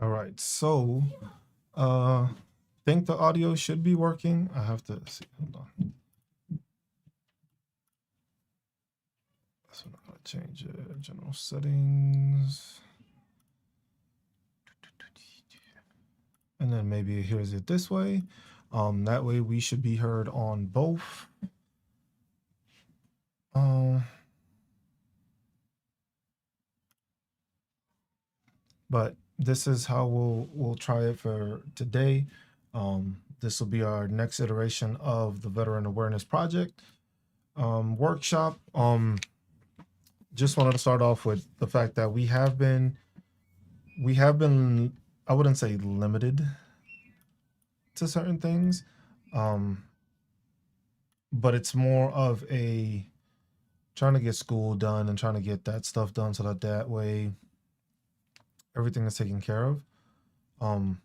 All right, so think the audio should be working. I have to see. Hold on. So I'm gonna change it. General settings, and then maybe here's it this way. That way we should be heard on both. Um, but this is how we'll try it for today. This will be our next iteration of the Veteran Awareness Project workshop. Just wanted to start off with the fact that we have been I wouldn't say limited to certain things, um, but it's more of a trying to get school done and trying to get that stuff done so that that way everything is taken care of. Um,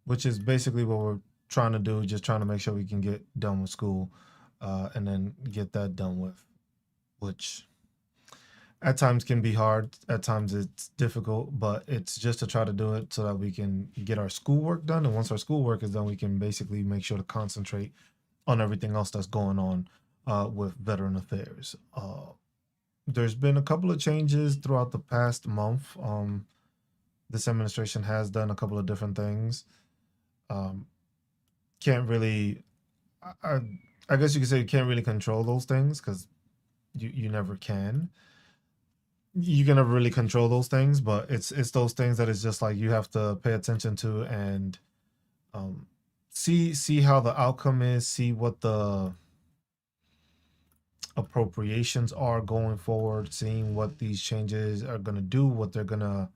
which is basically what we're trying to do, just trying to make sure we can get done with school, and then get that done with, which at times can be hard, at times it's difficult, but it's just to try to do it so that we can get our schoolwork done. And once our schoolwork is done, we can basically make sure to concentrate on everything else that's going on with veteran affairs. There's been a couple of changes throughout the past month. This administration has done a couple of different things. Um, can't really, I, I guess you could say you can't really control those things because you never can. You can never really control those things, but it's those things that it's just like you have to pay attention to and um, see how the outcome is, see what the appropriations are going forward, seeing what these changes are gonna do, what they're gonna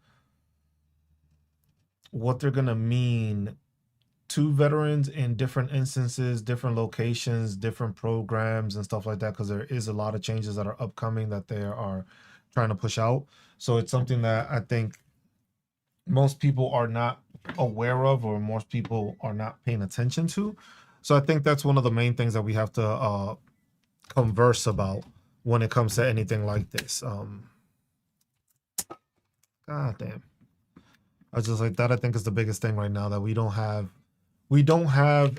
mean to veterans in different instances, different locations, different programs and stuff like that. Because there is a lot of changes that are upcoming that they are trying to push out. So it's something that I think most people are not aware of, or most people are not paying attention to. So I think that's one of the main things that we have to converse about when it comes to anything like this. God damn. I was just like that. I think is the biggest thing right now that we don't have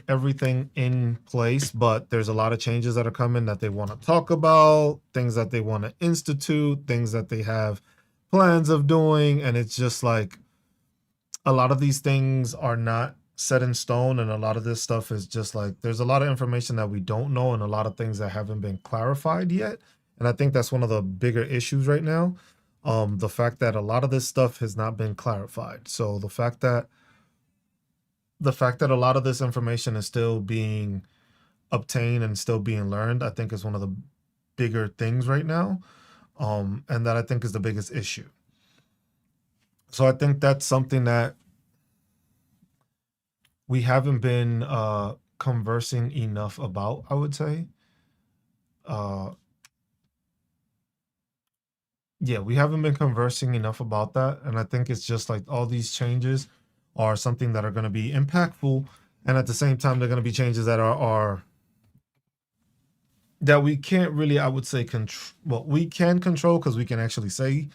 everything in place, but there's a lot of changes that are coming that they want to talk about, things that they want to institute, things that they have plans of doing, and it's just like a lot of these things are not set in stone, and a lot of this stuff is just like there's a lot of information that we don't know and a lot of things that haven't been clarified yet. And I think that's one of the bigger issues right now. The fact that a lot of this stuff has not been clarified. So the fact that a lot of this information is still being obtained and still being learned, I think is one of the bigger things right now. And that I think is the biggest issue. So I think that's something that we haven't been conversing enough about, I would say. Uh, yeah, we haven't been conversing enough about that. And I think it's just like all these changes are something that are going to be impactful. And at the same time, they're going to be changes that are that we can't really, I would say, control. Well, we can control because we can actually say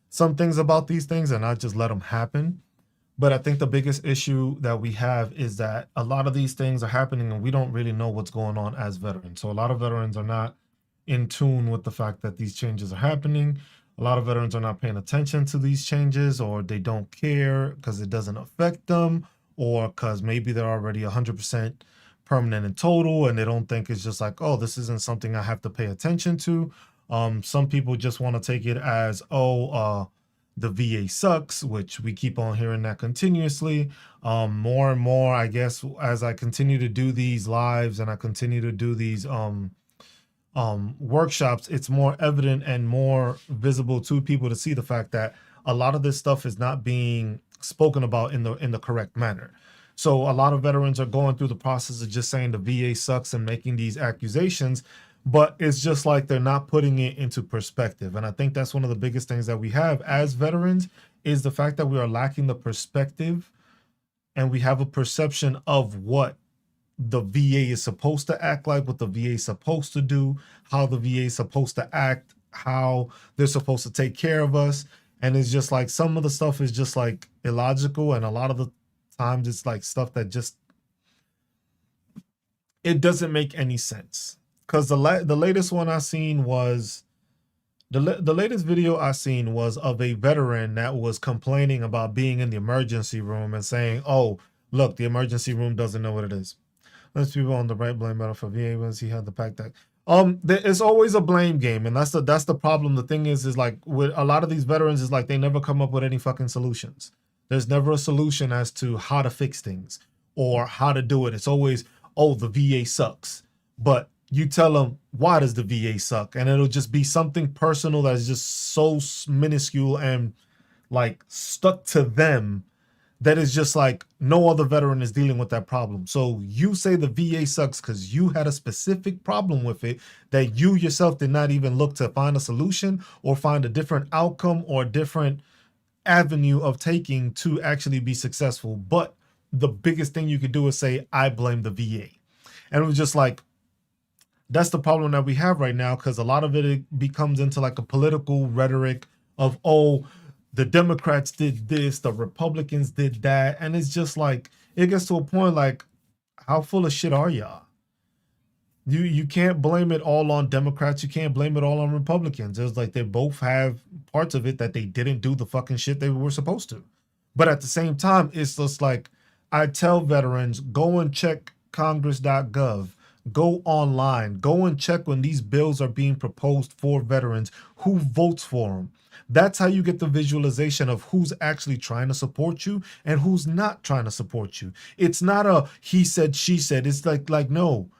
some things about these things and not just let them happen. But I think the biggest issue that we have is that a lot of these things are happening and we don't really know what's going on as veterans. So a lot of veterans are not in tune with the fact that these changes are happening. A lot of veterans are not paying attention to these changes, or they don't care because it doesn't affect them, or because maybe they're already 100% permanent and total and they don't think it's just like, oh, this isn't something I have to pay attention to. Some people just want to take it as, oh, the VA sucks, which we keep on hearing that continuously. More and more, I guess, as I continue to do these lives and I continue to do these workshops, it's more evident and more visible to people to see the fact that a lot of this stuff is not being spoken about in the correct manner. So a lot of veterans are going through the process of just saying the VA sucks and making these accusations, but it's just like they're not putting it into perspective. And I think that's one of the biggest things that we have as veterans is the fact that we are lacking the perspective, and we have a perception of what the VA is supposed to act like, what the VA is supposed to do, how the VA is supposed to act, how they're supposed to take care of us. And it's just like some of the stuff is just like illogical, and a lot of the times it's like stuff that just it doesn't make any sense. Because the latest one I seen was the latest video I seen was of a veteran that was complaining about being in the emergency room and saying, "Oh, look, the emergency room doesn't know what it is." Let's people on the right blame better for VA once he had the pack that. It's always a blame game, and that's the problem. The thing is like with a lot of these veterans is like they never come up with any fucking solutions. There's never a solution as to how to fix things or how to do it. It's always, oh, the VA sucks. But you tell them, why does the VA suck? And it'll just be something personal that's just so minuscule and like stuck to them that is just like no other veteran is dealing with that problem. So you say the VA sucks because you had a specific problem with it that you yourself did not even look to find a solution or find a different outcome or a different avenue of taking to actually be successful. But the biggest thing you could do is say, I blame the VA. And it was just like, that's the problem that we have right now, because a lot of it becomes into like a political rhetoric of, oh, the Democrats did this, the Republicans did that. And it's just like, it gets to a point like, how full of shit are y'all? You can't blame it all on Democrats. You can't blame it all on Republicans. It's like they both have parts of it that they didn't do the fucking shit they were supposed to. But at the same time, it's just like, I tell veterans, go and check congress.gov. Go online. Go and check when these bills are being proposed for veterans. Who votes for them? That's how you get the visualization of who's actually trying to support you and who's not trying to support you. It's not a he said, she said. It's like no.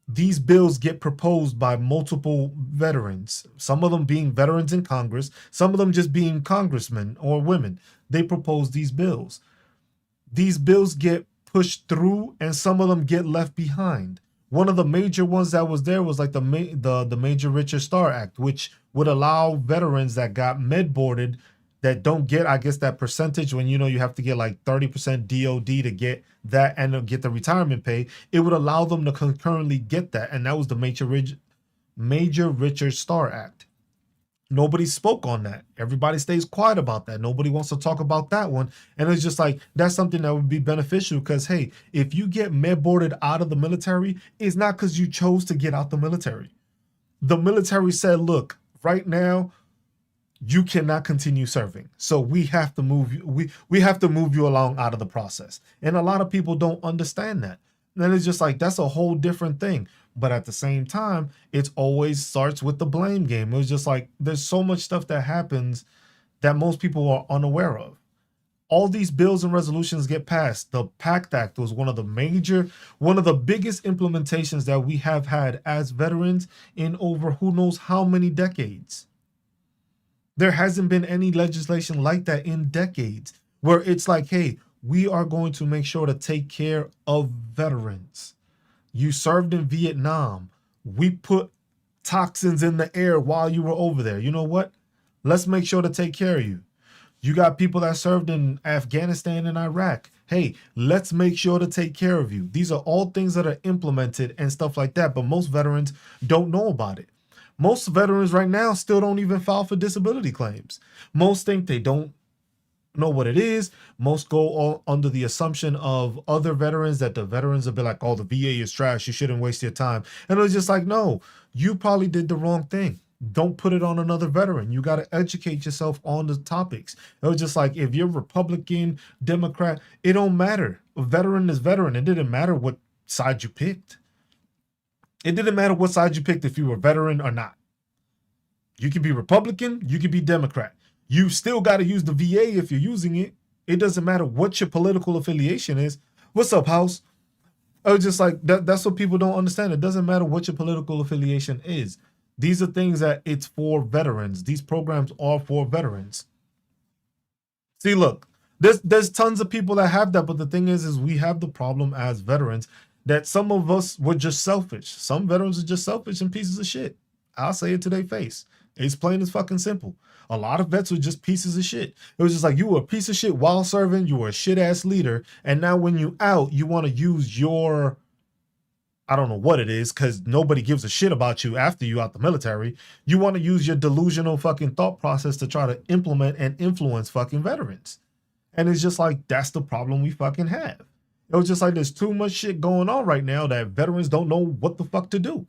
These bills get proposed by multiple veterans, some of them being veterans in Congress, some of them just being congressmen or women. They propose these bills. These bills get pushed through and some of them get left behind. One of the major ones that was there was like the Major Richard Starr Act, which would allow veterans that got med boarded that don't get, I guess, that percentage when, you have to get like 30% DOD to get that and get the retirement pay. It would allow them to concurrently get that. And that was the Major Richard Starr Act. Nobody spoke on that. Everybody stays quiet about that. Nobody wants to talk about that one. And it's just like, that's something that would be beneficial because, hey, if you get med boarded out of the military, it's not because you chose to get out the military. The military said, look, right now, you cannot continue serving. So we have to move you. We have to move you along out of the process. And a lot of people don't understand that. And it's just like, that's a whole different thing. But at the same time, it always starts with the blame game. It was just like, there's so much stuff that happens that most people are unaware of. All these bills and resolutions get passed. The PACT Act was one of the biggest implementations that we have had as veterans in over who knows how many decades. There hasn't been any legislation like that in decades where it's like, hey, we are going to make sure to take care of veterans. You served in Vietnam. We put toxins in the air while you were over there. You know what? Let's make sure to take care of you. You got people that served in Afghanistan and Iraq. Hey, let's make sure to take care of you. These are all things that are implemented and stuff like that, but most veterans don't know about it. Most veterans right now still don't even file for disability claims. Most think they don't know what it is. Most go all under the assumption of other veterans that the veterans will be like, oh, the VA is trash. You shouldn't waste your time. And it was just like, no, you probably did the wrong thing. Don't put it on another veteran. You got to educate yourself on the topics. It was just like, if you're Republican, Democrat, it don't matter. A veteran is veteran. It didn't matter what side you picked. It didn't matter what side you picked if you were veteran or not. You could be Republican, you could be Democrat. You still got to use the VA if you're using it. It doesn't matter what your political affiliation is. What's up, House? I was just like, that's what people don't understand. It doesn't matter what your political affiliation is. These are things that it's for veterans. These programs are for veterans. See, look, there's tons of people that have that, but the thing is we have the problem as veterans that some of us were just selfish. Some veterans are just selfish and pieces of shit. I'll say it to their face. It's plain as fucking simple. A lot of vets were just pieces of shit. It was just like, you were a piece of shit while serving, you were a shit ass leader, and now when you out, you want to use your I don't know what it is, because nobody gives a shit about you after you out the military. You want to use your delusional fucking thought process to try to implement and influence fucking veterans. And it's just like, that's the problem we fucking have. It was just like, there's too much shit going on right now that veterans don't know what the fuck to do.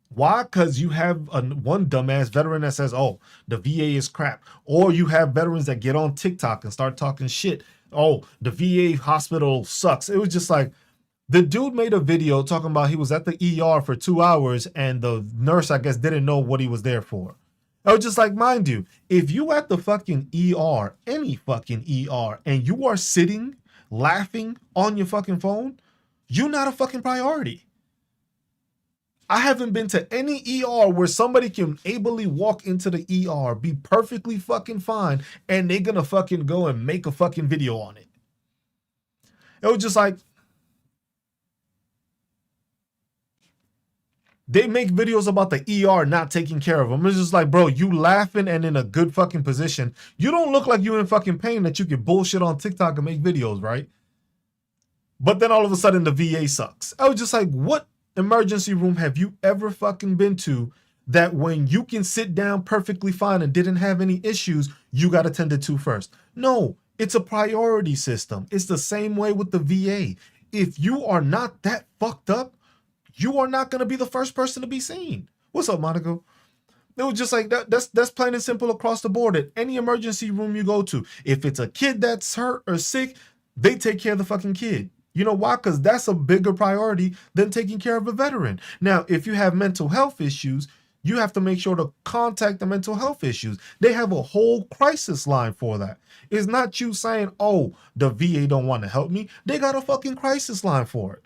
Why? Because you have one dumbass veteran that says, oh, the VA is crap. Or you have veterans that get on TikTok and start talking shit. Oh, the VA hospital sucks. It was just like, the dude made a video talking about he was at the ER for 2 hours and the nurse, I guess, didn't know what he was there for. I was just like, mind you, if you at the fucking ER, any fucking ER, and you are sitting laughing on your fucking phone, you're not a fucking priority. I haven't been to any ER where somebody can ably walk into the ER, be perfectly fucking fine, and they're gonna fucking go and make a fucking video on it. It was just like, they make videos about the ER not taking care of them. It's just like, bro, you laughing and in a good fucking position. You don't look like you're in fucking pain that you can bullshit on TikTok and make videos, right? But then all of a sudden the VA sucks. I was just like, what emergency room have you ever fucking been to that when you can sit down perfectly fine and didn't have any issues, you got attended to first? No, it's a priority system. It's the same way with the VA. If you are not that fucked up, you are not going to be the first person to be seen. What's up, Monica? It was just like that. That's plain and simple across the board. At any emergency room you go to, if it's a kid that's hurt or sick, they take care of the fucking kid. You know why? Because that's a bigger priority than taking care of a veteran. Now, if you have mental health issues, you have to make sure to contact the mental health issues. They have a whole crisis line for that. It's not you saying, oh, the VA don't want to help me. They got a fucking crisis line for it.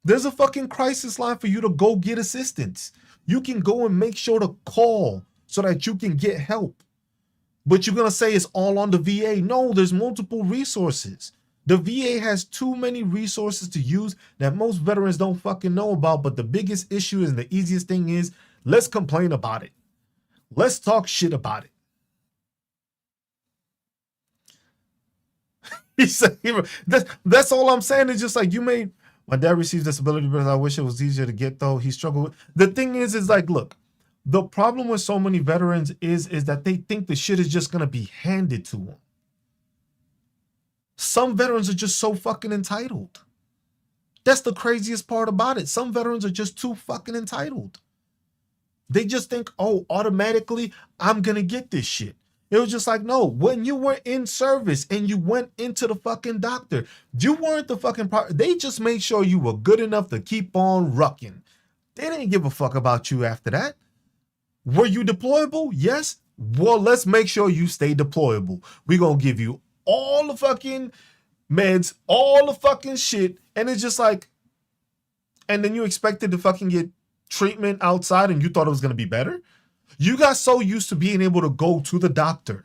There's a fucking crisis line for you to go get assistance. You can go and make sure to call so that you can get help. But you're going to say it's all on the VA. No, there's multiple resources. The VA has too many resources to use that most veterans don't fucking know about. But the biggest issue and the easiest thing is, let's complain about it. Let's talk shit about it. He said, that's all I'm saying. It's just like, my dad received disability, but I wish it was easier to get, though. He struggled with. The thing is like, look, the problem with so many veterans is that they think the shit is just going to be handed to them. Some veterans are just so fucking entitled. That's the craziest part about it. Some veterans are just too fucking entitled. They just think, oh, automatically, I'm going to get this shit. It was just like, no, when you were in service and you went into the fucking doctor, you weren't the fucking they just made sure you were good enough to keep on rucking. They didn't give a fuck about you after that. Were you deployable? Yes. Well, let's make sure you stay deployable. We're going to give you all the fucking meds, all the fucking shit. And it's just like, and then you expected to fucking get treatment outside and you thought it was going to be better? You got so used to being able to go to the doctor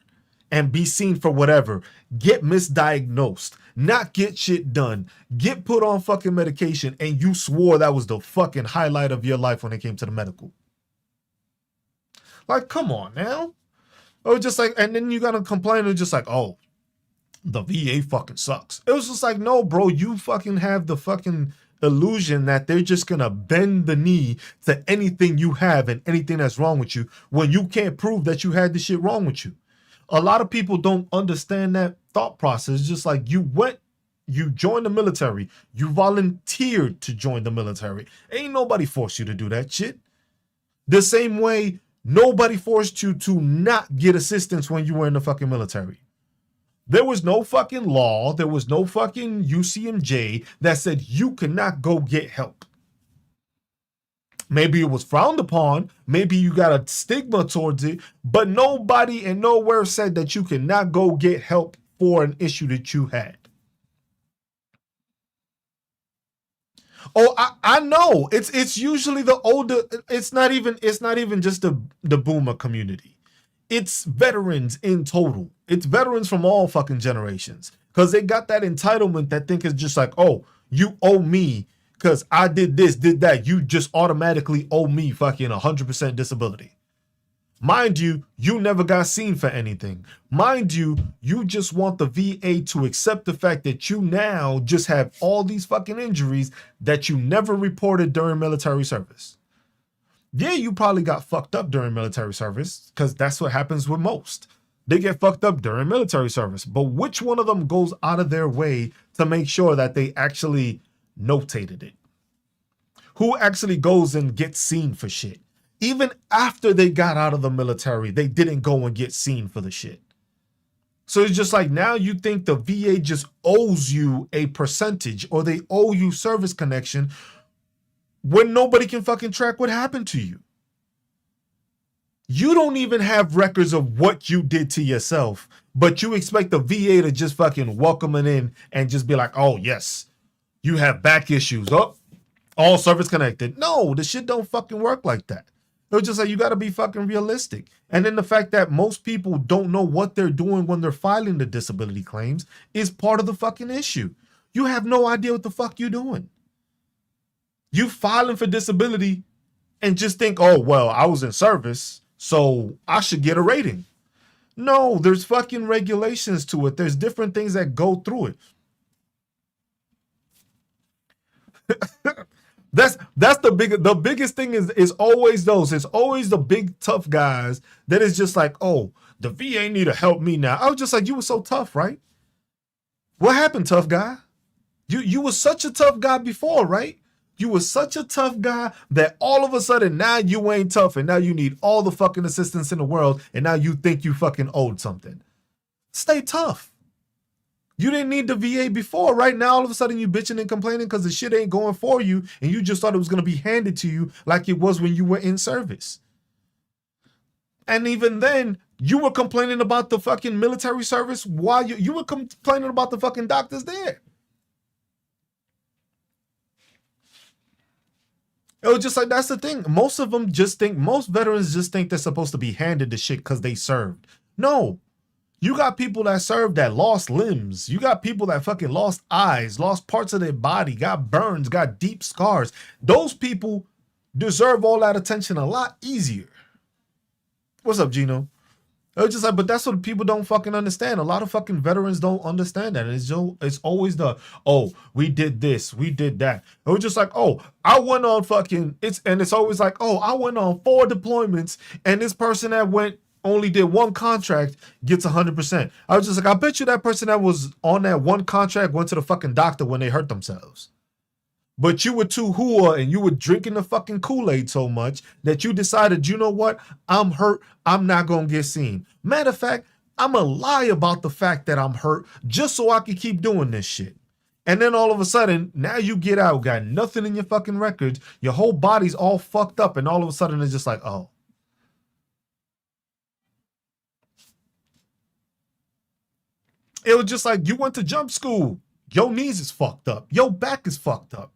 and be seen for whatever, get misdiagnosed, not get shit done, get put on fucking medication, and you swore that was the fucking highlight of your life when it came to the medical. Like, come on now. It was just like, and then you gotta complain, it's just like, oh, the VA fucking sucks. It was just like, no, bro, you fucking have the fucking illusion that they're just gonna bend the knee to anything you have and anything that's wrong with you when you can't prove that you had the shit wrong with you. A lot of people don't understand that thought process. Just like, you joined the military, you volunteered to join the military. Ain't nobody forced you to do that shit. The same way nobody forced you to not get assistance when you were in the fucking military. There was no fucking law, there was no fucking UCMJ that said you could not go get help. Maybe it was frowned upon, maybe you got a stigma towards it, but nobody and nowhere said that you cannot go get help for an issue that you had. Oh, I know. It's usually the older, it's not even just the boomer community. It's veterans in total. It's veterans from all fucking generations. Because they got that entitlement that think it's just like, oh, you owe me because I did this, did that. You just automatically owe me fucking 100% disability. Mind you, you never got seen for anything. Mind you, you just want the VA to accept the fact that you now just have all these fucking injuries that you never reported during military service. Yeah, you probably got fucked up during military service because that's what happens with most. They get fucked up during military service. But which one of them goes out of their way to make sure that they actually notated it? Who actually goes and gets seen for shit? Even after they got out of the military, they didn't go and get seen for the shit. So it's just like now you think the VA just owes you a percentage or they owe you service connection when nobody can fucking track what happened to you. You don't even have records of what you did to yourself, but you expect the VA to just fucking welcome it in and just be like, oh, yes, you have back issues. Oh, all service connected. No, the shit don't fucking work like that. It's just like you got to be fucking realistic. And then the fact that most people don't know what they're doing when they're filing the disability claims is part of the fucking issue. You have no idea what the fuck you're doing. You filing for disability and just think, oh, well, I was in service, so I should get a rating. No, there's fucking regulations to it. There's different things that go through it. That's the biggest thing is always those. It's always the big tough guys that is just like, oh, the VA need to help me now. I was just like, you were so tough, right? What happened, tough guy? You were such a tough guy before, right? You were such a tough guy that all of a sudden now you ain't tough and now you need all the fucking assistance in the world and now you think you fucking owed something. Stay tough. You didn't need the VA before. Right now, all of a sudden you bitching and complaining because the shit ain't going for you and you just thought it was going to be handed to you like it was when you were in service. And even then, you were complaining about the fucking military service while you were complaining about the fucking doctors there. It was just like, that's the thing. Most veterans just think they're supposed to be handed the shit because they served. No. You got people that served that lost limbs. You got people that fucking lost eyes, lost parts of their body, got burns, got deep scars. Those people deserve all that attention a lot easier. What's up, Gino? It was just like, but that's what people don't fucking understand. A lot of fucking veterans don't understand that. It's always the, oh, we did this, we did that. It was just like, oh, I went on fucking, it's always like, oh, I went on 4 deployments and this person that only did 1 contract gets 100%. I was just like, I bet you that person that was on that 1 contract went to the fucking doctor when they hurt themselves. But you were too hooah and you were drinking the fucking Kool-Aid so much that you decided, you know what? I'm hurt. I'm not going to get seen. Matter of fact, I'm going to lie about the fact that I'm hurt just so I can keep doing this shit. And then all of a sudden, now you get out, got nothing in your fucking records. Your whole body's all fucked up. And all of a sudden it's just like, oh. It was just like you went to jump school. Your knees is fucked up. Your back is fucked up.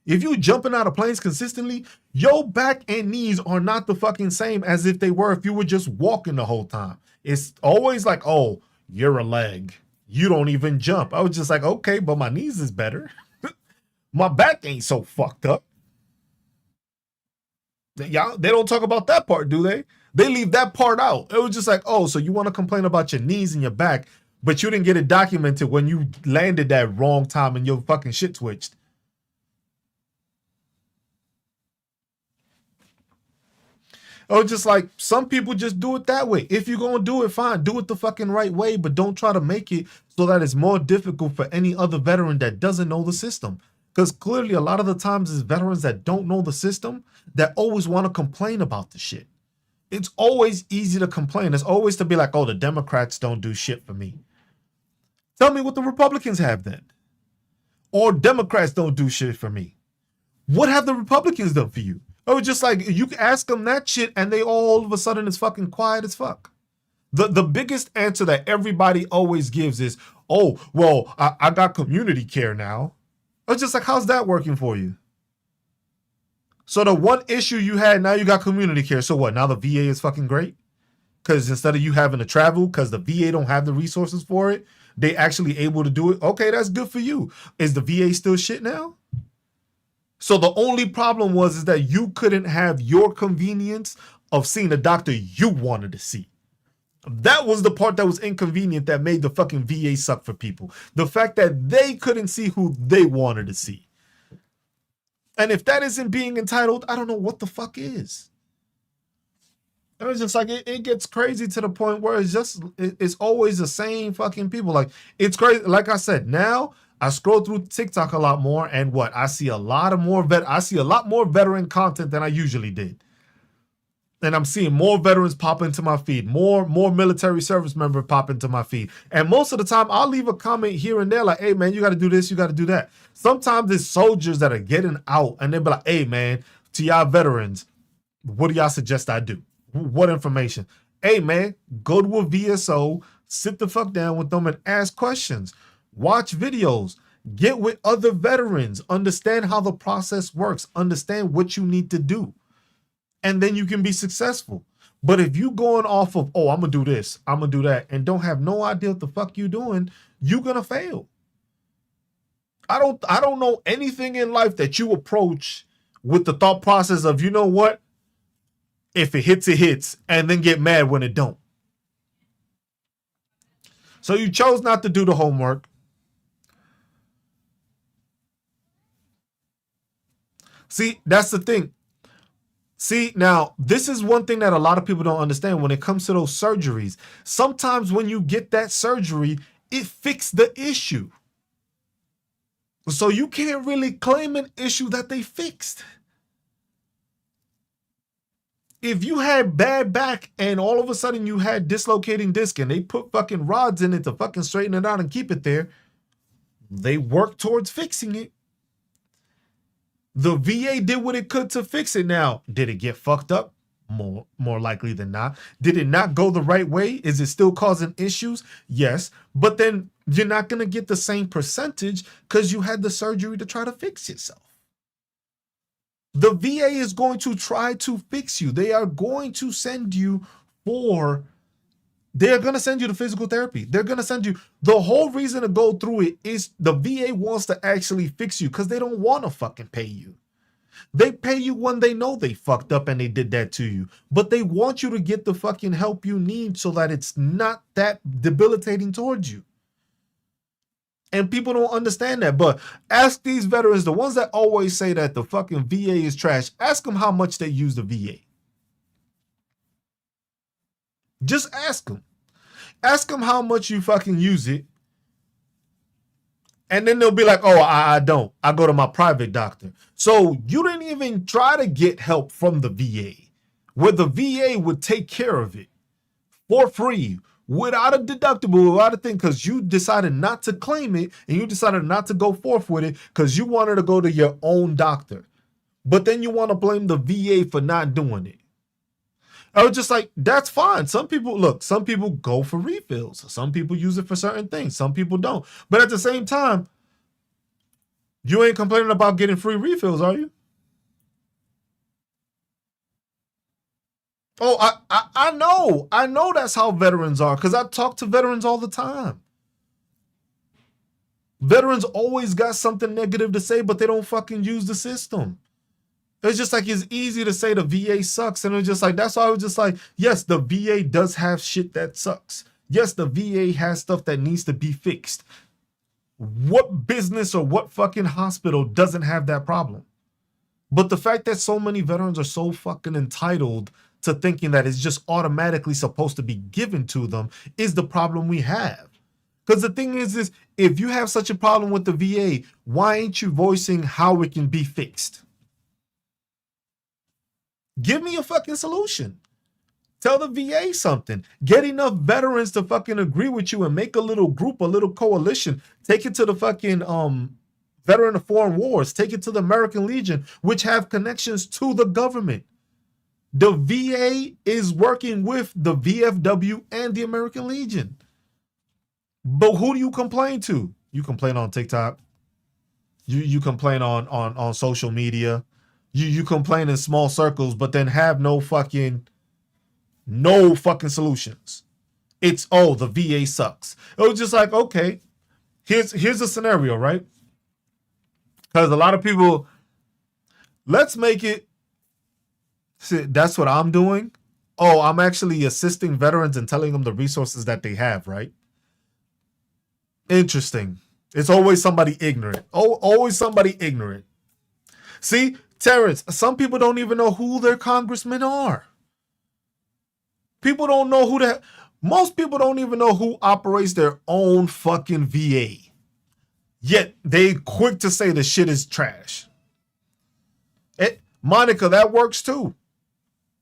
If you jumping out of planes consistently, your back and knees are not the fucking same as if they were if you were just walking the whole time. It's always like, oh, you're a leg. You don't even jump. I was just like, okay, but my knees is better. My back ain't so fucked up. They don't talk about that part, do they? They leave that part out. It was just like, oh, so you want to complain about your knees and your back, but you didn't get it documented when you landed that wrong time and your fucking shit twitched. Oh, just like some people just do it that way. If you're going to do it, fine. Do it the fucking right way, but don't try to make it so that it's more difficult for any other veteran that doesn't know the system. Because clearly a lot of the times it's veterans that don't know the system that always want to complain about the shit. It's always easy to complain. It's always to be like, oh, the Democrats don't do shit for me. Tell me what the Republicans have then. Or Democrats don't do shit for me. What have the Republicans done for you? Oh, just like you can ask them that shit and they all of a sudden is fucking quiet as fuck. The biggest answer that everybody always gives is, oh, well, I got community care now. It's just like, how's that working for you? So the one issue you had, now you got community care. So what, now the VA is fucking great? Because instead of you having to travel, because the VA don't have the resources for it, they actually able to do it. Okay, that's good for you. Is the VA still shit now? So the only problem is that you couldn't have your convenience of seeing the doctor you wanted to see. That was the part that was inconvenient that made the fucking VA suck for people. The fact that they couldn't see who they wanted to see. And if that isn't being entitled, I don't know what the fuck is. And it's just like it gets crazy to the point where it's always the same fucking people. Like, it's crazy. Like I said, now I scroll through TikTok a lot more, and I see a lot more veteran content than I usually did. And I'm seeing more veterans pop into my feed, more military service member pop into my feed. And most of the time, I'll leave a comment here and there like, hey, man, you got to do this, you got to do that. Sometimes it's soldiers that are getting out, and they'll be like, hey, man, to y'all veterans, what do y'all suggest I do? What information? Hey, man, go to a VSO, sit the fuck down with them and ask questions. Watch videos. Get with other veterans. Understand how the process works. Understand what you need to do. And then you can be successful. But if you going off of, oh, I'm going to do this, I'm going to do that, and don't have no idea what the fuck you doing, you're going to fail. I don't know anything in life that you approach with the thought process of, you know what? If it hits, it hits, and then get mad when it don't. So you chose not to do the homework. See, that's the thing. See, now, this is one thing that a lot of people don't understand when it comes to those surgeries. Sometimes when you get that surgery, it fixed the issue. So you can't really claim an issue that they fixed. If you had bad back and all of a sudden you had dislocating disc and they put fucking rods in it to fucking straighten it out and keep it there, they worked towards fixing it. The VA did what it could to fix it. Now, did it get fucked up? More likely than not. Did it not go the right way? Is it still causing issues? Yes. But then you're not going to get the same percentage because you had the surgery to try to fix yourself. The VA is going to try to fix you. They are going to send you they're going to send you to physical therapy. They're going to send you. The whole reason to go through it is the VA wants to actually fix you because they don't want to fucking pay you. They pay you when they know they fucked up and they did that to you. But they want you to get the fucking help you need so that it's not that debilitating towards you. And people don't understand that. But ask these veterans, the ones that always say that the fucking VA is trash, ask them how much they use the VA. Just ask them. Ask them how much you fucking use it. And then they'll be like, oh, I don't. I go to my private doctor. So you didn't even try to get help from the VA, where the VA would take care of it for free, without a deductible, without a thing, because you decided not to claim it and you decided not to go forth with it because you wanted to go to your own doctor. But then you want to blame the VA for not doing it. I was just like, that's fine. Some people go for refills. Some people use it for certain things. Some people don't. But at the same time, you ain't complaining about getting free refills, are you? Oh, I know. I know that's how veterans are because I talk to veterans all the time. Veterans always got something negative to say, but they don't fucking use the system. It's just like, it's easy to say the VA sucks. And it's just like, that's why I was just like, yes, the VA does have shit that sucks. Yes, the VA has stuff that needs to be fixed. What business or what fucking hospital doesn't have that problem? But the fact that so many veterans are so fucking entitled to thinking that it's just automatically supposed to be given to them is the problem we have. Because the thing is if you have such a problem with the VA, why ain't you voicing how it can be fixed? Give me a fucking solution. Tell the VA something. Get enough veterans to fucking agree with you and make a little group, a little coalition. Take it to the fucking Veteran of Foreign Wars. Take it to the American Legion, which have connections to the government. The VA is working with the VFW and the American Legion. But who do you complain to? You complain on TikTok. You complain on social media. You complain in small circles, but then have no fucking solutions. It's, oh, the VA sucks. It was just like, okay, here's a scenario, right? Because a lot of people, let's make it, see, that's what I'm doing. oh, I'm actually assisting veterans and telling them the resources that they have, right? Interesting. It's always somebody ignorant. Oh, always somebody ignorant. See, Terrence, some people don't even know who their congressmen are. People don't know who that. Most people don't even know who operates their own fucking VA. Yet they quick to say the shit is trash. Monica, that works too.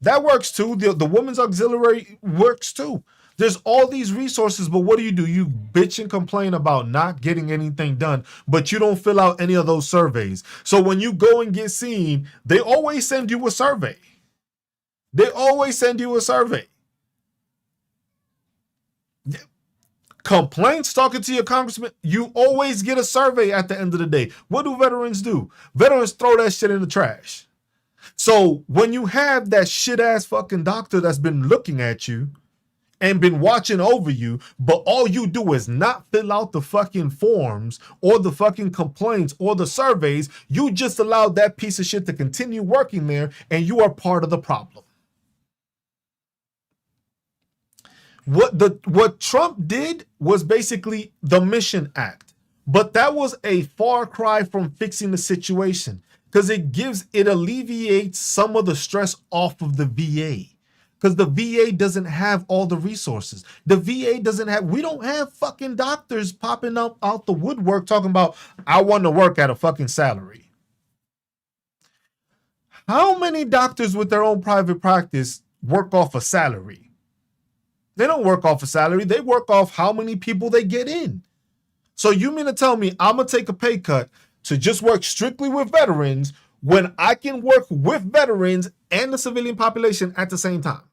That works too. The women's auxiliary works too. There's all these resources, but what do? You bitch and complain about not getting anything done, but you don't fill out any of those surveys. So when you go and get seen, they always send you a survey. They always send you a survey. Complaints, talking to your congressman, you always get a survey at the end of the day. What do veterans do? Veterans throw that shit in the trash. So when you have that shit ass fucking doctor that's been looking at you and been watching over you, but all you do is not fill out the fucking forms or the fucking complaints or the surveys, you just allowed that piece of shit to continue working there, and you are part of the problem. What Trump did was basically the Mission Act, but that was a far cry from fixing the situation, because it alleviates some of the stress off of the VA, because the VA doesn't have all the resources. The VA doesn't have, we don't have fucking doctors popping up out the woodwork talking about, I want to work at a fucking salary. How many doctors with their own private practice work off a salary? They don't work off a salary. They work off how many people they get in. So you mean to tell me I'm going to take a pay cut to just work strictly with veterans when I can work with veterans and the civilian population at the same time?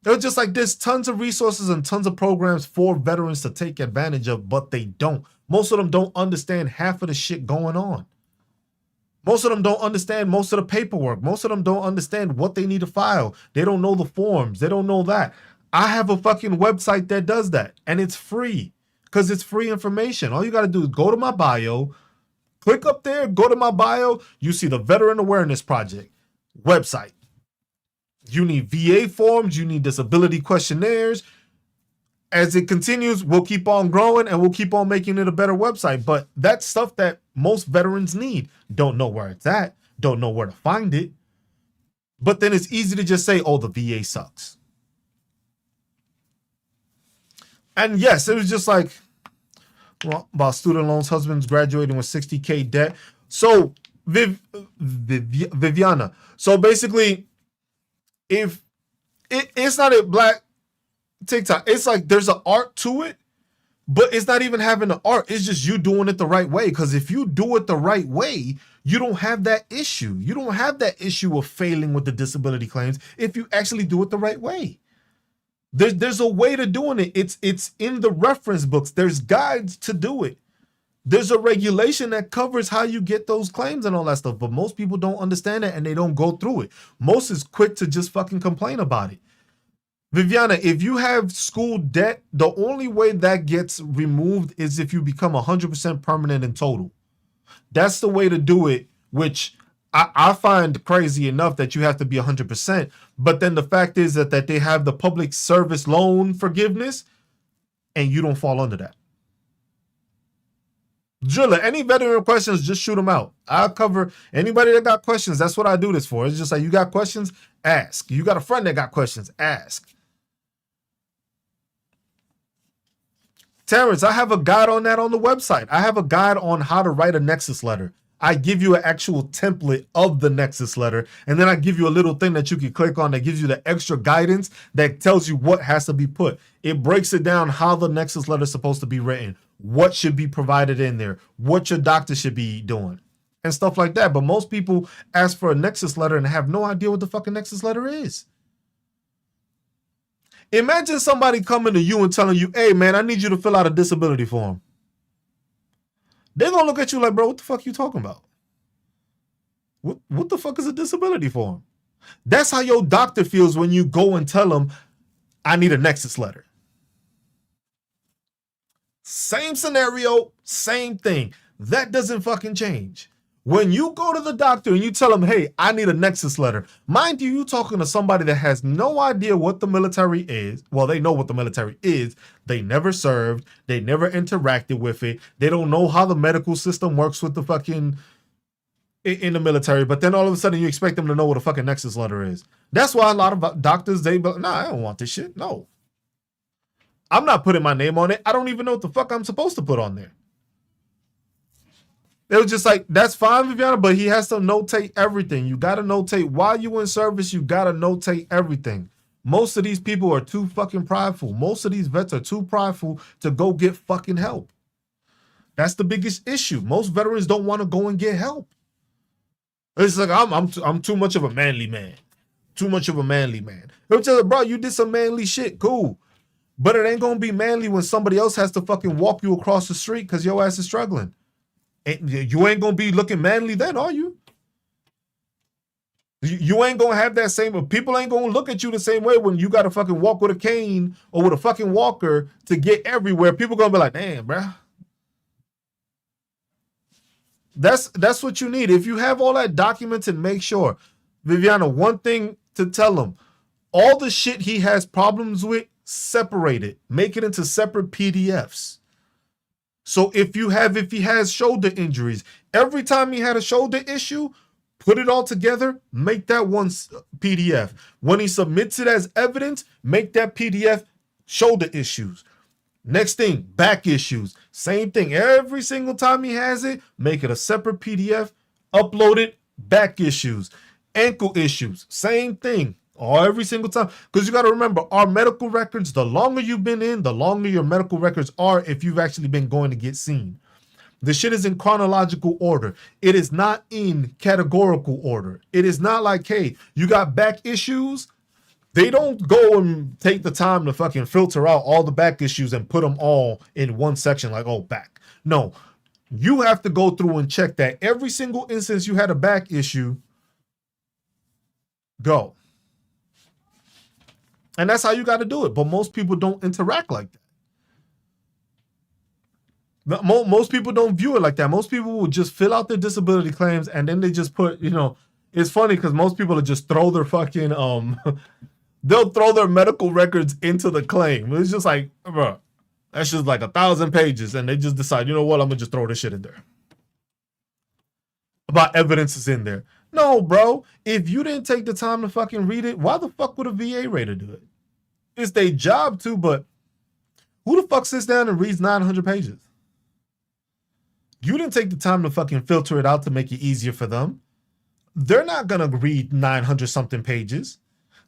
They're just like, there's tons of resources and tons of programs for veterans to take advantage of, but they don't. Most of them don't understand half of the shit going on. Most of them don't understand most of the paperwork. Most of them don't understand what they need to file. They don't know the forms. They don't know that. I have a fucking website that does that, and it's free because it's free information. All you got to do is go to my bio, click up there, go to my bio. You see the Veteran Awareness Project website. You need VA forms. You need disability questionnaires. As it continues, we'll keep on growing and we'll keep on making it a better website. But that's stuff that most veterans need. Don't know where it's at. Don't know where to find it. But then it's easy to just say, oh, the VA sucks. And yes, it was just like, well, about student loans, husbands graduating with $60K debt. So, Viviana. So basically, if it's not a black TikTok, it's like there's an art to it, but it's not even having the art. It's just you doing it the right way. Because if you do it the right way, you don't have that issue. You don't have that issue of failing with the disability claims if you actually do it the right way. There's a way to doing it. It's in the reference books. There's guides to do it. There's a regulation that covers how you get those claims and all that stuff. But most people don't understand it and they don't go through it. Most is quick to just fucking complain about it. Viviana, if you have school debt, the only way that gets removed is if you become 100% permanent in total. That's the way to do it, which I find crazy enough that you have to be 100%. But then the fact is that they have the public service loan forgiveness, and you don't fall under that. Driller, any veteran questions, just shoot them out. I'll cover anybody that got questions. That's what I do this for. It's just like, you got questions, ask. You got a friend that got questions, ask. Terrence, I have a guide on that on the website. I have a guide on how to write a Nexus letter. I give you an actual template of the Nexus letter, and then I give you a little thing that you can click on that gives you the extra guidance that tells you what has to be put. It breaks it down how the Nexus letter is supposed to be written, what should be provided in there, what your doctor should be doing, and stuff like that. But most people ask for a Nexus letter and have no idea what the fucking Nexus letter is. Imagine somebody coming to you and telling you, hey, man, I need you to fill out a disability form. They're going to look at you like, bro, what the fuck are you talking about? What the fuck is a disability form? That's how your doctor feels when you go and tell them, I need a Nexus letter. Same scenario, same thing. That doesn't fucking change. When you go to the doctor and you tell them, hey, I need a nexus letter, mind you, you're talking to somebody that has no idea what the military is. Well, they know what the military is. They never served. They never interacted with it. They don't know how the medical system works with the fucking in the military. But then all of a sudden you expect them to know what a fucking nexus letter is. That's why a lot of doctors, they be like, nah, I don't want this shit. No. I'm not putting my name on it. I don't even know what the fuck I'm supposed to put on there. It was just like, that's fine, Viviana, but he has to notate everything. You got to notate while you in service. You got to notate everything. Most of these people are too fucking prideful. Most of these vets are too prideful to go get fucking help. That's the biggest issue. Most veterans don't want to go and get help. It's like, I'm too much of a manly man. Too much of a manly man. It's just like, bro, you did some manly shit. Cool. But it ain't going to be manly when somebody else has to fucking walk you across the street because your ass is struggling. You ain't gonna be looking manly then, are you? You ain't gonna have that same. People ain't gonna look at you the same way when you gotta fucking walk with a cane or with a fucking walker to get everywhere. People gonna be like, damn, bro. That's what you need. If you have all that documented, make sure. Viviana, one thing to tell him: all the shit he has problems with, separate it. Make it into separate PDFs. So if he has shoulder injuries, every time he had a shoulder issue, put it all together, make that one PDF. When he submits it as evidence, make that PDF shoulder issues. Next thing, back issues. Same thing. Every single time he has it, make it a separate PDF, upload it, back issues. Ankle issues, same thing. Every single time. Because you got to remember, our medical records, the longer you've been in, the longer your medical records are if you've actually been going to get seen. The shit is in chronological order. It is not in categorical order. It is not like, hey, you got back issues. They don't go and take the time to fucking filter out all the back issues and put them all in one section like, oh, back. No, you have to go through and check that every single instance you had a back issue, go. And that's how you got to do it. But most people don't interact like that. Most people don't view it like that. Most people will just fill out their disability claims and then they just put, it's funny because most people will just throw their fucking, they'll throw their medical records into the claim. It's just like, bro, that's just like 1,000 pages. And they just decide, you know what, I'm going to just throw this shit in there. About evidence is in there. No, bro. If you didn't take the time to fucking read it, why the fuck would a VA rater do it? It's their job too, but who the fuck sits down and reads 900 pages? You didn't take the time to fucking filter it out to make it easier for them. They're not going to read 900 something pages.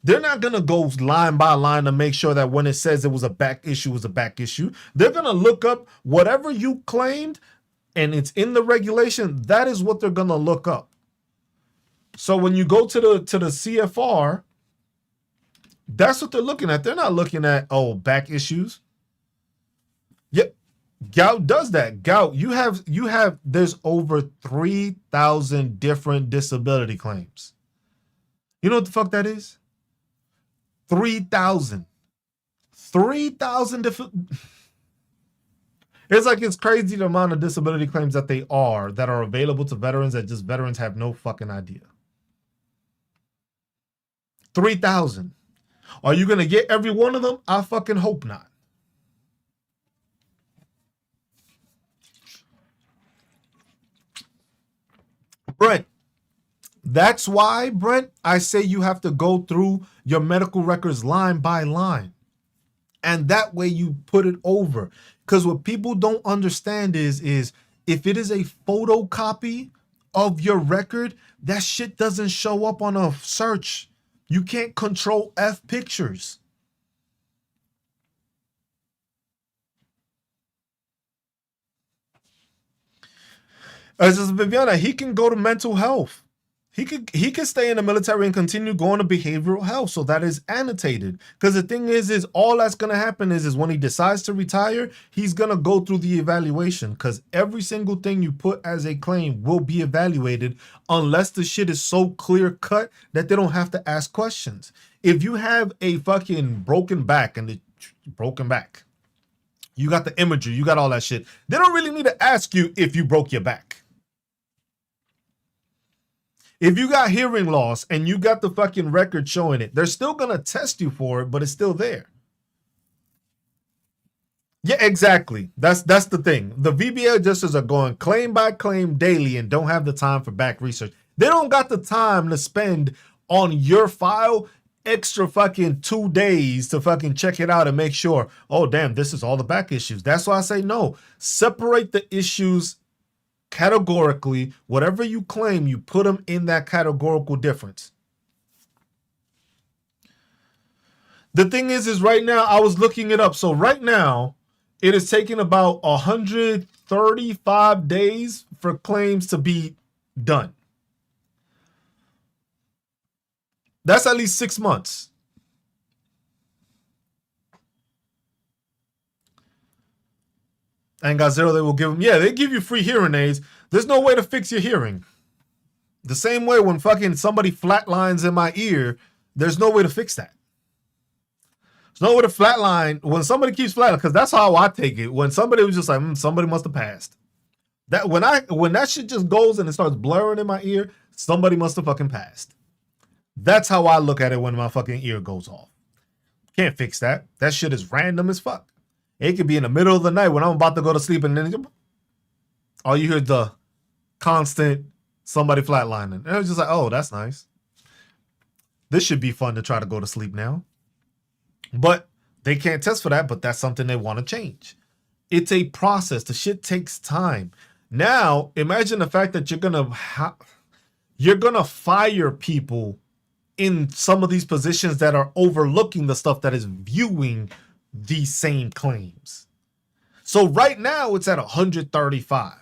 They're not going to go line by line to make sure that when it says it was a back issue, it was a back issue. They're going to look up whatever you claimed and it's in the regulation. That is what they're going to look up. So when you go to the CFR, that's what they're looking at. They're not looking at, back issues. Yep. Gout does that. Gout, there's over 3,000 different disability claims. You know what the fuck that is? 3,000. 3,000 different. It's like, it's crazy the amount of disability claims that are available to veterans that just veterans have no fucking idea. 3,000. Are you going to get every one of them? I fucking hope not. Brent, that's why, Brent, I say you have to go through your medical records line by line. And that way you put it over. Because what people don't understand is if it is a photocopy of your record, that shit doesn't show up on a search. You can't control F pictures. As Viviana, he can go to mental health. He could stay in the military and continue going to behavioral health. So that is annotated. Because the thing is all that's going to happen is when he decides to retire, he's going to go through the evaluation. Because every single thing you put as a claim will be evaluated unless the shit is so clear cut that they don't have to ask questions. If you have a fucking broken back you got the imagery, you got all that shit, they don't really need to ask you if you broke your back. If you got hearing loss and you got the fucking record showing it, they're still gonna test you for it, but it's still there. Yeah, exactly. That's the thing. The VBA adjusters are going claim by claim daily and don't have the time for back research. They don't got the time to spend on your file extra fucking 2 days to fucking check it out and make sure, oh damn, this is all the back issues. That's why I say no. Separate the issues categorically. Whatever you claim, you put them in that categorical difference. The thing is right now, I was looking it up. So right now, it is taking about 135 days for claims to be done. That's at least 6 months. And got zero, they will give them. Yeah, they give you free hearing aids. There's no way to fix your hearing. The same way when fucking somebody flatlines in my ear, there's no way to fix that. There's no way to flatline when somebody keeps flatlining, because that's how I take it. When somebody was just like, somebody must have passed. That when that shit just goes and it starts blurring in my ear, somebody must have fucking passed. That's how I look at it when my fucking ear goes off. Can't fix that. That shit is random as fuck. It could be in the middle of the night when I'm about to go to sleep and then all you hear is the constant somebody flatlining. And it was just like, oh, that's nice. This should be fun to try to go to sleep now. But they can't test for that, but that's something they want to change. It's a process. The shit takes time. Now, imagine the fact that you're gonna fire people in some of these positions that are overlooking the stuff that is viewing these same claims. So right now it's at 135.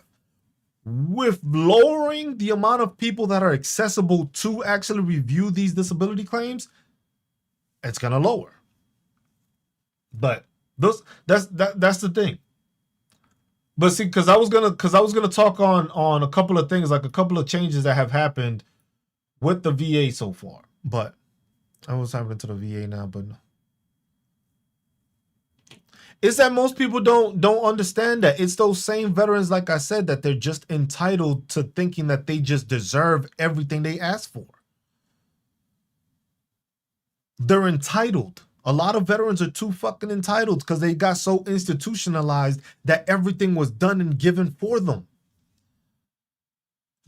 With lowering the amount of people that are accessible to actually review these disability claims, it's gonna lower. But that's the thing. But see, because I was gonna talk on a couple of things, like a couple of changes that have happened with the VA so far. But I was happening to the VA now, but it's that most people don't understand that it's those same veterans, like I said, that they're just entitled to thinking that they just deserve everything they ask for. They're entitled. A lot of veterans are too fucking entitled because they got so institutionalized that everything was done and given for them.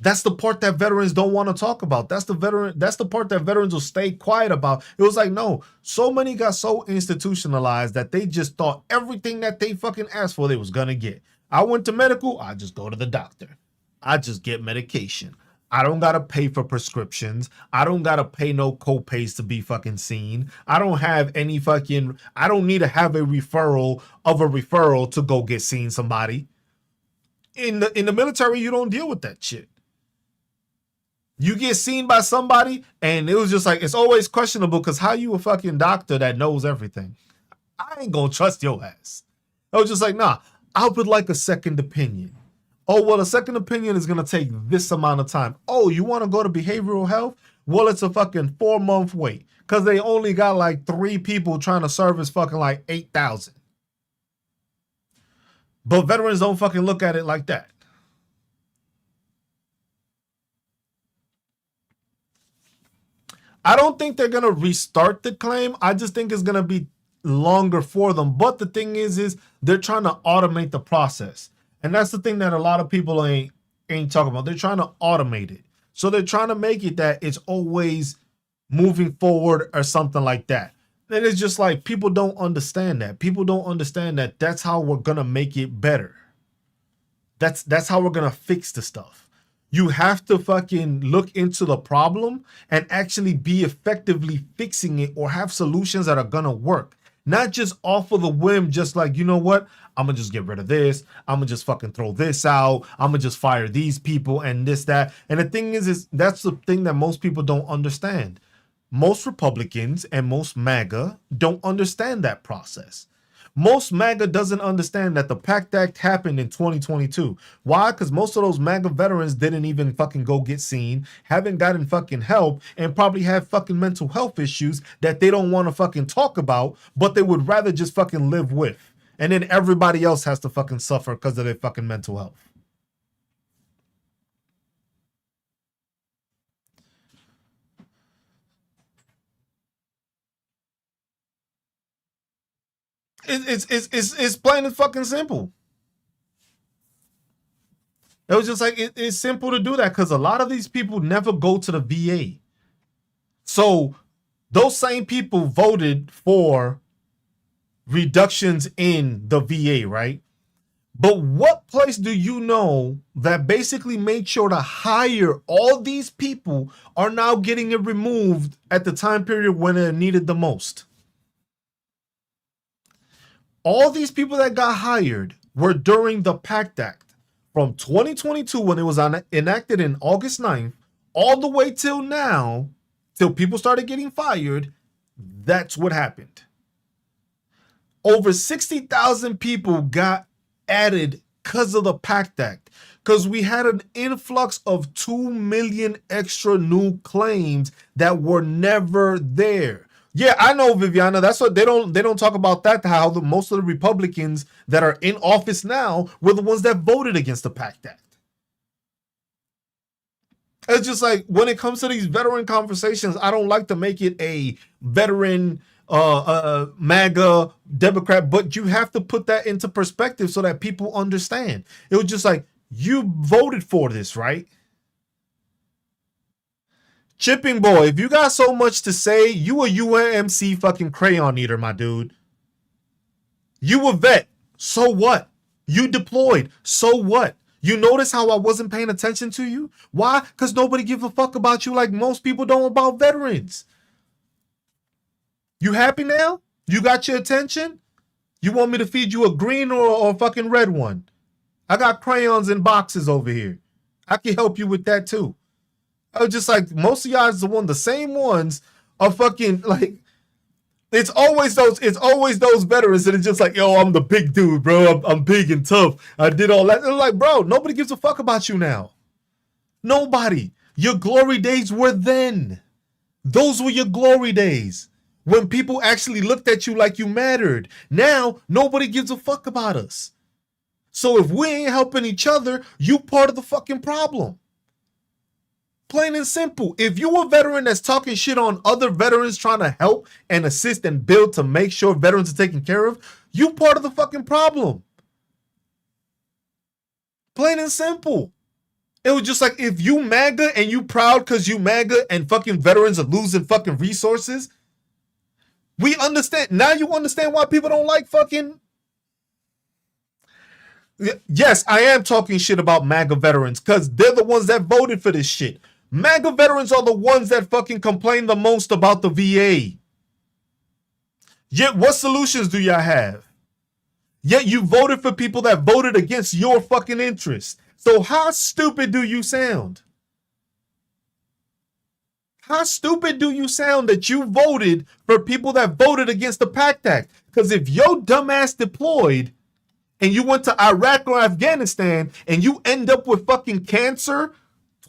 That's the part that veterans don't want to talk about. That's the part that veterans will stay quiet about. It was like, no, so many got so institutionalized that they just thought everything that they fucking asked for, they was gonna get. I went to medical, I just go to the doctor. I just get medication. I don't gotta pay for prescriptions. I don't gotta pay no co-pays to be fucking seen. I don't need to have a referral to go get seen somebody. In the military, you don't deal with that shit. You get seen by somebody, and it was just like, it's always questionable because how you a fucking doctor that knows everything? I ain't gonna trust your ass. I was just like, nah, I would like a second opinion. Oh, well, a second opinion is gonna take this amount of time. Oh, you wanna go to behavioral health? Well, it's a fucking 4-month wait because they only got like 3 people trying to service fucking like 8,000. But veterans don't fucking look at it like that. I don't think they're going to restart the claim. I just think it's going to be longer for them. But the thing is they're trying to automate the process. And that's the thing that a lot of people ain't talking about. They're trying to automate it. So they're trying to make it that it's always moving forward or something like that. And it's just like people don't understand that. People don't understand that that's how we're going to make it better. That's how we're going to fix the stuff. You have to fucking look into the problem and actually be effectively fixing it or have solutions that are gonna work. Not just off of the whim, just like, you know what? I'm gonna just get rid of this. I'm gonna just fucking throw this out. I'm gonna just fire these people and this, that. And the thing is that's the thing that most people don't understand. Most Republicans and most MAGA don't understand that process. Most MAGA doesn't understand that the PACT Act happened in 2022. Why? Because most of those MAGA veterans didn't even fucking go get seen, haven't gotten fucking help, and probably have fucking mental health issues that they don't want to fucking talk about, but they would rather just fucking live with. And then everybody else has to fucking suffer because of their fucking mental health. It's plain and fucking simple. It was just like it's simple to do that because a lot of these people never go to the VA. So those same people voted for reductions in the VA, right? But what place do you know that basically made sure to hire all these people are now getting it removed at the time period when it needed the most? All these people that got hired were during the PACT Act from 2022 when it was enacted in August 9th all the way till now, till people started getting fired. That's what happened. Over 60,000 people got added because of the PACT Act, because we had an influx of 2 million extra new claims that were never there. Yeah, I know, Viviana. That's what they don't talk about that. How most of the Republicans that are in office now were the ones that voted against the PACT Act. It's just like when it comes to these veteran conversations, I don't like to make it a veteran MAGA Democrat, but you have to put that into perspective so that people understand. It was just like, you voted for this, right? Chipping boy, if you got so much to say, you a UMC fucking crayon eater, my dude. You a vet, so what? You deployed, so what? You notice how I wasn't paying attention to you? Why? Because nobody gives a fuck about you like most people don't about veterans. You happy now? You got your attention? You want me to feed you a green or a fucking red one? I got crayons in boxes over here. I can help you with that too. I was just like, most of y'all is the same ones are fucking like, it's always those veterans that are just like, yo, I'm the big dude, bro. I'm big and tough. I did all that. They're like, bro, nobody gives a fuck about you now. Nobody. Your glory days were then. Those were your glory days. When people actually looked at you like you mattered. Now, nobody gives a fuck about us. So if we ain't helping each other, you part of the fucking problem. Plain and simple. If you a veteran that's talking shit on other veterans trying to help and assist and build to make sure veterans are taken care of, you part of the fucking problem. Plain and simple. It was just like, if you MAGA and you proud because you MAGA and fucking veterans are losing fucking resources, we understand. Now you understand why people don't like fucking... Yes, I am talking shit about MAGA veterans because they're the ones that voted for this shit. MAGA veterans are the ones that fucking complain the most about the VA. Yet what solutions do y'all have? Yet you voted for people that voted against your fucking interests. So how stupid do you sound? How stupid do you sound that you voted for people that voted against the PACT Act? Because if your dumbass deployed and you went to Iraq or Afghanistan and you end up with fucking cancer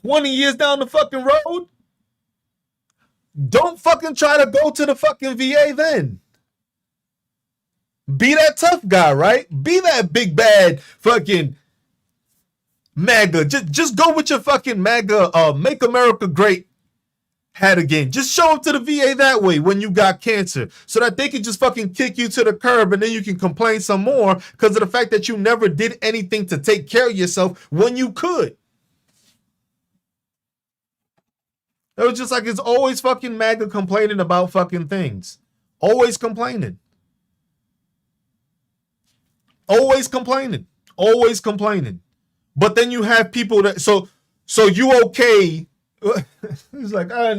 20 years down the fucking road, don't fucking try to go to the fucking VA then. Be that tough guy, right? Be that big bad fucking MAGA. Just go with your fucking MAGA Make America Great hat again. Just show up to the VA that way when you got cancer so that they can just fucking kick you to the curb and then you can complain some more because of the fact that you never did anything to take care of yourself when you could. It was just like, it's always fucking MAGA complaining about fucking things. Always complaining. Always complaining. Always complaining. But then you have people that, so you okay. It's like, I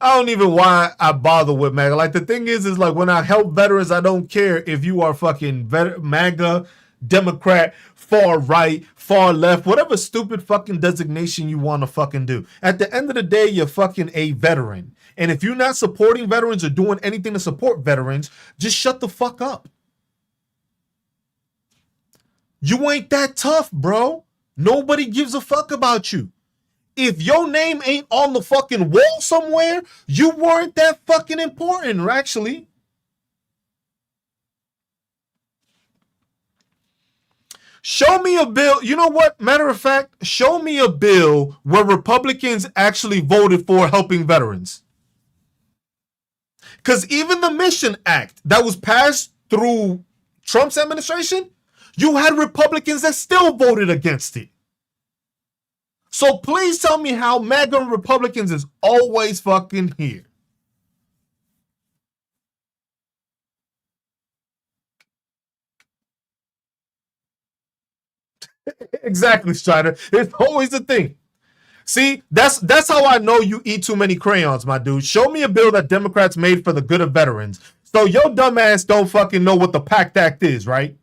don't even why I bother with MAGA. Like, the thing is like, when I help veterans, I don't care if you are fucking MAGA, Democrat, far right, far left, whatever stupid fucking designation you want to fucking do. At the end of the day, you're fucking a veteran. And if you're not supporting veterans or doing anything to support veterans, just shut the fuck up. You ain't that tough, bro. Nobody gives a fuck about you. If your name ain't on the fucking wall somewhere, you weren't that fucking important, actually. Show me a bill. You know what? Matter of fact, show me a bill where Republicans actually voted for helping veterans. Because even the Mission Act that was passed through Trump's administration, you had Republicans that still voted against it. So please tell me how MAGA Republicans is always fucking here. Exactly, Strider. It's always the thing. See, that's how I know you eat too many crayons, my dude. Show me a bill that Democrats made for the good of veterans. So your dumbass don't fucking know what the PACT Act is, right?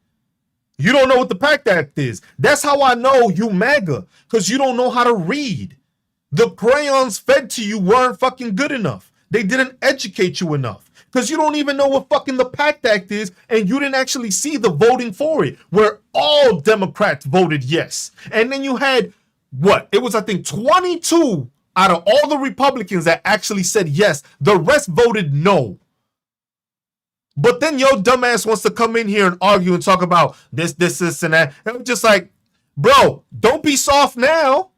You don't know what the PACT Act is. That's how I know you MAGA, because you don't know how to read. The crayons fed to you weren't fucking good enough. They didn't educate you enough. Because you don't even know what fucking the PACT Act is, and you didn't actually see the voting for it, where all Democrats voted yes. And then you had, what? It was, I think, 22 out of all the Republicans that actually said yes. The rest voted no. But then your dumbass wants to come in here and argue and talk about this, and that. And I'm just like, bro, don't be soft now.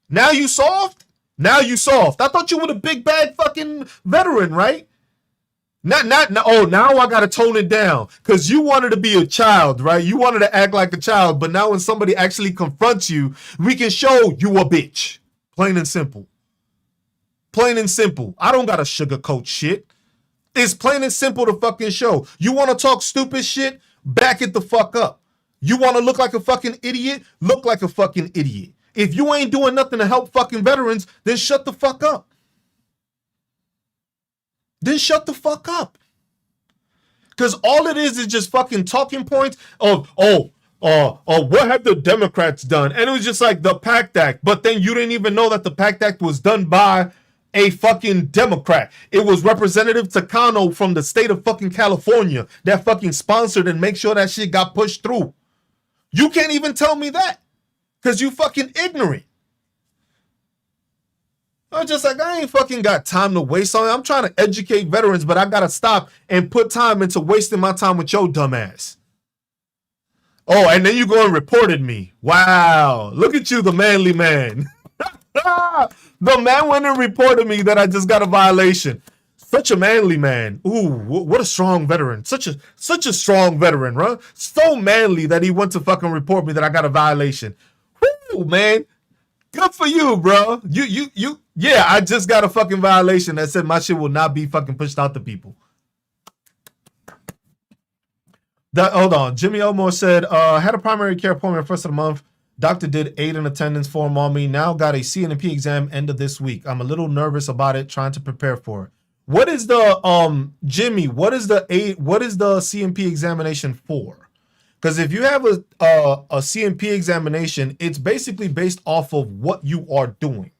Now you soft? Now you soft. I thought you were the big bad fucking veteran, right? Oh, now I gotta tone it down. Because you wanted to be a child, right? You wanted to act like a child, but now when somebody actually confronts you, we can show you a bitch. Plain and simple. Plain and simple. I don't gotta sugarcoat shit. It's plain and simple to fucking show. You want to talk stupid shit? Back it the fuck up. You want to look like a fucking idiot? Look like a fucking idiot. If you ain't doing nothing to help fucking veterans, then shut the fuck up. Then shut the fuck up. Because all it is just fucking talking points of, what have the Democrats done? And it was just like the PACT Act. But then you didn't even know that the PACT Act was done by a fucking Democrat. It was Representative Takano from the state of fucking California that fucking sponsored and make sure that shit got pushed through. You can't even tell me that because you fucking ignorant. I'm just like, I ain't fucking got time to waste on it. I'm trying to educate veterans, but I gotta stop and put time into wasting my time with your dumb ass. Oh, and then you go and reported me. Wow. Look at you, the manly man. The man went and reported me that I just got a violation. Such a manly man. Ooh, what a strong veteran. Such a strong veteran, huh? So manly that he went to fucking report me that I got a violation. Woo, man. Good for you, bro. Yeah, I just got a fucking violation that said my shit will not be fucking pushed out to people. Hold on. Jimmy Elmore said, had a primary care appointment first of the month. Doctor did aid in attendance form on me. Now got a CNP exam end of this week. I'm a little nervous about it, trying to prepare for it. What is the Jimmy? What is the CNP examination for? Because if you have a CNP examination, it's basically based off of what you are doing.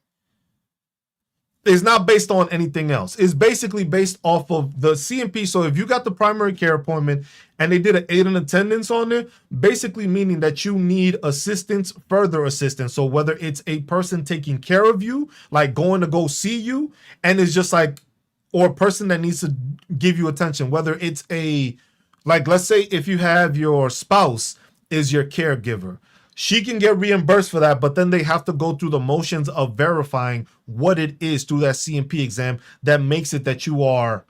It's not based on anything else. It's basically based off of the CNP. So if you got the primary care appointment and they did an aid in attendance on it, basically meaning that you need assistance, further assistance. So whether it's a person taking care of you, like going to go see you, and it's just like, or a person that needs to give you attention, whether it's like, let's say if you have your spouse is your caregiver, she can get reimbursed for that, but then they have to go through the motions of verifying what it is through that CNP exam that makes it that you are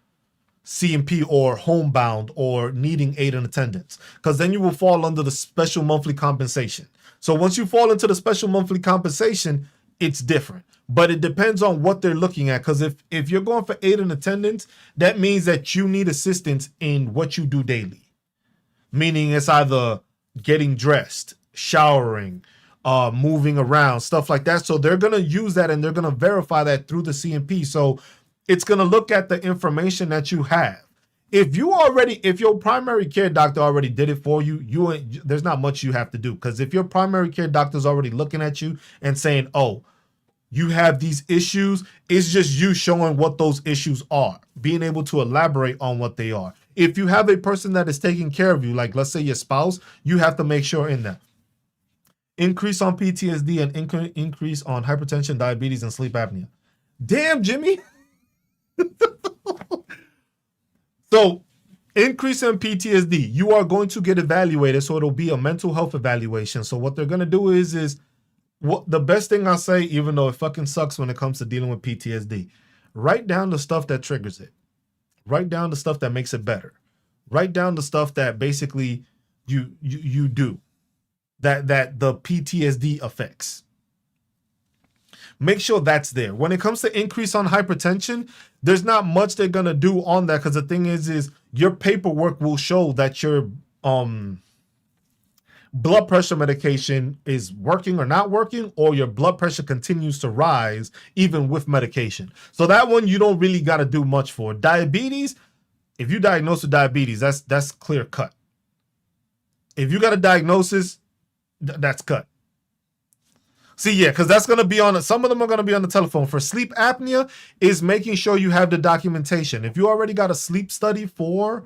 CNP or homebound or needing aid in attendance. Because then you will fall under the special monthly compensation. So once you fall into the special monthly compensation, it's different. But it depends on what they're looking at. Because if you're going for aid in attendance, that means that you need assistance in what you do daily. Meaning it's either getting dressed, showering, moving around, stuff like that. So they're going to use that and they're going to verify that through the CNP. So it's going to look at the information that you have. If your primary care doctor already did it for you, there's not much you have to do. Because if your primary care doctor's already looking at you and saying, oh, you have these issues, it's just you showing what those issues are, being able to elaborate on what they are. If you have a person that is taking care of you, like let's say your spouse, you have to make sure in that. Increase on PTSD and increase on hypertension, diabetes, and sleep apnea. Damn, Jimmy. So increase in PTSD, you are going to get evaluated. So it'll be a mental health evaluation. So what they're going to do is what the best thing I say, even though it fucking sucks when it comes to dealing with PTSD, write down the stuff that triggers it. Write down the stuff that makes it better. Write down the stuff that basically You do that the PTSD effects. Make sure that's there. When it comes to increase on hypertension, there's not much they're gonna do on that, because the thing is your paperwork will show that your blood pressure medication is working or not working, or your blood pressure continues to rise even with medication. So that one you don't really got to do much for. Diabetes, if you diagnose with diabetes, that's clear cut. If you got a diagnosis, that's cut. See, yeah, because that's going to be on, some of them are going to be on the telephone. For sleep apnea, is making sure you have the documentation. If you already got a sleep study for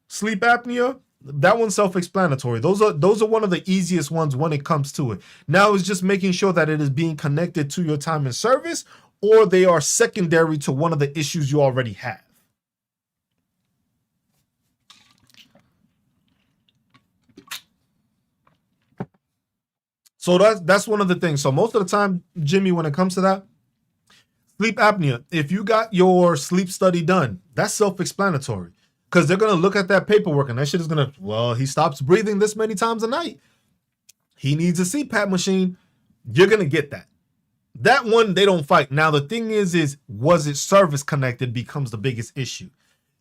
sleep apnea, that one's self-explanatory. Those are one of the easiest ones when it comes to it. Now it's just making sure that it is being connected to your time in service, or they are secondary to one of the issues you already have. So that's one of the things. So most of the time, Jimmy, when it comes to that, sleep apnea, if you got your sleep study done, that's self-explanatory, because they're going to look at that paperwork and that shit is going to, well, he stops breathing this many times a night. He needs a CPAP machine. You're going to get that. That one, they don't fight. Now, the thing is was it service connected becomes the biggest issue.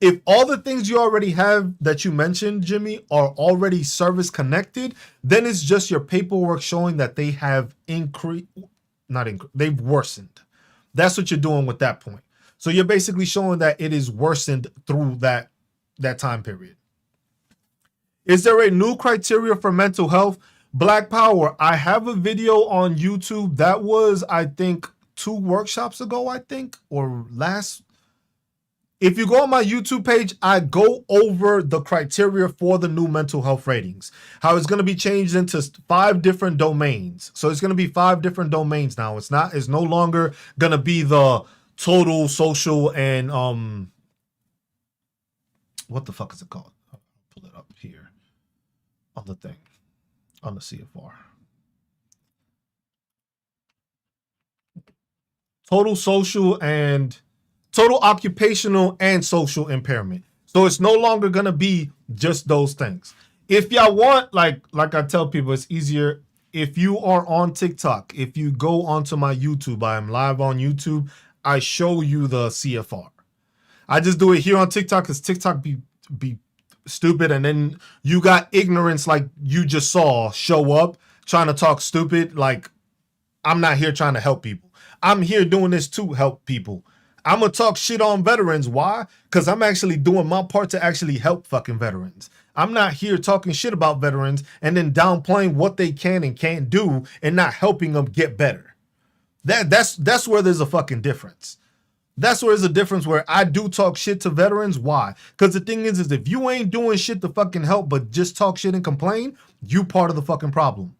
If all the things you already have that you mentioned, Jimmy, are already service connected, then it's just your paperwork showing that they have they've worsened. That's what you're doing with that point. So you're basically showing that it is worsened through that time period. Is there a new criteria for mental health? Black Power, I have a video on YouTube that was, I think, 2 workshops ago, or last. If you go on my YouTube page, I go over the criteria for the new mental health ratings, how it's going to be changed into 5 different domains. So it's going to be 5 different domains now. It's no longer going to be the total, social, and what the fuck is it called? I'll pull it up here on the thing, on the CFR. Total, social, and total occupational and social impairment. So it's no longer going to be just those things. If y'all want, like I tell people, it's easier. If you are on TikTok, if you go onto my YouTube, I am live on YouTube, I show you the CFR. I just do it here on TikTok because TikTok be stupid, and then you got ignorance like you just saw show up trying to talk stupid. Like, I'm not here trying to help people. I'm here doing this to help people. I'm going to talk shit on veterans. Why? Because I'm actually doing my part to actually help fucking veterans. I'm not here talking shit about veterans and then downplaying what they can and can't do and not helping them get better. That's where there's a fucking difference. That's where there's a difference, where I do talk shit to veterans. Why? Because the thing is if you ain't doing shit to fucking help but just talk shit and complain, you part of the fucking problem.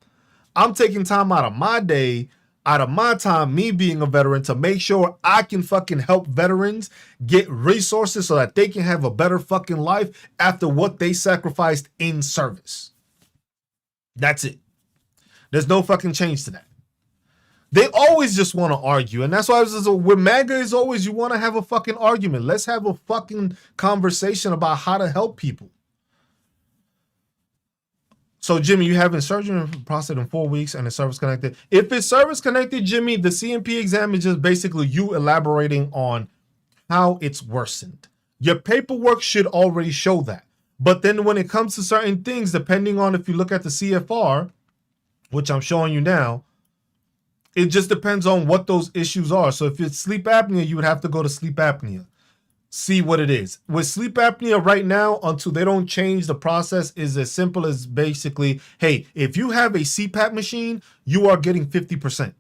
I'm taking time out of my day, out of my time, me being a veteran, to make sure I can fucking help veterans get resources so that they can have a better fucking life after what they sacrificed in service. That's it. There's no fucking change to that. They always just want to argue. And that's why with MAGA is always, you want to have a fucking argument. Let's have a fucking conversation about how to help people. So, Jimmy, you having surgery and prostate in 4 weeks and it's service connected. If it's service connected, Jimmy, the CMP exam is just basically you elaborating on how it's worsened. Your paperwork should already show that. But then when it comes to certain things, depending on if you look at the CFR, which I'm showing you now, it just depends on what those issues are. So if it's sleep apnea, you would have to go to sleep apnea. See what it is. With sleep apnea right now, until they don't change the process, is as simple as basically, hey, if you have a CPAP machine, you are getting 50%.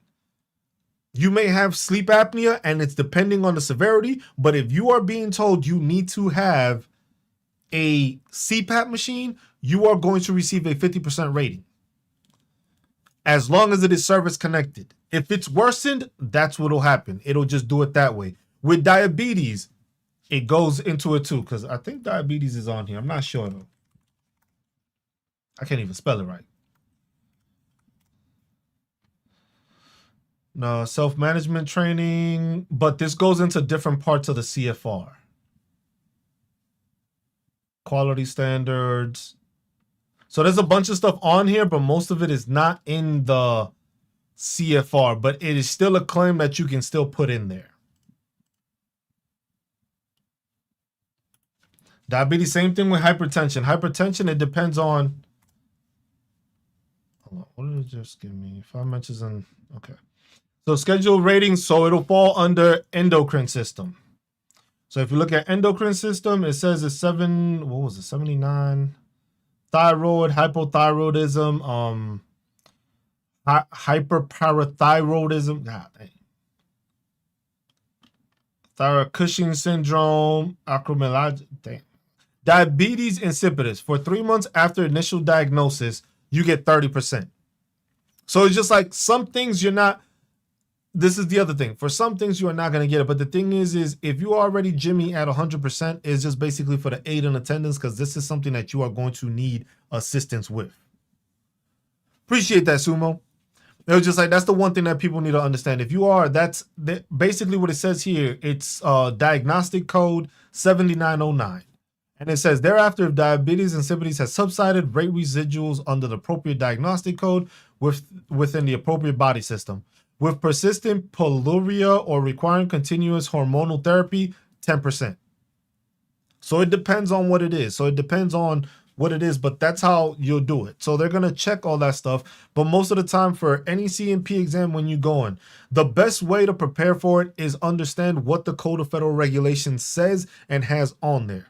You may have sleep apnea and it's depending on the severity, but if you are being told you need to have a CPAP machine, you are going to receive a 50% rating. As long as it is service connected. If it's worsened, that's what will happen. It'll just do it that way. With diabetes, it goes into it too, because I think diabetes is on here. I'm not sure though. I can't even spell it right. No, self-management training, but this goes into different parts of the CFR. Quality standards. So there's a bunch of stuff on here, but most of it is not in the CFR, but it is still a claim that you can still put in there. Diabetes, same thing with hypertension. Hypertension, it depends on. Hold on, what did it just give me? 5 mentions in. Okay. So schedule ratings, so it'll fall under endocrine system. So if you look at endocrine system, it says it's 79. Thyroid, hypothyroidism, hyperparathyroidism. God dang. Thyroid Cushing syndrome, acromegaly. Damn. Diabetes insipidus. For 3 months after initial diagnosis, you get 30%. So it's just like some things you're not. This is the other thing. For some things you are not going to get it. But the thing is if you already Jimmy at 100%, it's just basically for the aid and attendance, because this is something that you are going to need assistance with. Appreciate that, Sumo. It was just like, that's the one thing that people need to understand. If you are, that's basically what it says here. It's diagnostic code 7909. And it says, thereafter, if diabetes insipidus has subsided, rate residuals under the appropriate diagnostic code within the appropriate body system. With persistent polyuria or requiring continuous hormonal therapy, 10%. So it depends on what it is. So it depends on what it is, but that's how you'll do it. So they're going to check all that stuff. But most of the time for any C&P exam when you go in, the best way to prepare for it is understand what the Code of Federal Regulations says and has on there.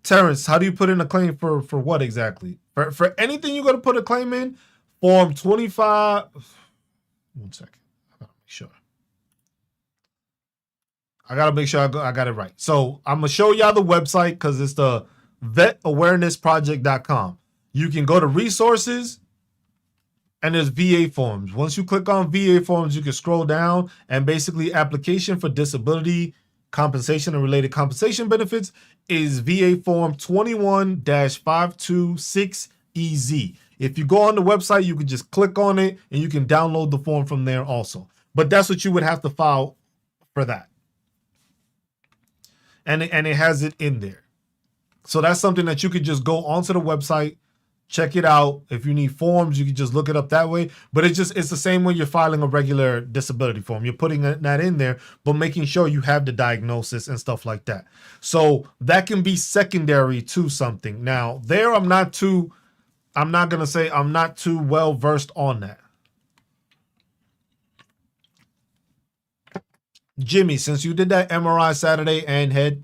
Terrence, how do you put in a claim for what exactly? For anything you're going to put a claim in, Form 25. 1 second. I gotta make sure I got it right. So I'm gonna show y'all the website because it's the vetawarenessproject.com. You can go to resources and there's VA forms. Once you click on VA forms, you can scroll down and basically application for disability compensation and related compensation benefits is VA form 21-526EZ. If you go on the website, you can just click on it and you can download the form from there also. But that's what you would have to file for that. And it has it in there. So that's something that you could just go onto the website, check it out. If you need forms, you can just look it up that way. But it's the same way you're filing a regular disability form. You're putting that in there, but making sure you have the diagnosis and stuff like that. So that can be secondary to something. Now, there I'm not too well versed on that. Jimmy, since you did that MRI Saturday and head,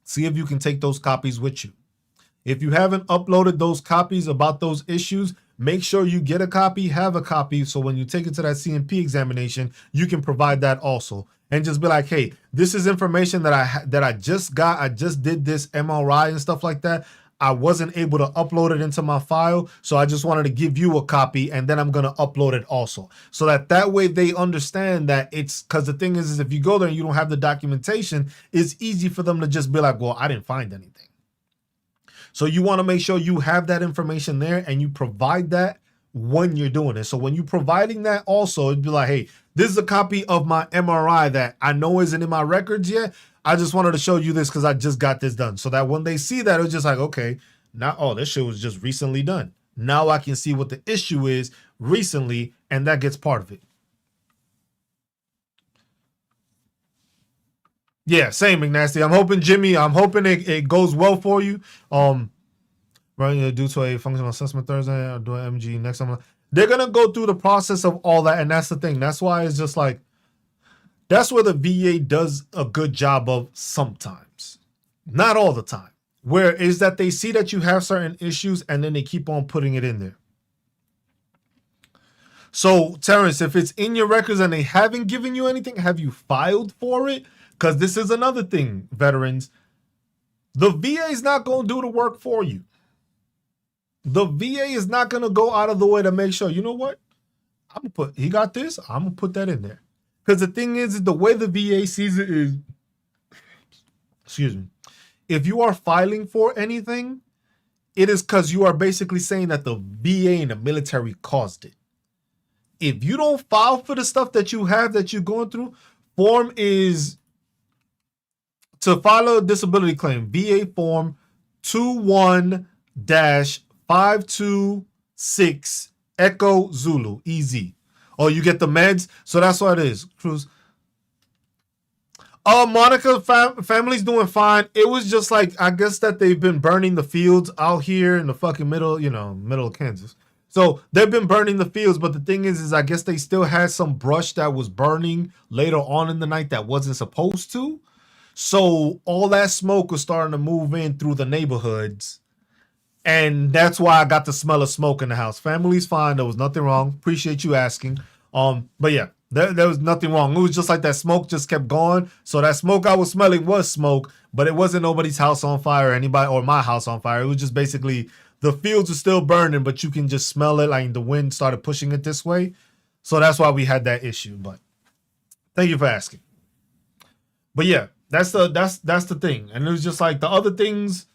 see if you can take those copies with you. If you haven't uploaded those copies about those issues, make sure you get a copy, have a copy, so when you take it to that C&P examination, you can provide that also. And just be like, hey, this is information that I just got. I just did this MRI and stuff like that. I wasn't able to upload it into my file, so I just wanted to give you a copy, and then I'm going to upload it also. So that way they understand that it's, because the thing is if you go there and you don't have the documentation, it's easy for them to just be like, well, I didn't find anything. So you want to make sure you have that information there and you provide that when you're doing it. So when you're providing that also, it'd be like, hey, this is a copy of my MRI that I know isn't in my records yet. I just wanted to show you this because I just got this done. So that when they see that, it's just like, okay, now, oh, this shit was just recently done. Now I can see what the issue is recently, and that gets part of it. Yeah, same, McNasty. I'm hoping, Jimmy, it goes well for you. Right, due to a functional assessment Thursday, or do an MG next time. They're going to go through the process of all that, and that's the thing. That's why it's just like, that's where the VA does a good job of sometimes. Not all the time. Where is that they see that you have certain issues, and then they keep on putting it in there. So, Terrence, if it's in your records and they haven't given you anything, have you filed for it? Because this is another thing, veterans. The VA is not going to do the work for you. The VA is not going to go out of the way to make sure, you know what? He got this, I'm going to put that in there. Because the thing is, the way the VA sees it is, excuse me, if you are filing for anything, it is because you are basically saying that the VA and the military caused it. If you don't file for the stuff that you have that you're going through, form is to file a disability claim, VA form 21-526EZ. 526 Echo Zulu. Easy. Oh, you get the meds? So that's what it is. Cruz. Oh, Monica family's doing fine. It was just like, I guess that they've been burning the fields out here in the fucking middle, middle of Kansas. So they've been burning the fields, but the thing is I guess they still had some brush that was burning later on in the night that wasn't supposed to. So all that smoke was starting to move in through the neighborhoods. And that's why I got the smell of smoke in the house. Family's fine. There was nothing wrong. Appreciate you asking. But yeah, there was nothing wrong. It was just like that smoke just kept going. So that smoke I was smelling was smoke, but it wasn't nobody's house on fire, or my house on fire. It was just basically the fields are still burning, but you can just smell it. Like the wind started pushing it this way. So that's why we had that issue. But thank you for asking. But yeah, that's the thing. And it was just like the other things.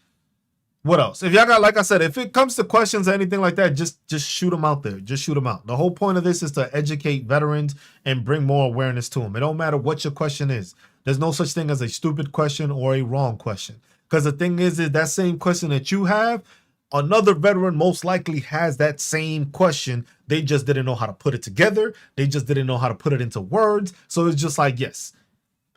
What else? If y'all got, like I said, if it comes to questions or anything like that, just shoot them out there. Just shoot them out. The whole point of this is to educate veterans and bring more awareness to them. It don't matter what your question is. There's no such thing as a stupid question or a wrong question. Because the thing is that same question that you have, another veteran most likely has that same question. They just didn't know how to put it together. They just didn't know how to put it into words. So it's just like, yes,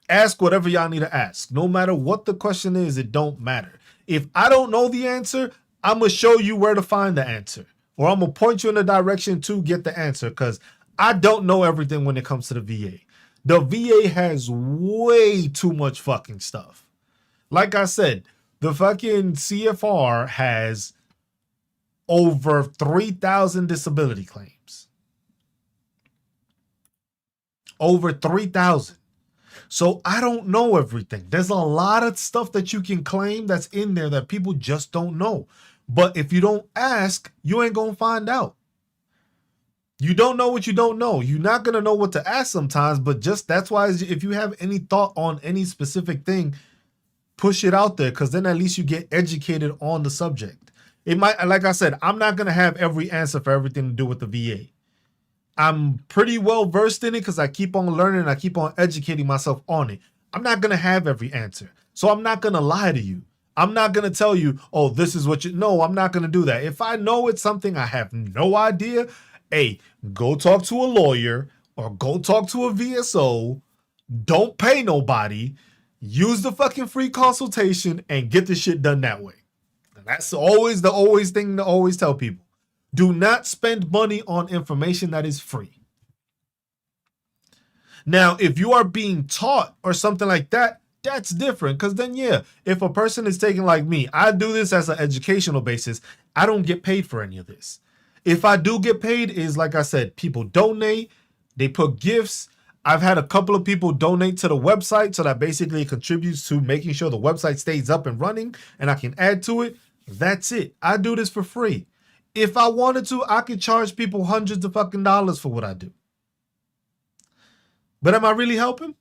ask whatever y'all need to ask. No matter what the question is, it don't matter. If I don't know the answer, I'm going to show you where to find the answer. Or I'm going to point you in the direction to get the answer, because I don't know everything when it comes to the VA. The VA has way too much fucking stuff. Like I said, the fucking CFR has over 3,000 disability claims. Over 3,000. So I don't know everything. There's a lot of stuff that you can claim that's in there that people just don't know. But if you don't ask, you ain't going to find out. You don't know what you don't know. You're not going to know what to ask sometimes, but just that's why if you have any thought on any specific thing, push it out there, because then at least you get educated on the subject. It might, like I said, I'm not going to have every answer for everything to do with the VA. I'm pretty well versed in it because I keep on learning and I keep on educating myself on it. I'm not going to have every answer. So I'm not going to lie to you. I'm not going to tell you, oh, this is what you... No, I'm not going to do that. If I know it's something I have no idea, hey, go talk to a lawyer or go talk to a VSO. Don't pay nobody. Use the fucking free consultation and get the shit done that way. And that's always the thing to always tell people. Do not spend money on information that is free. Now, if you are being taught or something like that, that's different. Because then, yeah, if a person is taking like me, I do this as an educational basis. I don't get paid for any of this. If I do get paid, is like I said, people donate, they put gifts. I've had a couple of people donate to the website, so that basically contributes to making sure the website stays up and running and I can add to it. That's it. I do this for free. If I wanted to, I could charge people hundreds of fucking dollars for what I do. But am I really helping?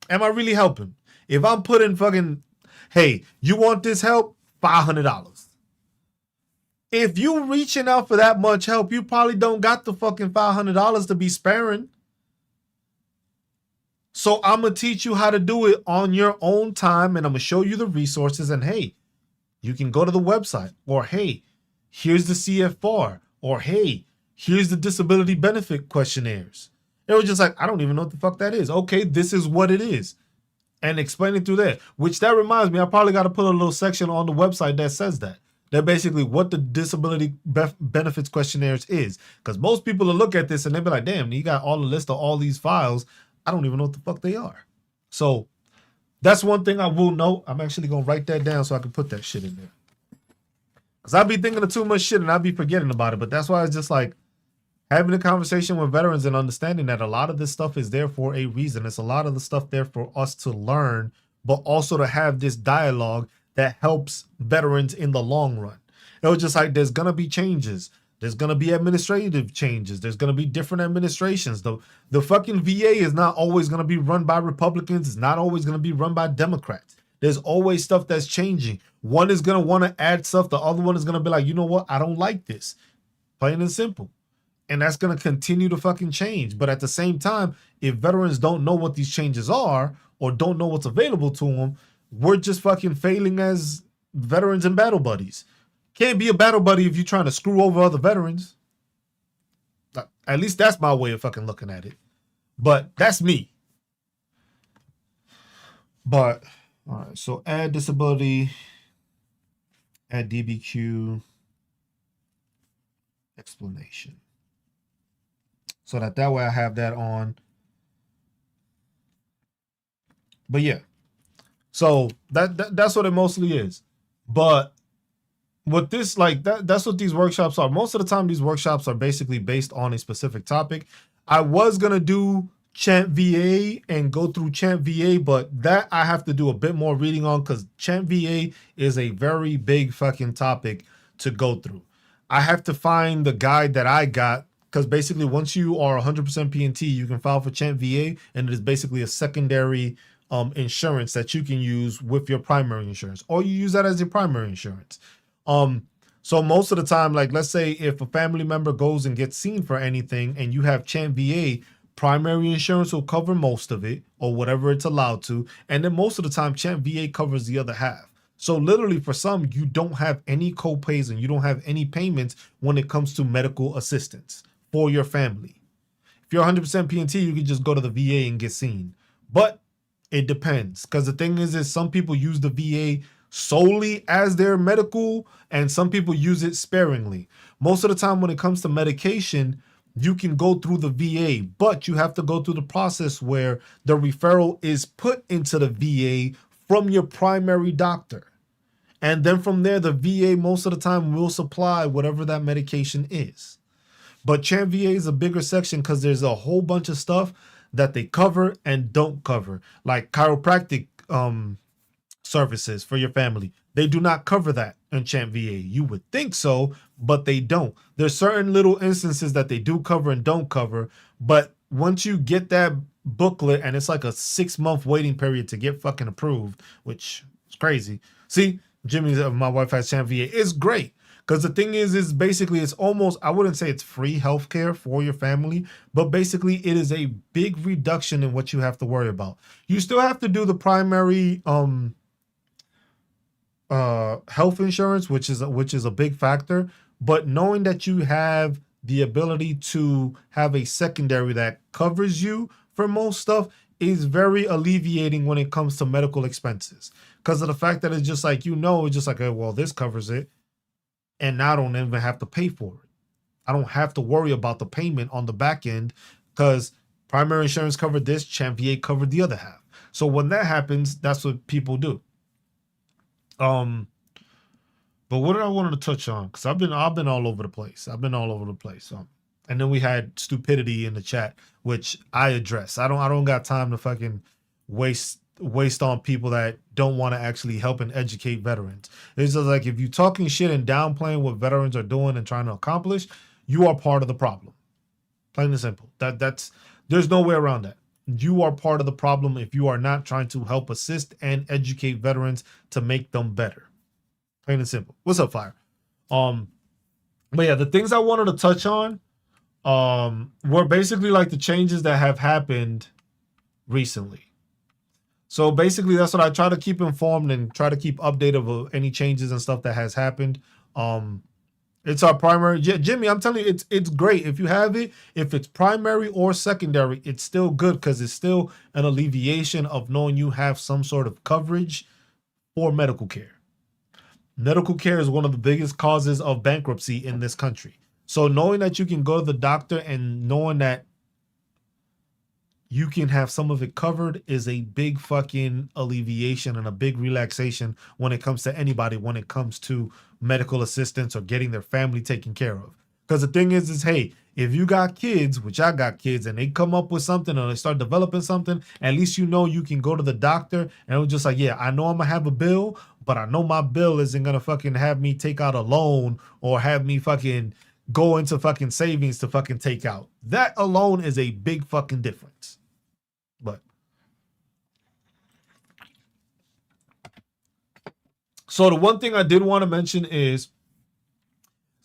Am I really helping? If I'm putting fucking, hey, you want this help? $500. If you reaching out for that much help, you probably don't got the fucking $500 to be sparing. So I'm going to teach you how to do it on your own time, and I'm going to show you the resources, and hey, you can go to the website, or hey, here's the CFR, or hey, here's the disability benefit questionnaires. It was just like, I don't even know what the fuck that is. Okay, this is what it is. And explain it through there. Which that reminds me, I probably got to put a little section on the website that says that. That basically what the disability benefits questionnaires is. Because most people will look at this and they'll be like, damn, you got all the list of all these files. I don't even know what the fuck they are. So that's one thing I will note. I'm actually going to write that down so I can put that shit in there. Because I'll be thinking of too much shit and I'll be forgetting about it. But that's why it's just like having a conversation with veterans and understanding that a lot of this stuff is there for a reason. It's a lot of the stuff there for us to learn, but also to have this dialogue that helps veterans in the long run. It was just like, there's going to be changes. There's going to be administrative changes. There's going to be different administrations. The fucking VA is not always going to be run by Republicans. It's not always going to be run by Democrats. There's always stuff that's changing. One is going to want to add stuff. The other one is going to be like, you know what? I don't like this. Plain and simple. And that's going to continue to fucking change. But at the same time, if veterans don't know what these changes are or don't know what's available to them, we're just fucking failing as veterans and battle buddies. Can't be a battle buddy if you're trying to screw over other veterans. At least that's my way of fucking looking at it. But that's me. But all right, so add disability, add DBQ explanation. So that way I have that on. But yeah. So that's what it mostly is. But with this, like that's what these workshops are. Most of the time, these workshops are basically based on a specific topic. I was gonna do Chant VA and go through Chant VA, but that I have to do a bit more reading on because Chant VA is a very big fucking topic to go through. I have to find the guide that I got because basically once you are 100% PNT, you can file for Chant VA, and it is basically a secondary insurance that you can use with your primary insurance, or you use that as your primary insurance. So most of the time, like let's say if a family member goes and gets seen for anything and you have Chant VA, primary insurance will cover most of it or whatever it's allowed to. And then most of the time, Chant VA covers the other half. So literally for some, you don't have any co-pays and you don't have any payments when it comes to medical assistance for your family. If you're 100% PNT, you can just go to the VA and get seen. But it depends, because the thing is some people use the VA solely as their medical and some people use it sparingly. Most of the time when it comes to medication, you can go through the VA, but you have to go through the process where the referral is put into the VA from your primary doctor. And then from there, the VA most of the time will supply whatever that medication is. But Chant VA is a bigger section because there's a whole bunch of stuff that they cover and don't cover, like chiropractic services for your family. They do not cover that in Chant VA. You would think so, but they don't. There's certain little instances that they do cover and don't cover, but once you get that booklet, and it's like a 6-month waiting period to get fucking approved, which is crazy. See, Jimmy, my wife has Chant VA. It's great. Because the thing is basically it's almost, I wouldn't say it's free healthcare for your family, but basically it is a big reduction in what you have to worry about. You still have to do the primary health insurance, which is a big factor, but knowing that you have the ability to have a secondary that covers you for most stuff is very alleviating when it comes to medical expenses. Because of the fact that it's just like, it's just like, well, this covers it. And now I don't even have to pay for it. I don't have to worry about the payment on the back end because primary insurance covered this, Chant VA covered the other half. So when that happens, that's what people do. But what did I want to touch on? Because I've been all over the place. And then we had stupidity in the chat, which I address. I don't got time to fucking waste on people that don't want to actually help and educate veterans. It's just like if you're talking shit and downplaying what veterans are doing and trying to accomplish, you are part of the problem. Plain and simple. That's there's no way around that. You are part of the problem if you are not trying to help assist and educate veterans to make them better. Plain and simple. What's up, Fire? But yeah, the things I wanted to touch on were basically like the changes that have happened recently. So basically, that's what I try to keep informed and try to keep updated of any changes and stuff that has happened. It's our primary. Yeah, Jimmy, I'm telling you, it's great. If you have it, if it's primary or secondary, it's still good because it's still an alleviation of knowing you have some sort of coverage for medical care. Medical care is one of the biggest causes of bankruptcy in this country. So knowing that you can go to the doctor and knowing that you can have some of it covered is a big fucking alleviation and a big relaxation when it comes to anybody, when it comes to medical assistance or getting their family taken care of. Because the thing is, hey, if you got kids, which I got kids, and they come up with something or they start developing something, at least you can go to the doctor and it's just like, yeah, I know I'm going to have a bill, but I know my bill isn't going to fucking have me take out a loan or have me fucking go into fucking savings to fucking take out. That alone is a big fucking difference. But so the one thing I did want to mention is,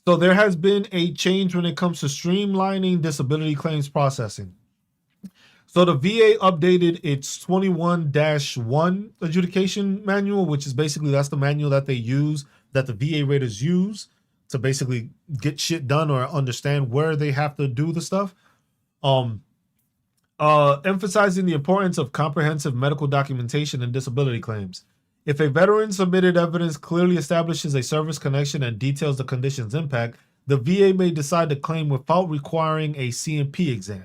so there has been a change when it comes to streamlining disability claims processing. So the VA updated its 21-1 adjudication manual, which is basically that's the manual that they use, that the VA raters use to basically get shit done or understand where they have to do the stuff. Emphasizing the importance of comprehensive medical documentation and disability claims. If a veteran submitted evidence clearly establishes a service connection and details the condition's impact, the VA may decide to claim without requiring a CMP exam.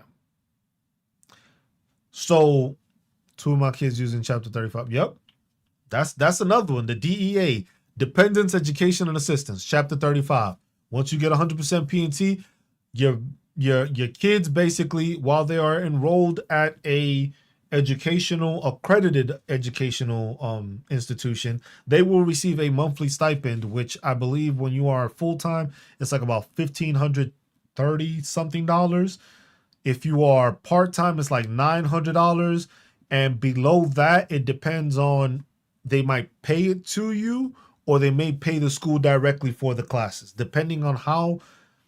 So, two of my kids using Chapter 35. Yep, that's another one. The DEA, Dependents Education and Assistance, Chapter 35. Once you get 100% P&T, your kids basically, while they are enrolled at a accredited educational institution, they will receive a monthly stipend, which I believe when you are full-time, it's like about $1,530 something dollars. If you are part-time, it's like $900. And below that, it depends on, they might pay it to you or they may pay the school directly for the classes, depending on how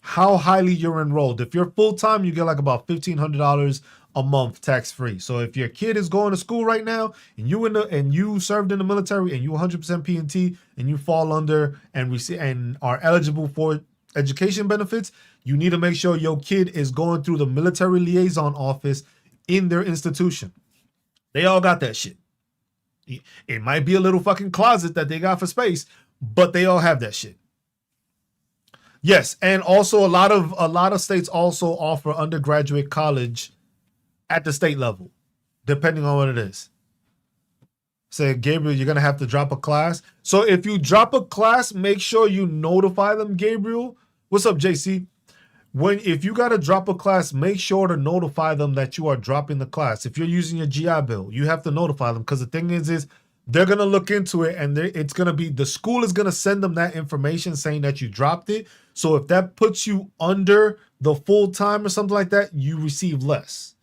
highly you're enrolled. If you're full-time, you get like about $1,500 a month tax-free. So if your kid is going to school right now and you served in the military and you 100% P&T and you fall under and are eligible for education benefits, you need to make sure your kid is going through the military liaison office in their institution. They all got that shit. It might be a little fucking closet that they got for space, but they all have that shit. Yes, and also a lot of states also offer undergraduate college at the state level, depending on what it is. Say, Gabriel, you're gonna have to drop a class. So if you drop a class, make sure you notify them, Gabriel. What's up, JC? If you gotta drop a class, make sure to notify them that you are dropping the class. If you're using your GI Bill, you have to notify them, because the thing is they're gonna look into it, and it's gonna be, the school is gonna send them that information saying that you dropped it. So if that puts you under the full time or something like that, you receive less.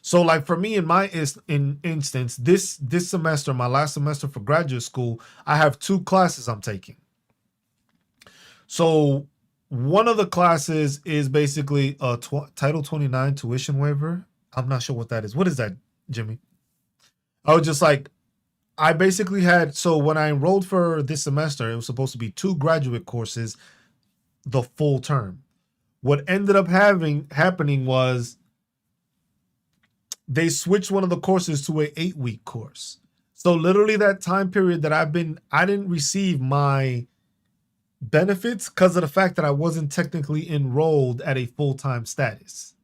So like for me, in my instance, this semester, my last semester for graduate school, I have 2 classes I'm taking. So one of the classes is basically a Title 29 tuition waiver. I'm not sure what that is. What is that, Jimmy? I was just like, I basically had, so when I enrolled for this semester, it was supposed to be 2 graduate courses the full term. What ended up happening was they switched one of the courses to a 8-week course. So literally that time period that I didn't receive my benefits because of the fact that I wasn't technically enrolled at a full-time status,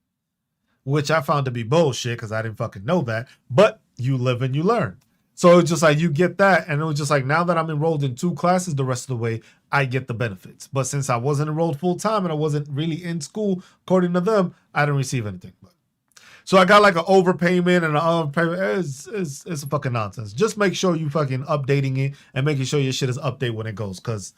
which I found to be bullshit because I didn't fucking know that. But you live and you learn. So it's just like, you get that, and it was just like, now that I'm enrolled in 2 classes the rest of the way, I get the benefits. But since I wasn't enrolled full-time and I wasn't really in school, according to them, I didn't receive anything. So I got like an overpayment and an underpayment. It's a fucking nonsense. Just make sure you fucking updating it and making sure your shit is updated when it goes. Because,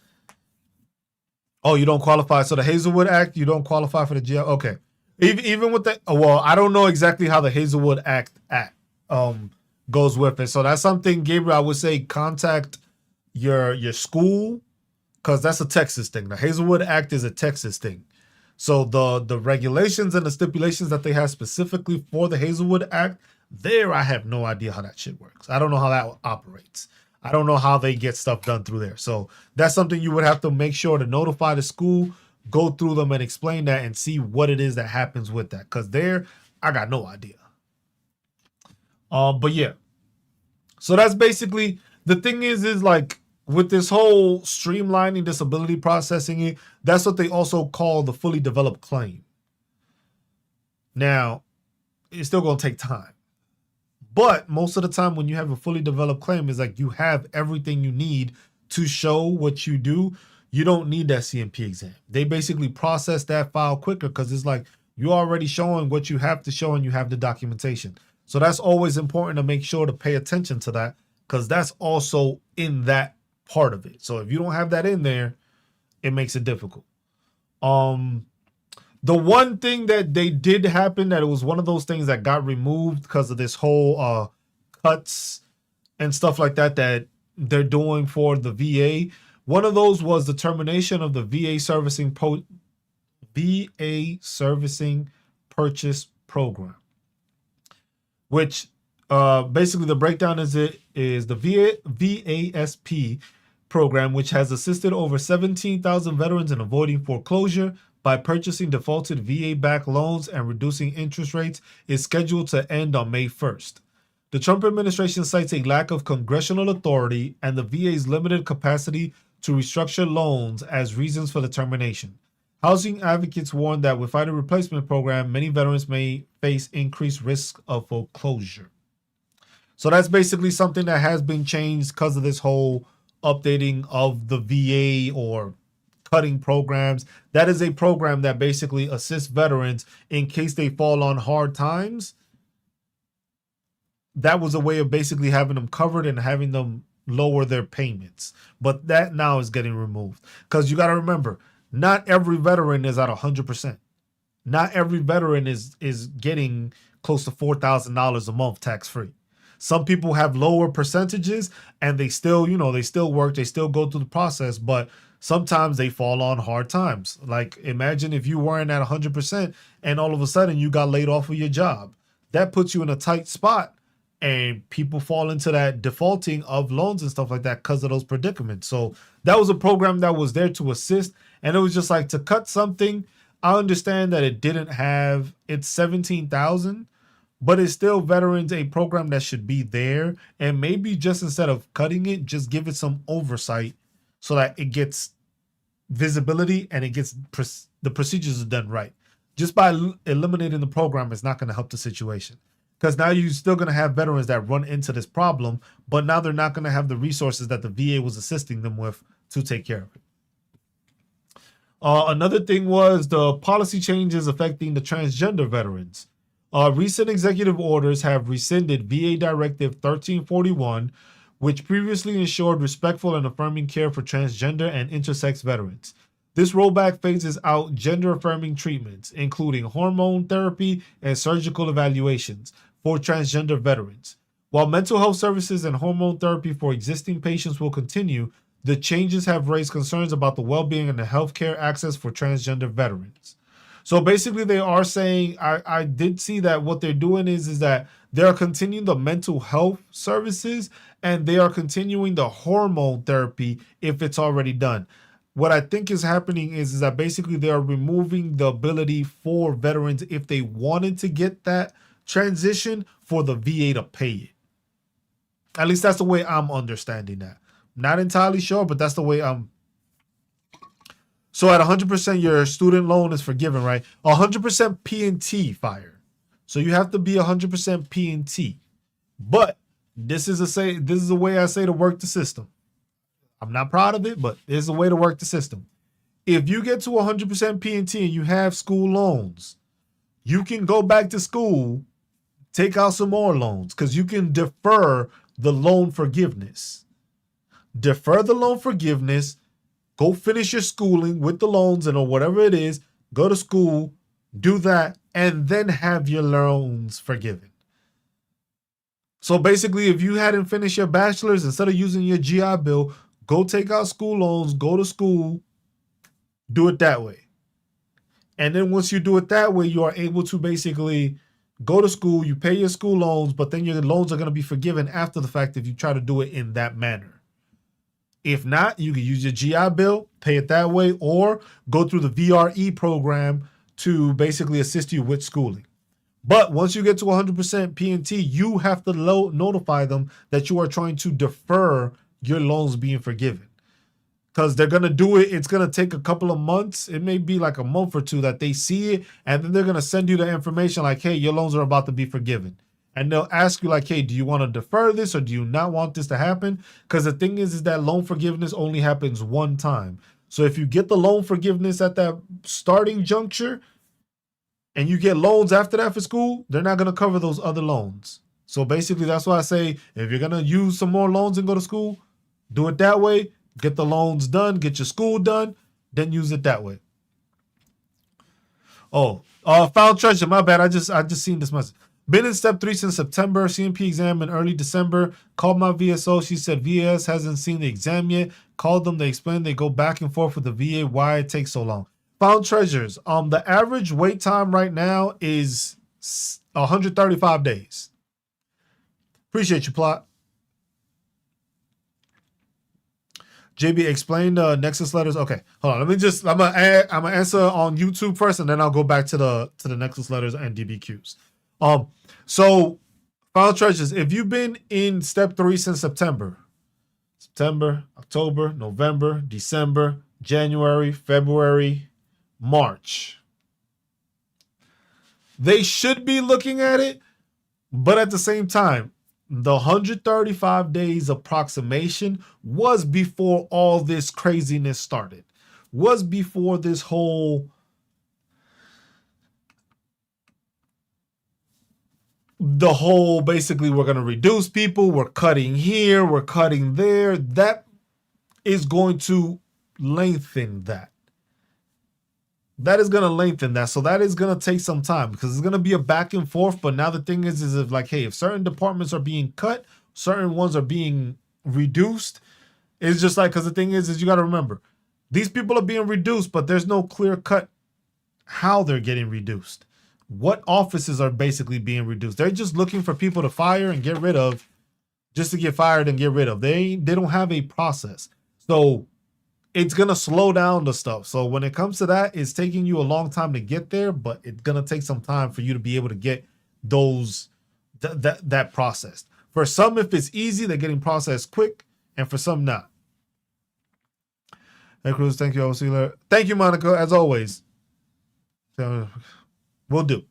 oh, you don't qualify. So the Hazelwood Act, you don't qualify for the GI. Okay. Even with the, well, I don't know exactly how the Hazelwood Act goes with it. So that's something, Gabriel, I would say contact your school, because that's a Texas thing. The Hazelwood Act is a Texas thing. So the regulations and the stipulations that they have specifically for the Hazelwood Act, there I have no idea how that shit works. I don't know how that operates. I don't know how they get stuff done through there. So that's something you would have to make sure to notify the school, go through them and explain that and see what it is that happens with that. Because there, I got no idea. But yeah. So that's basically, the thing is like, with this whole streamlining disability processing, that's what they also call the fully developed claim. Now, it's still going to take time. But most of the time when you have a fully developed claim, it's like you have everything you need to show what you do. You don't need that CMP exam. They basically process that file quicker because it's like you're already showing what you have to show and you have the documentation. So that's always important to make sure to pay attention to that, because that's also in that part of it. So if you don't have that in there, it makes it difficult. The one thing that they did happen, that it was one of those things that got removed because of this whole cuts and stuff like that they're doing for the VA. One of those was the termination of the VA servicing purchase program. which basically the breakdown is the VASP program, which has assisted over 17,000 veterans in avoiding foreclosure by purchasing defaulted VA-backed loans and reducing interest rates, is scheduled to end on May 1st. The Trump administration cites a lack of congressional authority and the VA's limited capacity to restructure loans as reasons for the termination. Housing advocates warn that without a replacement program, many veterans may face increased risk of foreclosure. So that's basically something that has been changed because of this whole updating of the VA or cutting programs. That is a program that basically assists veterans in case they fall on hard times. That was a way of basically having them covered and having them lower their payments. But that now is getting removed because you got to remember, not every veteran is at 100%. Not every veteran is getting close to $4,000 a month tax free. Some people have lower percentages and they still, they still work, they still go through the process, but sometimes they fall on hard times. Like imagine if you weren't at 100% and all of a sudden you got laid off of your job. That puts you in a tight spot and people fall into that defaulting of loans and stuff like that because of those predicaments. So that was a program that was there to assist. And it was just like to cut something. I understand that it didn't have, it's 17,000, but it's still veterans, a program that should be there. And maybe just instead of cutting it, just give it some oversight so that it gets visibility and it gets the procedures are done right. Just by eliminating the program is not going to help the situation. Because now you're still going to have veterans that run into this problem, but now they're not going to have the resources that the VA was assisting them with to take care of it. Another thing was the policy changes affecting the transgender veterans. Recent executive orders have rescinded VA Directive 1341, which previously ensured respectful and affirming care for transgender and intersex veterans. This rollback phases out gender-affirming treatments, including hormone therapy and surgical evaluations for transgender veterans. While mental health services and hormone therapy for existing patients will continue, the changes have raised concerns about the well-being and the healthcare access for transgender veterans. So basically they are saying, I did see that what they're doing is that they're continuing the mental health services and they are continuing the hormone therapy if it's already done. What I think is happening is that basically they are removing the ability for veterans, if they wanted to get that transition, for the VA to pay it. At least that's the way I'm understanding that. Not entirely sure, but that's the way I'm. So at 100%, your student loan is forgiven, right? 100% P&T fire. So you have to be 100% P&T. But this is a way I say to work the system. I'm not proud of it, but there's a way to work the system. If you get to 100% P&T and you have school loans, you can go back to school, take out some more loans because you can defer the loan forgiveness. Defer the loan forgiveness, go finish your schooling with the loans and or whatever it is, go to school, do that, and then have your loans forgiven. So basically, if you hadn't finished your bachelor's, instead of using your GI Bill, go take out school loans, go to school, do it that way. And then once you do it that way, you are able to basically go to school, you pay your school loans, but then your loans are going to be forgiven after the fact if you try to do it in that manner. If not, you can use your GI Bill, pay it that way, or go through the VRE program to basically assist you with schooling. But once you get to 100% P&T, you have to notify them that you are trying to defer your loans being forgiven. Because they're going to do it. It's going to take a couple of months. It may be like a month or two that they see it. And then they're going to send you the information like, hey, your loans are about to be forgiven. And they'll ask you like, hey, do you want to defer this or do you not want this to happen? Because the thing is that loan forgiveness only happens one time. So if you get the loan forgiveness at that starting juncture and you get loans after that for school, they're not going to cover those other loans. So basically, that's why I say if you're going to use some more loans and go to school, do it that way. Get the loans done, get your school done, then use it that way. Oh, found treasure. My bad. I just seen this message. Been in step 3 since September. CMP exam in early December. Called my VSO. She said VS hasn't seen the exam yet. Called them. They explained they go back and forth with the VA. Why it takes so long. Found treasures. The average wait time right now is 135 days. Appreciate you, Plot. JB, explain the Nexus letters. Okay, hold on. I'm gonna answer on YouTube first, and then I'll go back to the Nexus letters and DBQs. So final treasures. If you've been in step 3 since September, October, November, December, January, February, March, they should be looking at it, but at the same time, the 135 days approximation was before all this craziness started, was before this whole basically we're going to reduce people, we're cutting here, we're cutting there. That is going to lengthen that. That is going to lengthen that. So that is going to take some time because it's going to be a back and forth. But now the thing is if like, hey, if certain departments are being cut, certain ones are being reduced, it's just like, because the thing is you got to remember, these people are being reduced, but there's no clear cut how they're getting reduced. What offices are basically being reduced? They're just looking for people to fire and get rid of, just to get fired and get rid of. They don't have a process. So it's going to slow down the stuff. So when it comes to that, it's taking you a long time to get there, but it's going to take some time for you to be able to get those that processed. For some, if it's easy, they're getting processed quick, and for some, not. Hey, Cruz, thank you. I'll see you later. Thank you, Monica, as always. Will do.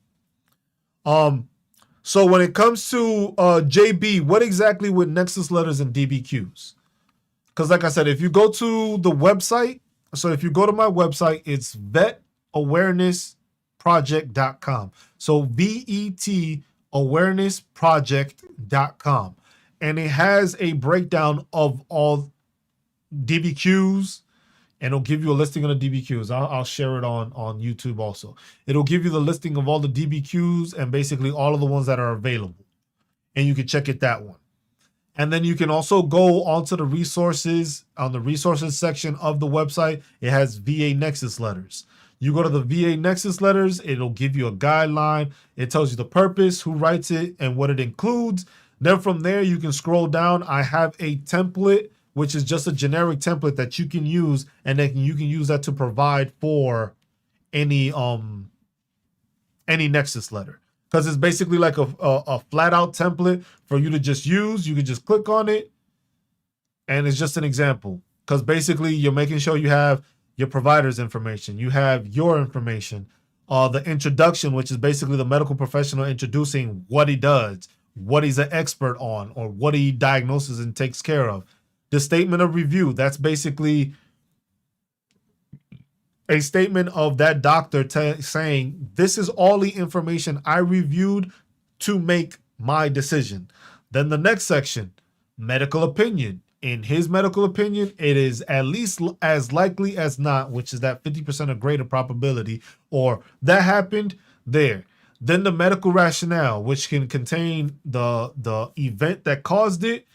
So when it comes to JB, what exactly with Nexus letters and DBQs? Because like I said, if you go to the website, so if you go to my website, it's vetawarenessproject.com. So VET awarenessproject.com. And it has a breakdown of all DBQs, and it'll give you a listing of the DBQs. I'll share it on YouTube also. It'll give you the listing of all the DBQs and basically all of the ones that are available. And you can check it that one. And then you can also go onto the resources. On the resources section of the website, it has VA Nexus letters. You go to the VA Nexus letters, it'll give you a guideline. It tells you the purpose, who writes it, and what it includes. Then from there, you can scroll down. I have a template, which is just a generic template that you can use, and then you can use that to provide for any Nexus letter. Because it's basically like a flat out template for you to just use. You can just click on it, and it's just an example. Because basically you're making sure you have your provider's information, you have your information, the introduction, which is basically the medical professional introducing what he does, what he's an expert on, or what he diagnoses and takes care of. The statement of review, that's basically a statement of that doctor saying, this is all the information I reviewed to make my decision. Then the next section, medical opinion. In his medical opinion, it is at least as likely as not, which is that 50% or greater probability, or that happened there. Then the medical rationale, which can contain the event that caused it,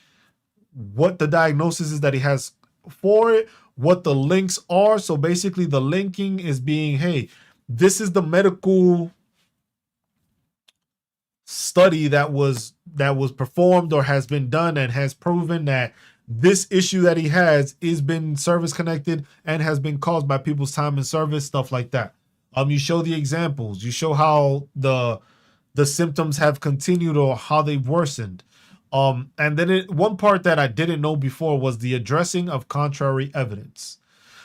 what the diagnosis is that he has for it, what the links are. So basically the linking is being, hey, this is the medical study that was performed or has been done and has proven that this issue that he has is been service connected and has been caused by people's time in service, stuff like that. You show the examples, you show how the symptoms have continued or how they've worsened. And then one part that I didn't know before was the addressing of contrary evidence.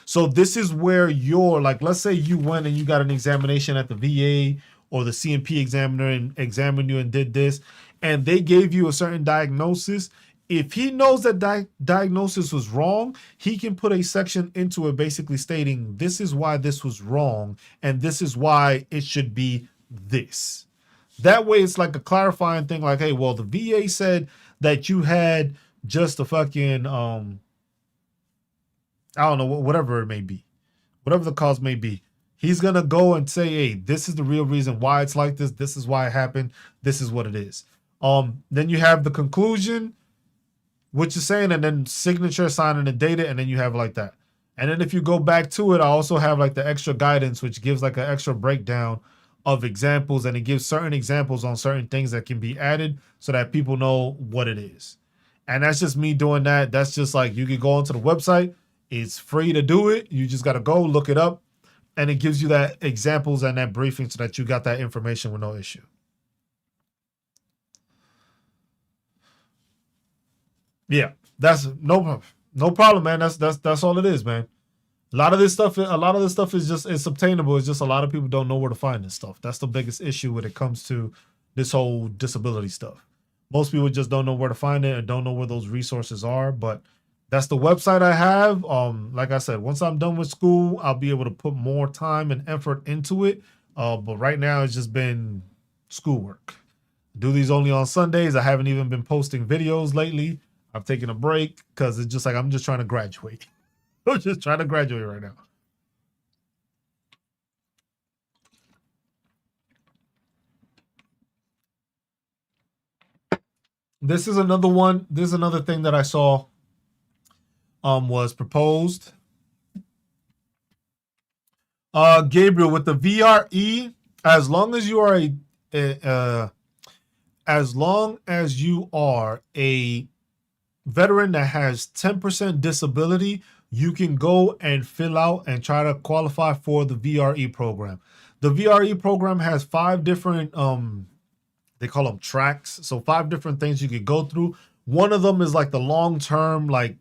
So this is where you're like, let's say you went and you got an examination at the VA or the CMP examiner and examined you and did this, and they gave you a certain diagnosis. If he knows that diagnosis was wrong, he can put a section into it basically stating, this is why this was wrong, and this is why it should be this. That way, it's like a clarifying thing like, hey, well, the VA said that you had just a fucking, I don't know, whatever it may be, whatever the cause may be. He's going to go and say, hey, this is the real reason why it's like this. This is why it happened. This is what it is. Then you have the conclusion, which is saying, and then signature, signing the data, and then you have like that. And then if you go back to it, I also have like the extra guidance, which gives like an extra breakdown of examples, and it gives certain examples on certain things that can be added so that people know what it is. And that's just me doing that. That's just like, you can go onto the website. It's free to do it. You just got to go look it up, and it gives you that examples and that briefing so that you got that information with no issue. Yeah, that's no problem, man. That's all it is, man. A lot of this stuff is just, it's obtainable. It's just a lot of people don't know where to find this stuff. That's the biggest issue when it comes to this whole disability stuff. Most people just don't know where to find it and don't know where those resources are. But that's the website I have. Like I said, once I'm done with school, I'll be able to put more time and effort into it. But right now it's just been schoolwork. Do these only on Sundays. I haven't even been posting videos lately. I've taken a break because it's just like, I'm just trying to graduate. I'm just trying to graduate right now. This is another one. This is another thing that I saw was proposed. Gabriel, with the VRE, as long as you are as long as you are a veteran that has 10% disability, you can go and fill out and try to qualify for the VRE program. The VRE program has 5 different they call them tracks. So 5 different things you could go through. One of them is like the long-term like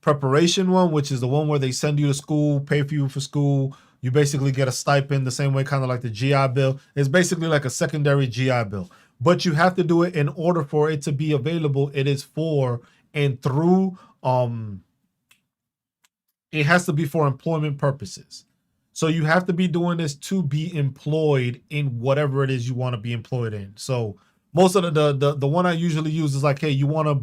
preparation one, which is the one where they send you to school, pay for you for school. You basically get a stipend the same way, kind of like the GI Bill. It's basically like a secondary GI Bill. But you have to do it in order for it to be available. It is for and through it has to be for employment purposes. So you have to be doing this to be employed in whatever it is you want to be employed in. So most of the one I usually use is like, hey, you want to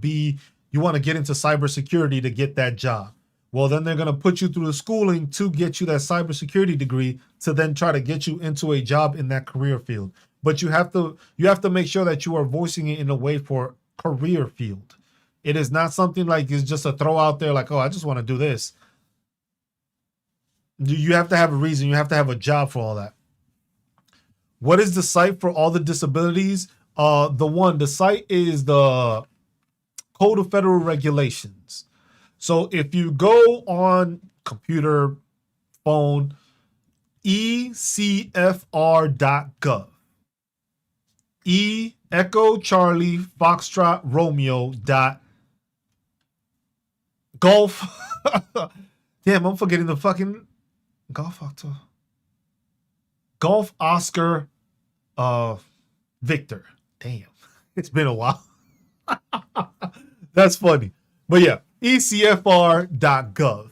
get into cybersecurity to get that job. Well, then they're going to put you through the schooling to get you that cybersecurity degree to then try to get you into a job in that career field. But you have to make sure that you are voicing it in a way for career field. It is not something like it's just a throw out there like, oh, I just want to do this. You have to have a reason. You have to have a job for all that. What is the site for all the disabilities? The site is the Code of Federal Regulations. So if you go on computer, phone, ecfr.gov. Echo Charlie Foxtrot Romeo dot golf. Damn, I'm forgetting the fucking Golf Oscar Victor. Damn. It's been a while. That's funny. But yeah, ecfr.gov.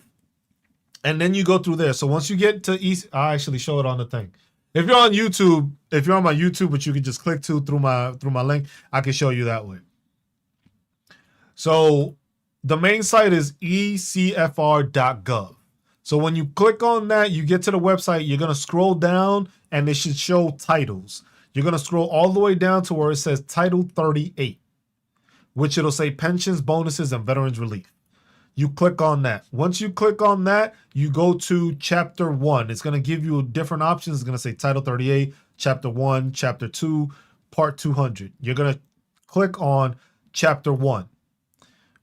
And then you go through there. So once you get to I actually show it on the thing. If you're on YouTube, if you're on my YouTube, but you can just click through my link, I can show you that way. So the main site is ecfr.gov. So when you click on that, you get to the website, you're going to scroll down and it should show titles. You're going to scroll all the way down to where it says Title 38, which it'll say pensions, bonuses, and veterans relief. You click on that. Once you click on that, you go to Chapter 1. It's going to give you different options. It's going to say Title 38, Chapter 1, Chapter 2, Part 200. You're going to click on Chapter 1.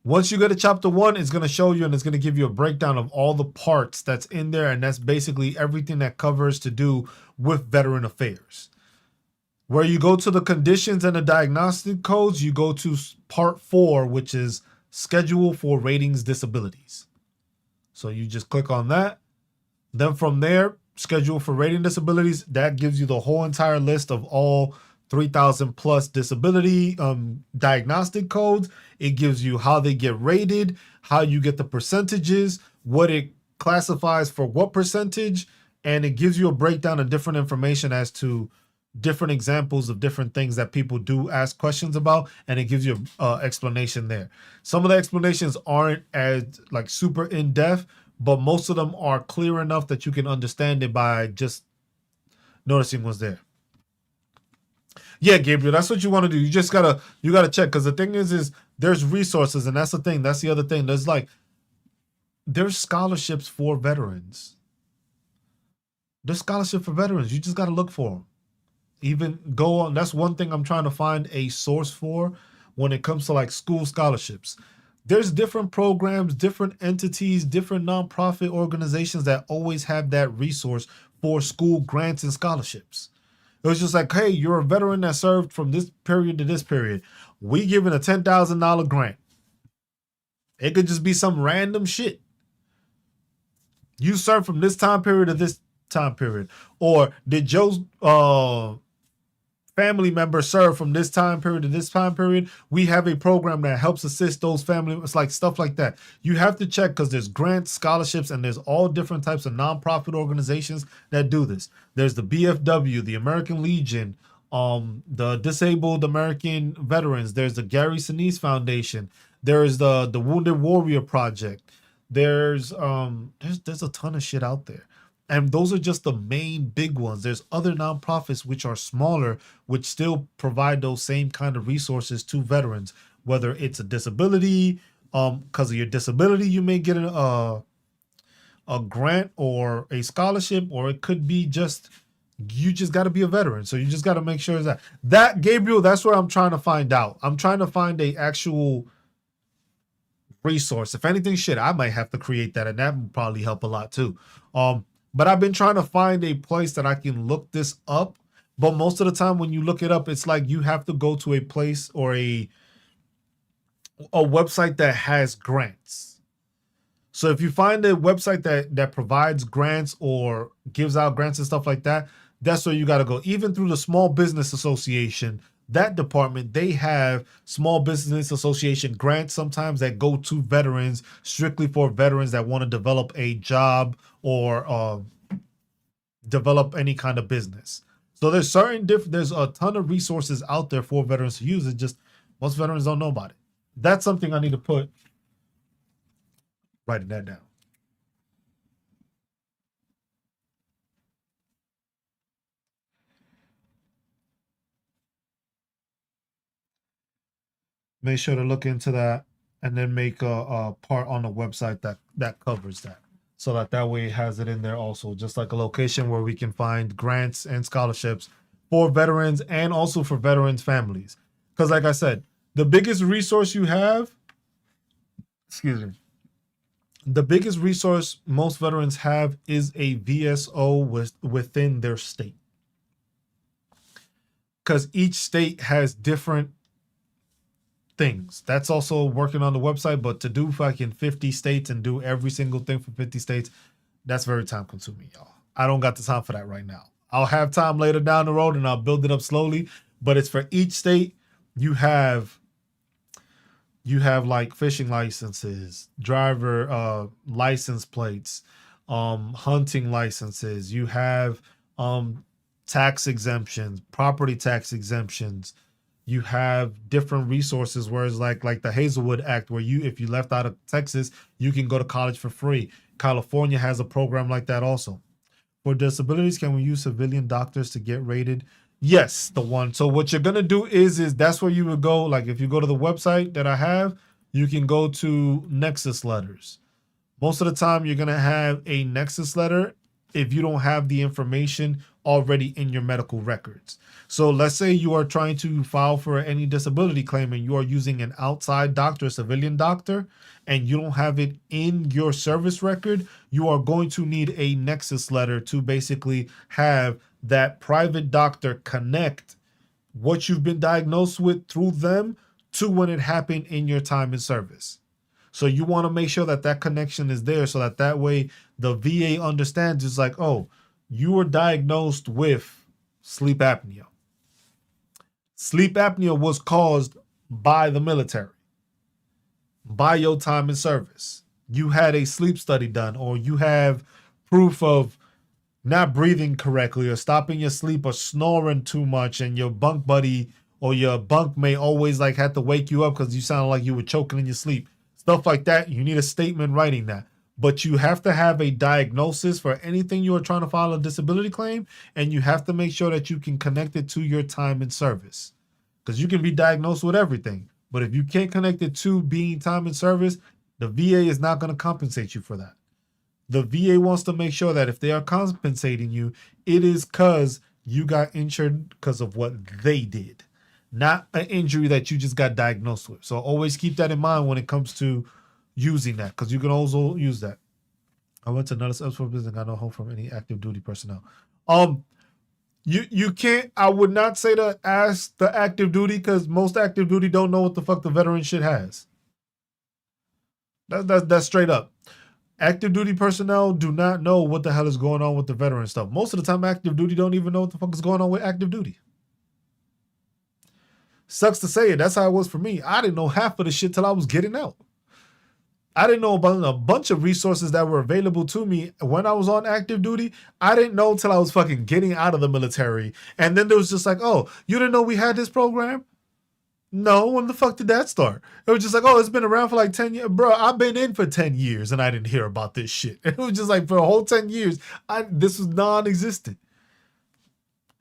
Once you go to Chapter 1, it's going to show you and it's going to give you a breakdown of all the parts that's in there. And that's basically everything that covers to do with veteran affairs. Where you go to the conditions and the diagnostic codes, you go to Part 4, which is Schedule for Ratings Disabilities. So you just click on that. Then from there, Schedule for Rating Disabilities, that gives you the whole entire list of all 3,000 plus disability diagnostic codes. It gives you how they get rated, how you get the percentages, what it classifies for what percentage, and it gives you a breakdown of different information as to different examples of different things that people do ask questions about, and it gives you an explanation there. Some of the explanations aren't as like super in-depth, but most of them are clear enough that you can understand it by just noticing what's there. Yeah, Gabriel, that's what you want to do. You just gotta check, because the thing is there's resources, and that's the thing. That's the other thing. There's scholarships for veterans. There's scholarships for veterans. You just gotta look for them. Even go on. That's one thing I'm trying to find a source for when it comes to like school scholarships. There's different programs, different entities, different nonprofit organizations that always have that resource for school grants and scholarships. It was just like, hey, you're a veteran that served from this period to this period. We giving a $10,000 grant. It could just be some random shit. You served from this time period to this time period, or did Joe's family members serve from this time period to this time period? We have a program that helps assist those family. It's like stuff like that. You have to check because there's grants, scholarships, and there's all different types of nonprofit organizations that do this. There's the BFW, the American Legion, the Disabled American Veterans. There's the Gary Sinise Foundation. There's the Wounded Warrior Project. There's a ton of shit out there. And those are just the main big ones. There's other nonprofits which are smaller, which still provide those same kind of resources to veterans. Whether it's a disability, because of your disability, you may get a grant or a scholarship, or it could be just you just got to be a veteran. So you just got to make sure that Gabriel. That's what I'm trying to find out. I'm trying to find a actual resource. If anything, shit, I might have to create that, and that would probably help a lot too. But I've been trying to find a place that I can look this up. But most of the time when you look it up, it's like you have to go to a place or a website that has grants. So if you find a website that provides grants or gives out grants and stuff like that, that's where you got to go. Even through the Small Business Association, that department, they have Small Business Association grants sometimes that go to veterans, strictly for veterans that want to develop a job or develop any kind of business. So there's there's a ton of resources out there for veterans to use. It's just most veterans don't know about it. That's something I need to writing that down. Make sure to look into that and then make a part on the website that covers that. So that way it has it in there also, just like a location where we can find grants and scholarships for veterans and also for veterans' families. Because like I said, the biggest resource you have, excuse me, the biggest resource most veterans have is a VSO within their state. Because each state has different things. That's also working on the website, but to do fucking 50 states and do every single thing for 50 states, that's very time consuming, y'all. I don't got the time for that right now. I'll have time later down the road and I'll build it up slowly, but it's for each state. You have like fishing licenses, driver license plates, hunting licenses. You have tax exemptions, property tax exemptions. You have different resources, whereas like the Hazelwood Act, where if you left out of Texas, you can go to college for free. California has a program like that also. For disabilities, can we use civilian doctors to get rated? Yes, the one. So what you're gonna do is that's where you would go. Like if you go to the website that I have, you can go to Nexus letters. Most of the time, you're gonna have a Nexus letter if you don't have the information already in your medical records. So let's say you are trying to file for any disability claim and you are using an outside doctor, a civilian doctor, and you don't have it in your service record, you are going to need a Nexus letter to basically have that private doctor connect what you've been diagnosed with through them to when it happened in your time in service. So you want to make sure that connection is there so that way the VA understands it's like, oh, you were diagnosed with sleep apnea. Sleep apnea was caused by the military, by your time in service. You had a sleep study done, or you have proof of not breathing correctly or stopping your sleep or snoring too much, and your bunk buddy or your bunk mate always like had to wake you up because you sounded like you were choking in your sleep. Stuff like that. You need a statement writing that. But you have to have a diagnosis for anything you are trying to file a disability claim, and you have to make sure that you can connect it to your time in service. Because you can be diagnosed with everything, but if you can't connect it to being time in service, the VA is not going to compensate you for that. The VA wants to make sure that if they are compensating you, it is because you got injured because of what they did, not an injury that you just got diagnosed with. So always keep that in mind when it comes to using that, because you can also use that. I went to another steps for business and got no help from any active duty personnel. You can't. I would not say to ask the active duty, because most active duty don't know what the fuck the veteran shit has. That's straight up. Active duty personnel do not know what the hell is going on with the veteran stuff. Most of the time, active duty don't even know what the fuck is going on with active duty. Sucks to say it. That's how it was for me. I didn't know half of the shit till I was getting out. I didn't know about a bunch of resources that were available to me when I was on active duty. I didn't know until I was fucking getting out of the military. And then there was just like, oh, you didn't know we had this program? No, when the fuck did that start? It was just like, oh, it's been around for like 10 years. Bro, I've been in for 10 years and I didn't hear about this shit. It was just like for a whole 10 years, this was non-existent.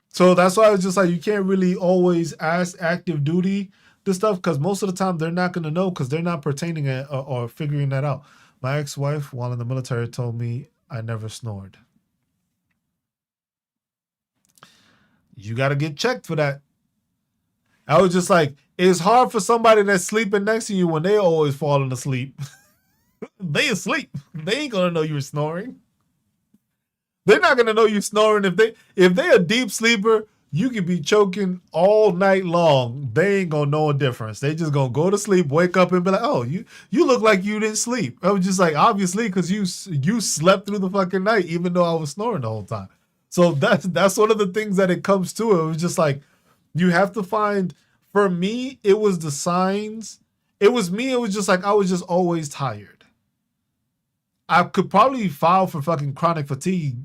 So that's why I was just like, you can't really always ask active duty this stuff, because most of the time they're not going to know, because they're not pertaining it or figuring that out. My ex-wife, while in the military, told me I never snored. You got to get checked for that. I was just like, it's hard for somebody that's sleeping next to you when they always falling asleep. They asleep. They ain't going to know you're snoring. They're not gonna know you snoring. If they a deep sleeper, you could be choking all night long. They ain't gonna know a difference. They just gonna go to sleep, wake up, and be like, "Oh, you look like you didn't sleep." I was just like, obviously, because you slept through the fucking night, even though I was snoring the whole time. So that's one of the things that it comes to. It was just like, you have to find. For me, it was the signs. It was me. It was just like I was just always tired. I could probably file for fucking chronic fatigue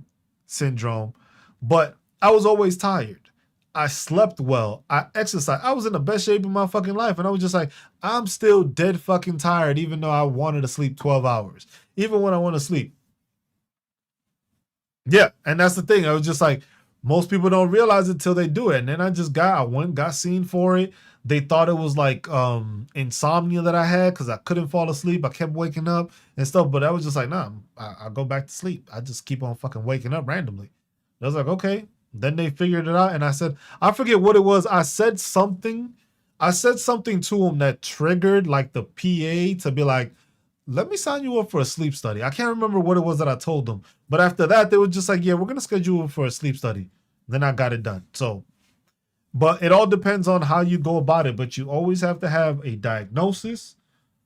syndrome, but I was always tired. I slept well. I exercised. I was in the best shape of my fucking life. And I was just like, I'm still dead fucking tired, even though I wanted to sleep 12 hours. Even when I want to sleep. Yeah. And that's the thing. I was just like, most people don't realize it till they do it. And then I got seen for it. They thought it was like insomnia that I had, because I couldn't fall asleep. I kept waking up and stuff. But I was just like, nah, I go back to sleep. I just keep on fucking waking up randomly. I was like, okay. Then they figured it out. And I said, I forget what it was. I said something to them that triggered like the PA to be like, let me sign you up for a sleep study. I can't remember what it was that I told them. But after that, they were just like, yeah, we're going to schedule you for a sleep study. Then I got it done. So, but it all depends on how you go about it. But you always have to have a diagnosis.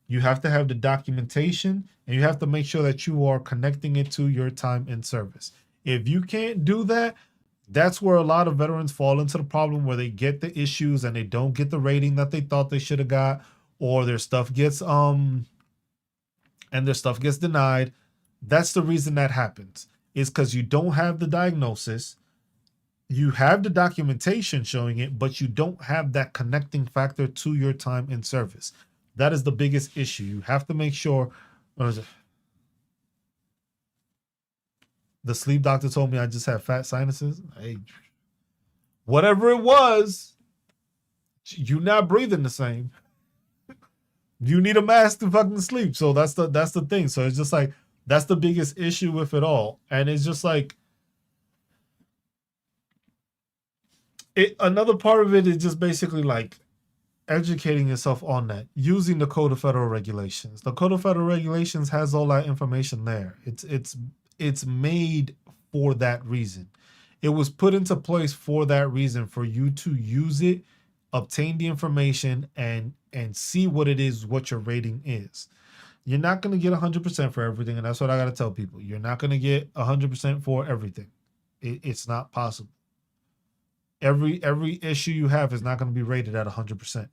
You have to have the documentation, and you have to make sure that you are connecting it to your time in service. If you can't do that, that's where a lot of veterans fall into the problem, where they get the issues and they don't get the rating that they thought they should have got, or their stuff gets denied. That's the reason that happens, is because you don't have the diagnosis. You have the documentation showing it, but you don't have that connecting factor to your time in service. That is the biggest issue. You have to make sure. What is it? The sleep doctor told me I just have fat sinuses. Hey, whatever it was, you're not breathing the same. You need a mask to fucking sleep. So that's the thing. So it's just like, that's the biggest issue with it all. And it's just like, another part of it is just basically like educating yourself on that, using the Code of Federal Regulations. The Code of Federal Regulations has all that information there. It's made for that reason. It was put into place for that reason, for you to use it, obtain the information, and see what it is, what your rating is. You're not going to get 100% for everything, and that's what I got to tell people. You're not going to get 100% for everything. It's not possible. Every issue you have is not going to be rated at 100%.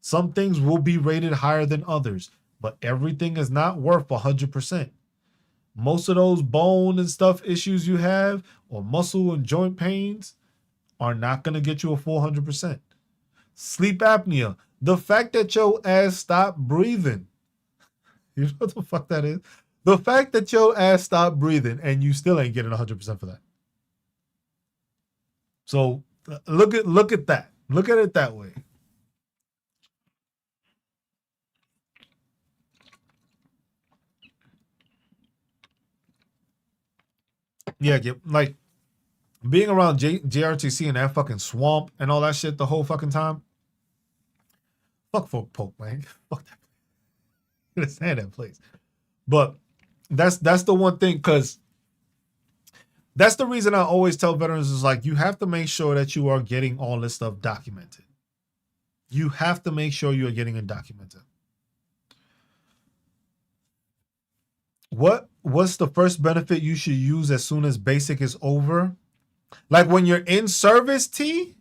Some things will be rated higher than others, but everything is not worth 100%. Most of those bone and stuff issues you have, or muscle and joint pains, are not going to get you a full 100%. Sleep apnea, the fact that your ass stopped breathing, you know what the fuck that is? The fact that your ass stopped breathing and you still ain't getting 100% for that. So look at that. Look at it that way. Yeah, like being around JRTC and that fucking swamp and all that shit the whole fucking time. Fuck Folk Poke, man. Fuck that. I'm gonna say that place. But that's the one thing, because that's the reason I always tell veterans is like, you have to make sure that you are getting all this stuff documented. You have to make sure you are getting it documented. What's the first benefit you should use as soon as basic is over? Like when you're in service, T?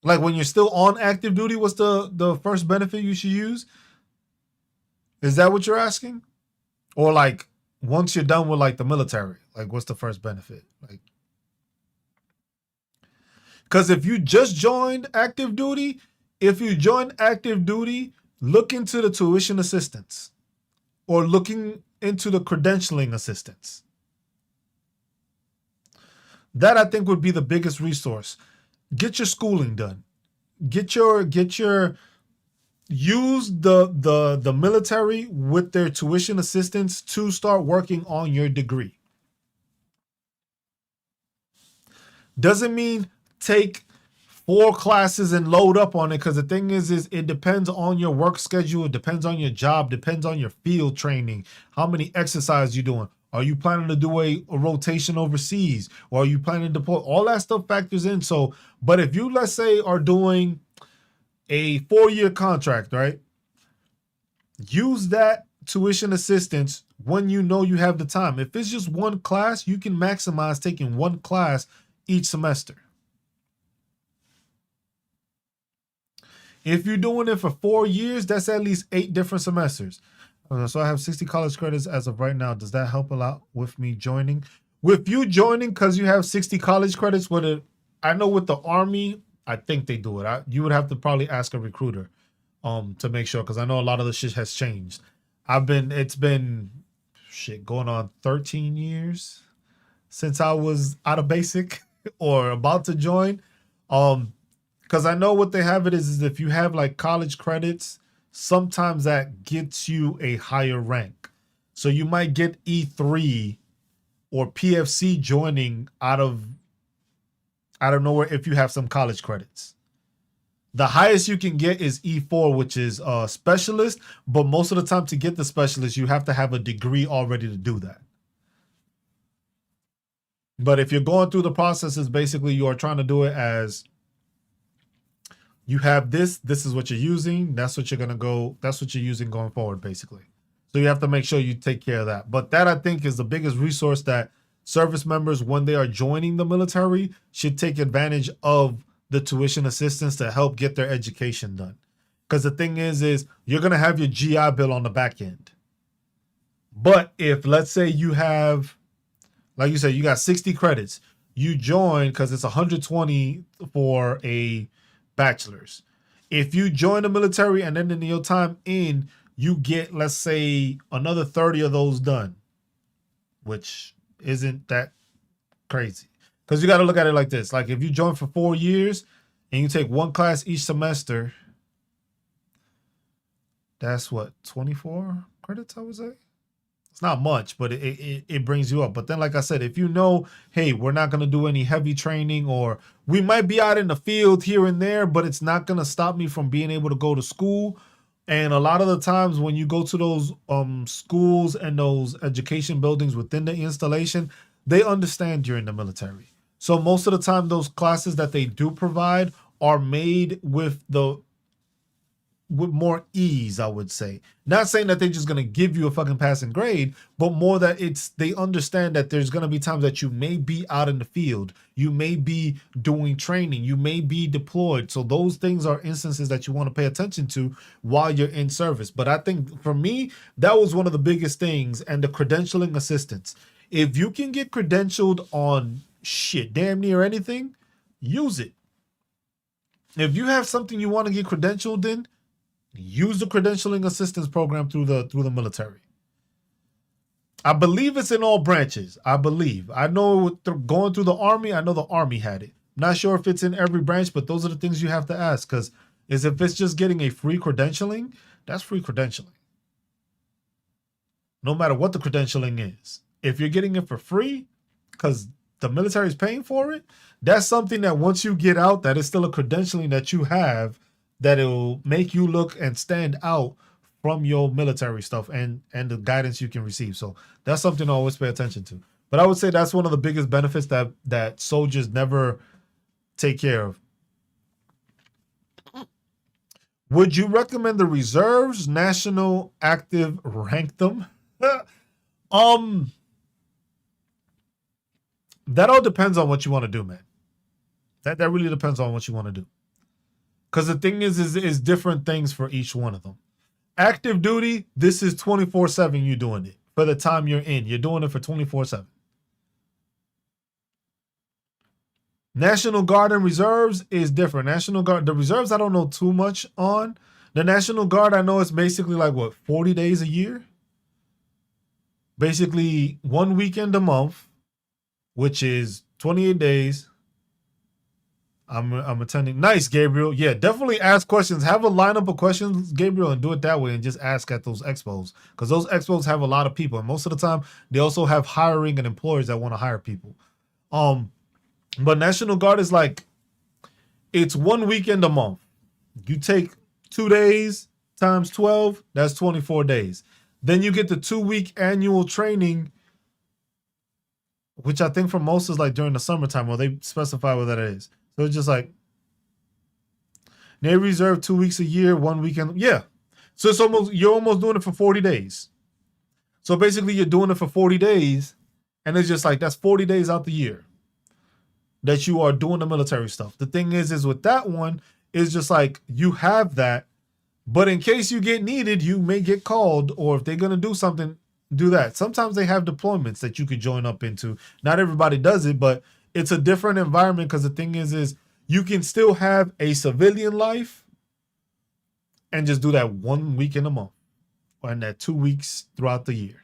Like when you're still on active duty, what's the first benefit you should use? Is that what you're asking? Or like once you're done with like the military, like what's the first benefit? Like, because if you just joined active duty, look into the tuition assistance or looking into the credentialing assistance. That I think would be the biggest resource. Get your schooling done. Use the military with their tuition assistance to start working on your degree. Doesn't mean take 4 classes and load up on it, because the thing is it depends on your work schedule, it depends on your job, depends on your field training, how many exercises you're doing. Are you planning to do a rotation overseas? Or are you planning to deploy? All that stuff factors in. So, but if you, let's say, are doing a 4-year contract, right? Use that tuition assistance when you know you have the time. If it's just one class, you can maximize taking one class each semester. If you're doing it for 4 years, that's at least 8 different semesters. So I have 60 college credits as of right now. Does that help a lot with me joining? With you joining, because you have 60 college credits, I know with the Army, I think they do it. You would have to probably ask a recruiter to make sure, because I know a lot of the shit has changed. It's been going on 13 years since I was out of basic or about to join. Because I know what they have it is if you have like college credits, sometimes that gets you a higher rank. So you might get E3 or PFC joining out of nowhere if you have some college credits. The highest you can get is E4, which is a specialist, but most of the time to get the specialist, you have to have a degree already to do that. But if you're going through the processes, basically you are trying to do it as you have this is what you're using, that's what you're using going forward, basically. So you have to make sure you take care of that. But that, I think, is the biggest resource that service members, when they are joining the military, should take advantage of the tuition assistance to help get their education done. Because the thing is you're going to have your GI Bill on the back end. But if, let's say you have, like you said, you got 60 credits, you join because it's 120 for a bachelor's. If you join the military and then in your time in, you get, let's say, another 30 of those done, which isn't that crazy. Because you got to look at it like this. Like if you join for 4 years and you take one class each semester, that's what, 24 credits, I would say? It's not much, but it brings you up. But then, like I said, if you know, hey, we're not going to do any heavy training, or we might be out in the field here and there, but it's not going to stop me from being able to go to school. And a lot of the times when you go to those schools and those education buildings within the installation, they understand you're in the military. So most of the time, those classes that they do provide are made with more ease, I would say. Not saying that they're just going to give you a fucking passing grade, but more that they understand that there's going to be times that you may be out in the field, you may be doing training, you may be deployed. So those things are instances that you want to pay attention to while you're in service. But I think for me, that was one of the biggest things, and the credentialing assistance. If you can get credentialed on damn near anything, use it. If you have something you want to get credentialed in, use the credentialing assistance program through the military. I believe it's in all branches. I know going through the Army, I know the Army had it. Not sure if it's in every branch, but those are the things you have to ask. Because if it's just getting a free credentialing, that's free credentialing. No matter what the credentialing is. If you're getting it for free, because the military is paying for it, that's something that once you get out, that is still a credentialing that you have that will make you look and stand out from your military stuff and the guidance you can receive. So that's something to always pay attention to. But I would say that's one of the biggest benefits that soldiers never take care of. Would you recommend the reserves, national, active, rank them? That all depends on what you want to do, man. That really depends on what you want to do. Because the thing is different things for each one of them. Active duty, this is 24/7 you doing it. For the time you're in, you're doing it for 24/7. National Guard and reserves is different. National Guard, the reserves I don't know too much on. The National Guard I know it's basically like what, 40 days a year? Basically 1 weekend a month, which is 28 days. I'm attending. Nice, Gabriel. Yeah, definitely ask questions. Have a lineup of questions, Gabriel, and do it that way and just ask at those expos. Because those expos have a lot of people. And most of the time, they also have hiring and employers that want to hire people. But National Guard is like, it's 1 weekend a month. You take 2 days times 12, that's 24 days. Then you get the 2-week annual training, which I think for most is like during the summertime, or they specify what that is. So it's just like, Navy Reserve 2 weeks a year, 1 weekend. Yeah. So it's almost, you're almost doing it for 40 days. So basically you're doing it for 40 days. And it's just like, that's 40 days out the year that you are doing the military stuff. The thing is with that one, is just like, you have that, but in case you get needed, you may get called, or if they're going to do something, do that. Sometimes they have deployments that you could join up into. Not everybody does it, but it's a different environment because the thing is you can still have a civilian life and just do that 1 week in a month and that 2 weeks throughout the year.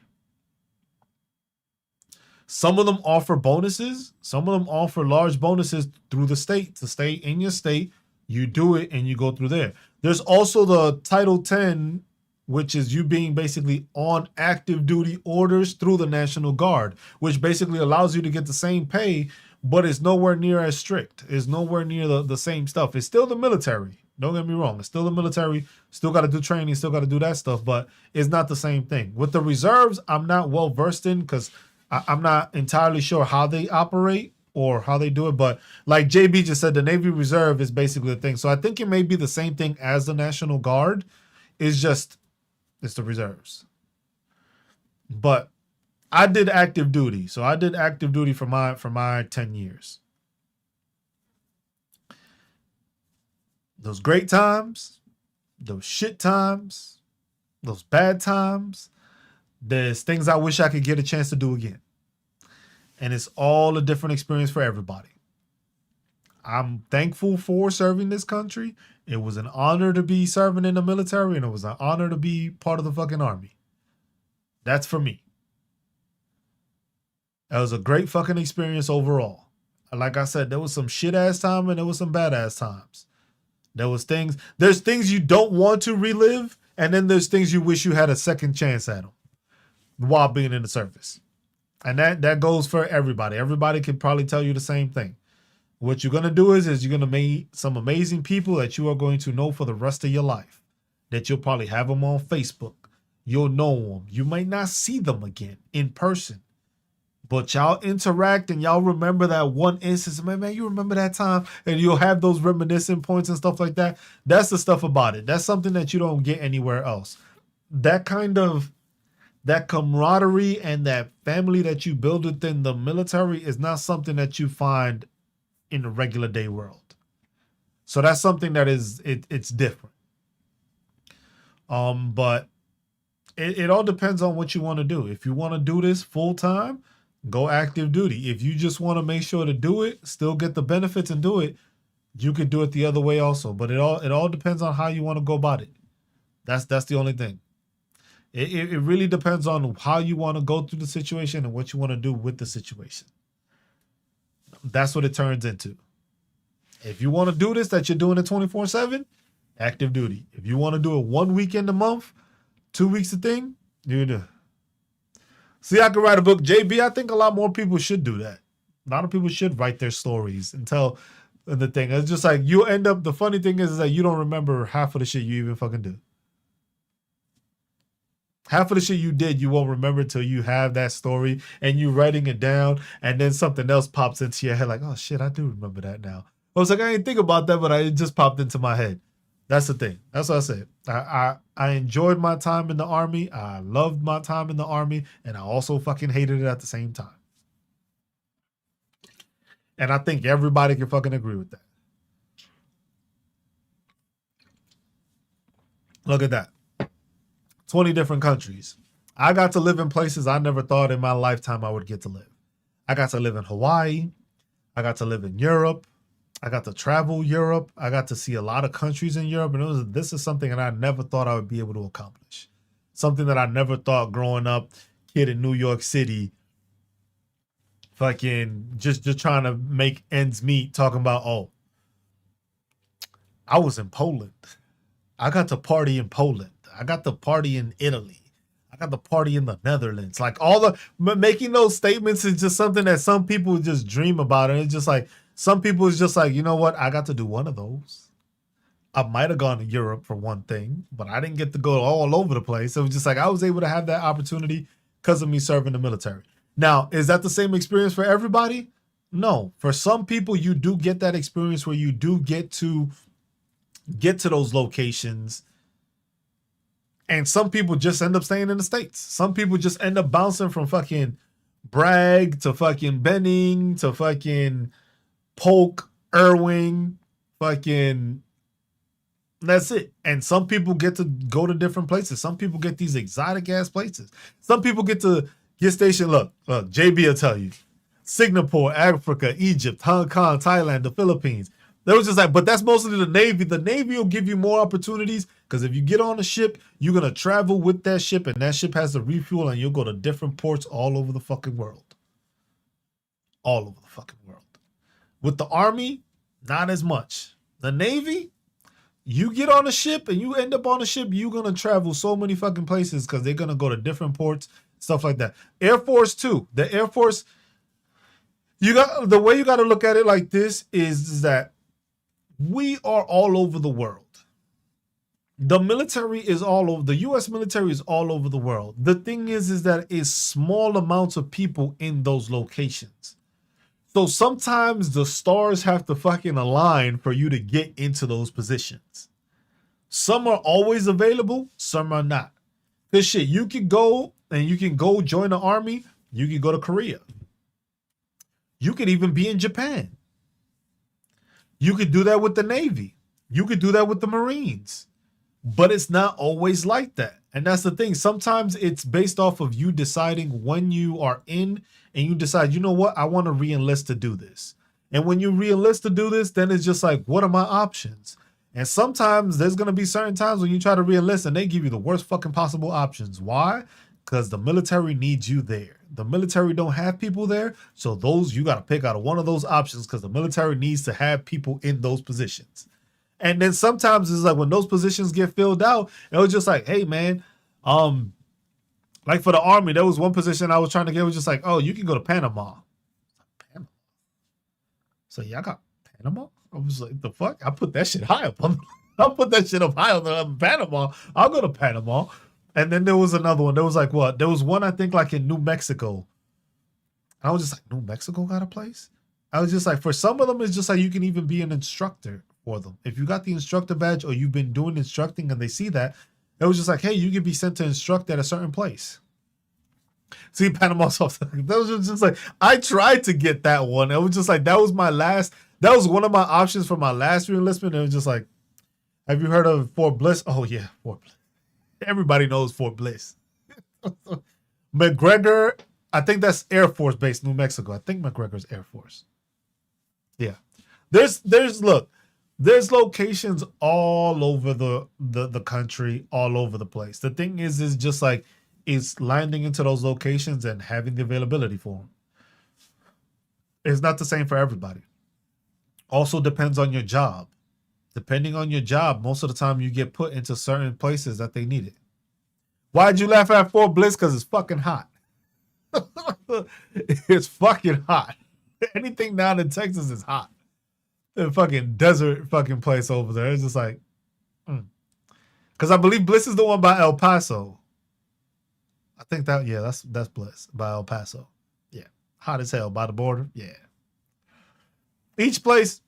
Some of them offer bonuses. Some of them offer large bonuses through the state to stay in your state. You do it and you go through there. There's also the Title 10, which is you being basically on active duty orders through the National Guard, which basically allows you to get the same pay, but it's nowhere near as strict. It's nowhere near the same stuff. It's still the military. Don't get me wrong. It's still the military. Still got to do training. Still got to do that stuff, but it's not the same thing. With the reserves, I'm not well versed in because I'm not entirely sure how they operate or how they do it. But like JB just said, the Navy Reserve is basically the thing. So I think it may be the same thing as the National Guard. It's the reserves. But I did active duty. So I did active duty for my 10 years. Those great times, those shit times, those bad times, there's things I wish I could get a chance to do again. And it's all a different experience for everybody. I'm thankful for serving this country. It was an honor to be serving in the military, and it was an honor to be part of the fucking army. That's for me. It was a great fucking experience overall. Like I said, there was some shit ass time and there was some bad ass times. There's things you don't want to relive, and then there's things you wish you had a second chance at them while being in the service. And that goes for everybody. Everybody can probably tell you the same thing. What you're going to do is you're going to meet some amazing people that you are going to know for the rest of your life. That you'll probably have them on Facebook. You'll know them. You might not see them again in person. But y'all interact and y'all remember that one instance. Man, you remember that time? And you'll have those reminiscent points and stuff like that. That's the stuff about it. That's something that you don't get anywhere else. That camaraderie and that family that you build within the military is not something that you find in the regular day world. So that's something that it's different. But it all depends on what you want to do. If you want to do this full time, go active duty. If you just want to make sure to do it, still get the benefits and do it, you could do it the other way also. But it all depends on how you want to go about it. That's the only thing. It really depends on how you want to go through the situation and what you want to do with the situation. That's what it turns into. If you want to do this, that you're doing it 24/7, active duty. If you want to do it 1 weekend a month, 2 weeks a thing, you do. See, I could write a book. JB, I think a lot more people should do that. A lot of people should write their stories and tell the thing. It's just like you end up. The funny thing is that you don't remember half of the shit you even fucking do. Half of the shit you did, you won't remember till you have that story and you writing it down, and then something else pops into your head like, oh shit, I do remember that now. I was like, I didn't think about that, but it just popped into my head. That's the thing. That's what I said. I enjoyed my time in the army. I loved my time in the army, and I also fucking hated it at the same time. And I think everybody can fucking agree with that. Look at that. 20 different countries. I got to live in places I never thought in my lifetime I would get to live. I got to live in Hawaii. I got to live in Europe. I got to travel Europe. I got to see a lot of countries in Europe. And this is something that I never thought I would be able to accomplish. Something that I never thought growing up, kid in New York City, fucking just trying to make ends meet, talking about, oh, I was in Poland. I got to party in Poland. I got to party in Italy. I got to party in the Netherlands. Like all the making those statements is just something that some people just dream about. And it's just like, some people is just like, you know what? I got to do one of those. I might have gone to Europe for one thing, but I didn't get to go all over the place. It was just like, I was able to have that opportunity because of me serving the military. Now, is that the same experience for everybody? No. For some people, you do get that experience where you do get to those locations. And some people just end up staying in the States. Some people just end up bouncing from fucking Bragg to fucking Benning to fucking Polk, Irving, fucking, that's it. And some people get to go to different places. Some people get these exotic ass places. Some people get to get stationed. Look, JB will tell you. Singapore, Africa, Egypt, Hong Kong, Thailand, the Philippines. They was just like, but that's mostly the Navy. The Navy will give you more opportunities because if you get on a ship, you're going to travel with that ship and that ship has to refuel and you'll go to different ports all over the fucking world. All over the fucking world. With the Army, not as much. The Navy, you get on a ship and you end up on a ship, you're going to travel so many fucking places because they're going to go to different ports, stuff like that. Air Force too. The Air Force, the way you got to look at it like this is that we are all over the world. The military is all over. The U.S. military is all over the world. The thing is that it's small amounts of people in those locations. So sometimes the stars have to fucking align for you to get into those positions. Some are always available, some are not. Because shit, you can go and you can go join the army. You can go to Korea. You could even be in Japan. You could do that with the Navy. You could do that with the Marines. But it's not always like that. And that's the thing. Sometimes it's based off of you deciding when you are in and you decide, you know what, I want to re-enlist to do this. And when you re-enlist to do this, then it's just like, what are my options? And sometimes there's going to be certain times when you try to re-enlist and they give you the worst fucking possible options. Why? Because the military needs you there. The military don't have people there. So those, you got to pick out of one of those options because the military needs to have people in those positions. And then sometimes it's like when those positions get filled out, it was just like, hey man, like for the Army, there was one position I was trying to get. It was just like, oh, you can go to Panama. Panama. So yeah, I got Panama. I was like, the fuck? I put that shit high up on. I put that shit up high on Panama. I'll go to Panama. And then there was another one. There was like what? There was one I think like in New Mexico. I was just like, New Mexico got a place. I was just like, for some of them, it's just like you can even be an instructor for them. If you got the instructor badge or you've been doing instructing and they see that, it was just like, hey, you can be sent to instruct at a certain place. See, Panama South. That was just like, I tried to get that one. It was just like, that was one of my options for my last re-enlistment. It was just like, have you heard of Fort Bliss? Oh yeah, Fort Bliss. Everybody knows Fort Bliss. McGregor, I think that's Air Force Base, New Mexico. I think McGregor's Air Force. Yeah. There's locations all over the country, all over the place. The thing is just like, is landing into those locations and having the availability for them. It's not the same for everybody. Also depends on your job. Depending on your job, most of the time you get put into certain places that they need it. Why'd you laugh at Fort Bliss? Because it's fucking hot. It's fucking hot. Anything down in Texas is hot. The fucking desert fucking place over there. It's just like, because I believe Bliss is the one by El Paso. I think that, yeah, that's Bliss by El Paso. Yeah, hot as hell by the border. Yeah, each place.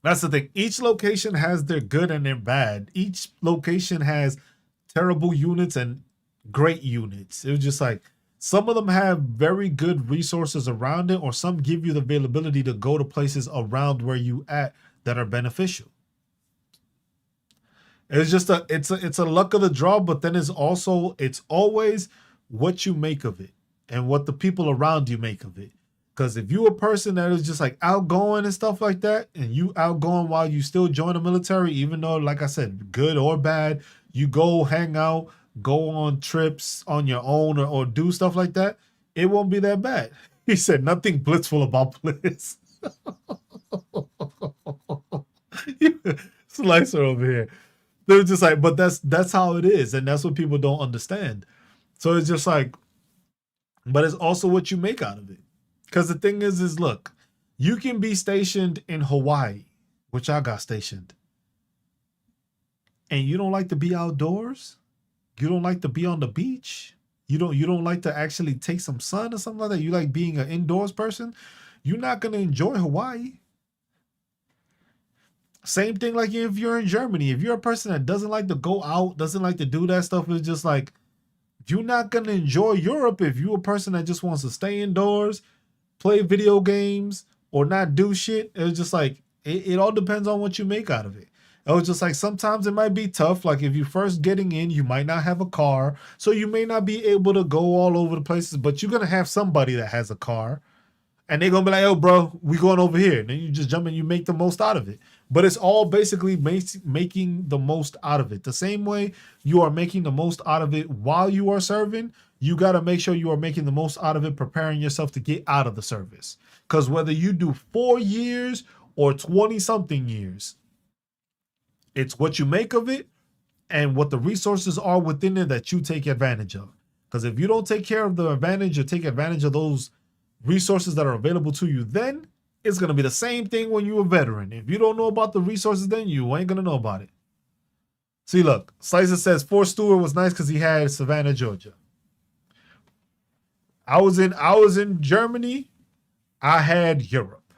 That's the thing. Each location has their good and their bad. Each location has terrible units and great units. It was just like some of them have very good resources around it, or some give you the availability to go to places around where you at that are beneficial. It's just it's a luck of the draw, but then it's always what you make of it and what the people around you make of it. Because if you a person that is just like outgoing and stuff like that, and you outgoing while you still join the military, even though, like I said, good or bad, you go hang out, go on trips on your own, or do stuff like that, it won't be that bad. He said nothing blissful about bliss. Slicer over here. They're just like, but that's how it is, and that's what people don't understand. So it's just like, but it's also what you make out of it. Because the thing is look, you can be stationed in Hawaii, which I got stationed, and you don't like to be outdoors. You don't like to be on the beach. You don't like to actually take some sun or something like that. You like being an indoors person. You're not gonna enjoy Hawaii. Same thing like if you're in Germany. If you're a person that doesn't like to go out, doesn't like to do that stuff, it's just like you're not gonna enjoy Europe if you're a person that just wants to stay indoors, play video games, or not do shit. It's just like it all depends on what you make out of it. It was just like sometimes it might be tough. Like if you're first getting in, you might not have a car, so you may not be able to go all over the places, but you're gonna have somebody that has a car. And they're gonna be like, "Yo, bro, we going over here." And then you just jump and you make the most out of it. But it's all basically making the most out of it. The same way you are making the most out of it while you are serving, you got to make sure you are making the most out of it, preparing yourself to get out of the service. Because whether you do 4 years or 20 something years, it's what you make of it and what the resources are within it that you take advantage of. Because if you don't take care of the advantage or take advantage of those resources that are available to you, then it's going to be the same thing when you're a veteran. If you don't know about the resources, then you ain't going to know about it. See, look, Slicer says Fort Stewart was nice because he had Savannah, Georgia. I was in Germany. I had Europe.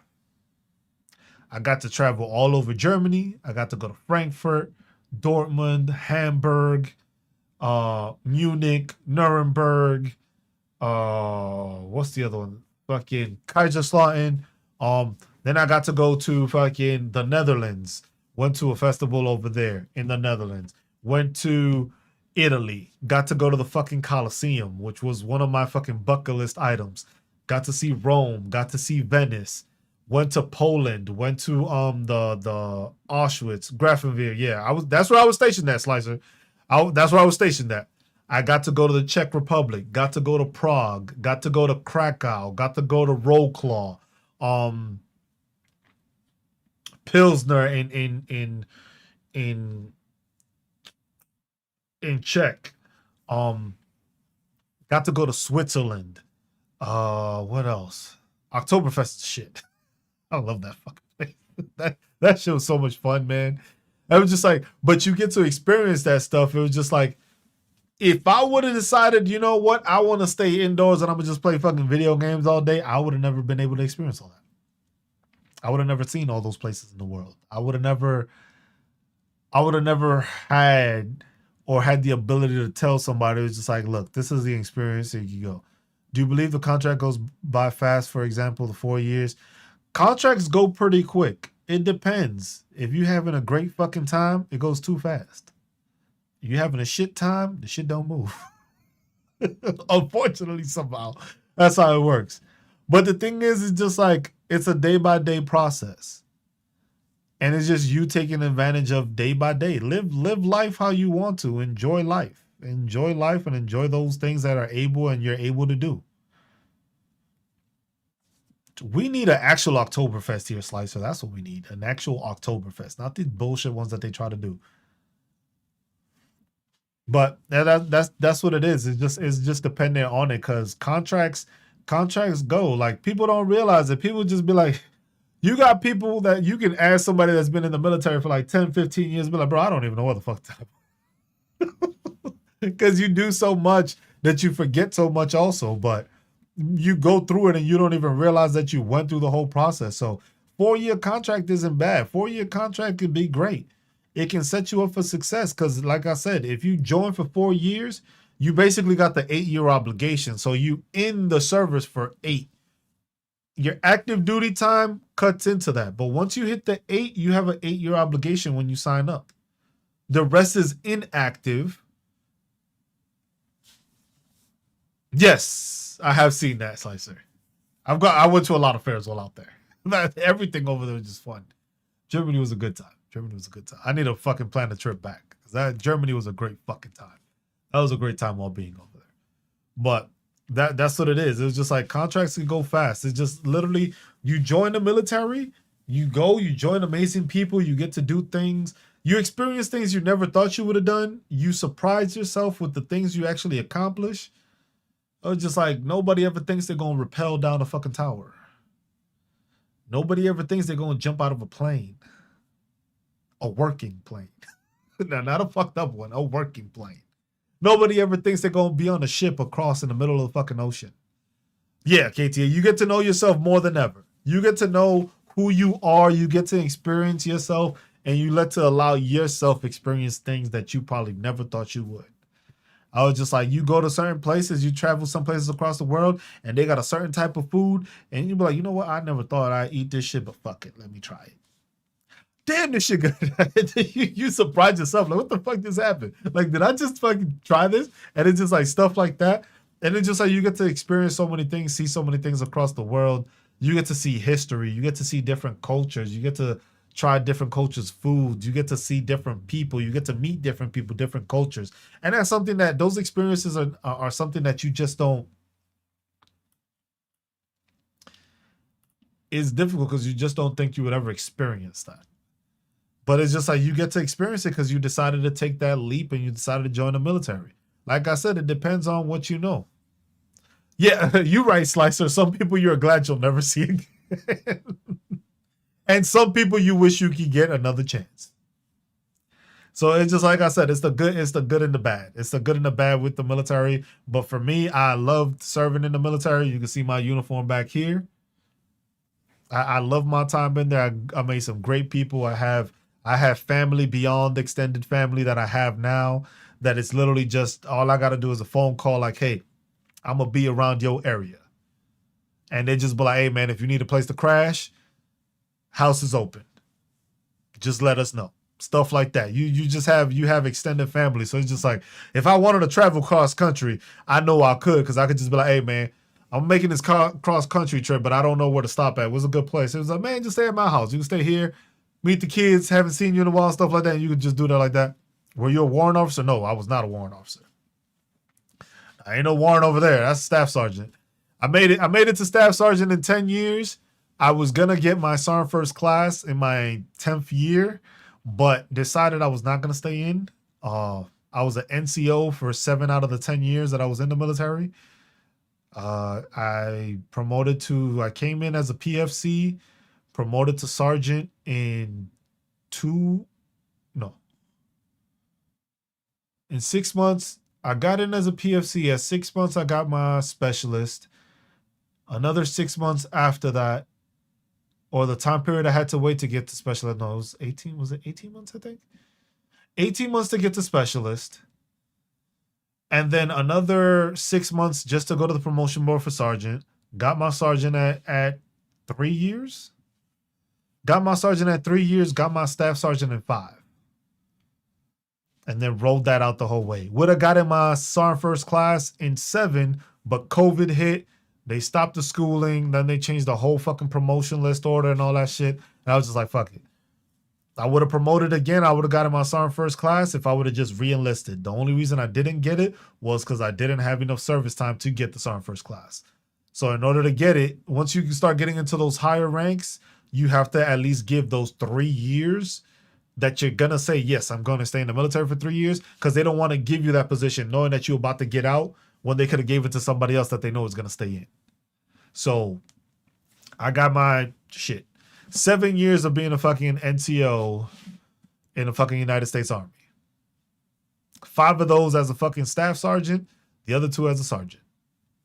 I got to travel all over Germany. I got to go to Frankfurt, Dortmund, Hamburg, Munich, Nuremberg. What's the other one? Fucking Kaiserslautern. Then I got to go to fucking the Netherlands. Went to a festival over there in the Netherlands. Went to Italy. Got to go to the fucking Colosseum, which was one of my fucking bucket list items. Got to see Rome. Got to see Venice. Went to Poland. Went to the Auschwitz, Grafenwehr. Yeah, that's where I was stationed at, Slicer. That's where I was stationed at. I got to go to the Czech Republic, got to go to Prague, got to go to Krakow, got to go to Wrocław, Pilsner in Czech, got to go to Switzerland. What else? Oktoberfest is shit. I love that fucking place. That shit was so much fun, man. I was just like, but you get to experience that stuff. It was just like, if I would have decided, you know what, I want to stay indoors and I'm going to just play fucking video games all day, I would have never been able to experience all that. I would have never seen all those places in the world. I would have never had or had the ability to tell somebody, it was just like, look, this is the experience, here you go. Do you believe the contract goes by fast, for example, the 4 years? Contracts go pretty quick. It depends. If you're having a great fucking time, it goes too fast. You having a shit time, the shit don't move. Unfortunately, somehow. That's how it works. But the thing is, it's just like, it's a day-by-day process. And it's just you taking advantage of day by day. Live life how you want to. Enjoy life. Enjoy life and enjoy those things that are able and you're able to do. We need an actual Oktoberfest here, Slicer. That's what we need. An actual Oktoberfest. Not these bullshit ones that they try to do. But that's what it is. It's just dependent on it, because contracts Contracts go. Like, people don't realize it. People just be like, you got people that you can ask somebody that's been in the military for like 10, 15 years, be like, bro, I don't even know what the fuck that. Because you do so much that you forget so much also. But you go through it and you don't even realize that you went through the whole process. So 4-year contract isn't bad. 4-year contract can be great. It can set you up for success because, like I said, if you join for 4 years, you basically got the 8-year obligation. So you in the service for 8. Your active duty time cuts into that. But once you hit the 8, you have an 8-year obligation when you sign up. The rest is inactive. Yes, I have seen that, Slicer. I went to a lot of fairs while out there. Everything over there was just fun. Germany was a good time. Germany was a good time. I need to fucking plan a trip back because Germany was a great fucking time. That was a great time while being over there. But that's what it is. It was just like contracts can go fast. It's just literally you join the military, you go, you join amazing people, you get to do things, you experience things you never thought you would have done. You surprise yourself with the things you actually accomplish. It's just like nobody ever thinks they're gonna rappel down a fucking tower. Nobody ever thinks they're gonna jump out of a plane. A working plane. Now, not a fucked up one, a working plane. Nobody ever thinks they're going to be on a ship across in the middle of the fucking ocean. Yeah, KTA, you get to know yourself more than ever. You get to know who you are. You get to experience yourself, and you let to allow yourself experience things that you probably never thought you would. I was just like, you go to certain places, you travel some places across the world, and they got a certain type of food, and you be like, you know what? I never thought I'd eat this shit, but fuck it. Let me try it. Damn, this shit good. you surprise yourself. Like, what the fuck just happened? Like, did I just fucking try this? And it's just like stuff like that. And it's just like you get to experience so many things, see so many things across the world. You get to see history. You get to see different cultures. You get to try different cultures' foods. You get to see different people. You get to meet different people, different cultures. And that's something that those experiences are something that you just don't. It's difficult because you just don't think you would ever experience that. But it's just like you get to experience it because you decided to take that leap and you decided to join the military. Like I said, it depends on what you know. Yeah, you're right, Slicer. Some people you're glad you'll never see again. And some people you wish you could get another chance. So it's just like I said, it's the good and the bad. It's the good and the bad with the military. But for me, I loved serving in the military. You can see my uniform back here. I love my time in there. I made some great people. I have family beyond extended family that I have now that it's literally just all I got to do is a phone call like, hey, I'm going to be around your area. And they just be like, hey, man, if you need a place to crash, house is open. Just let us know. Stuff like that. You have extended family. So it's just like, if I wanted to travel cross country, I know I could because I could just be like, hey, man, I'm making this cross country trip, but I don't know where to stop at. What's a good place? It was like, man, just stay at my house. You can stay here. Meet the kids, haven't seen you in a while, stuff like that. And you could just do that like that. Were you a warrant officer? No, I was not a warrant officer. I ain't no warrant over there. That's a staff sergeant. I made it to staff sergeant in 10 years. I was going to get my Sergeant First Class in my 10th year, but decided I was not going to stay in. I was an NCO for 7 out of the 10 years that I was in the military. I came in as a PFC, promoted to sergeant in 6 months. I got in as a PFC. At 6 months, I got my specialist. Another 6 months after that, or the time period I had to wait to get to specialist. No, it was 18. Was it 18 months, I think? 18 months to get to specialist. And then another 6 months just to go to the promotion board for sergeant. Got my sergeant at 3 years. Got my sergeant at 3 years. Got my staff sergeant in 5. And then rolled that out the whole way. Would have gotten my Sergeant First Class in 7, but COVID hit. They stopped the schooling. Then they changed the whole fucking promotion list order and all that shit. And I was just like, fuck it. I would have promoted again. I would have gotten my Sergeant First Class if I would have just re-enlisted. The only reason I didn't get it was because I didn't have enough service time to get the Sergeant First Class. So in order to get it, once you start getting into those higher ranks, you have to at least give those 3 years that you're going to say, yes, I'm going to stay in the military for 3 years, because they don't want to give you that position knowing that you're about to get out when they could have gave it to somebody else that they know is going to stay in. So I got my shit. 7 years of being a fucking NCO in the fucking United States Army. 5 of those as a fucking staff sergeant, the other 2 as a sergeant.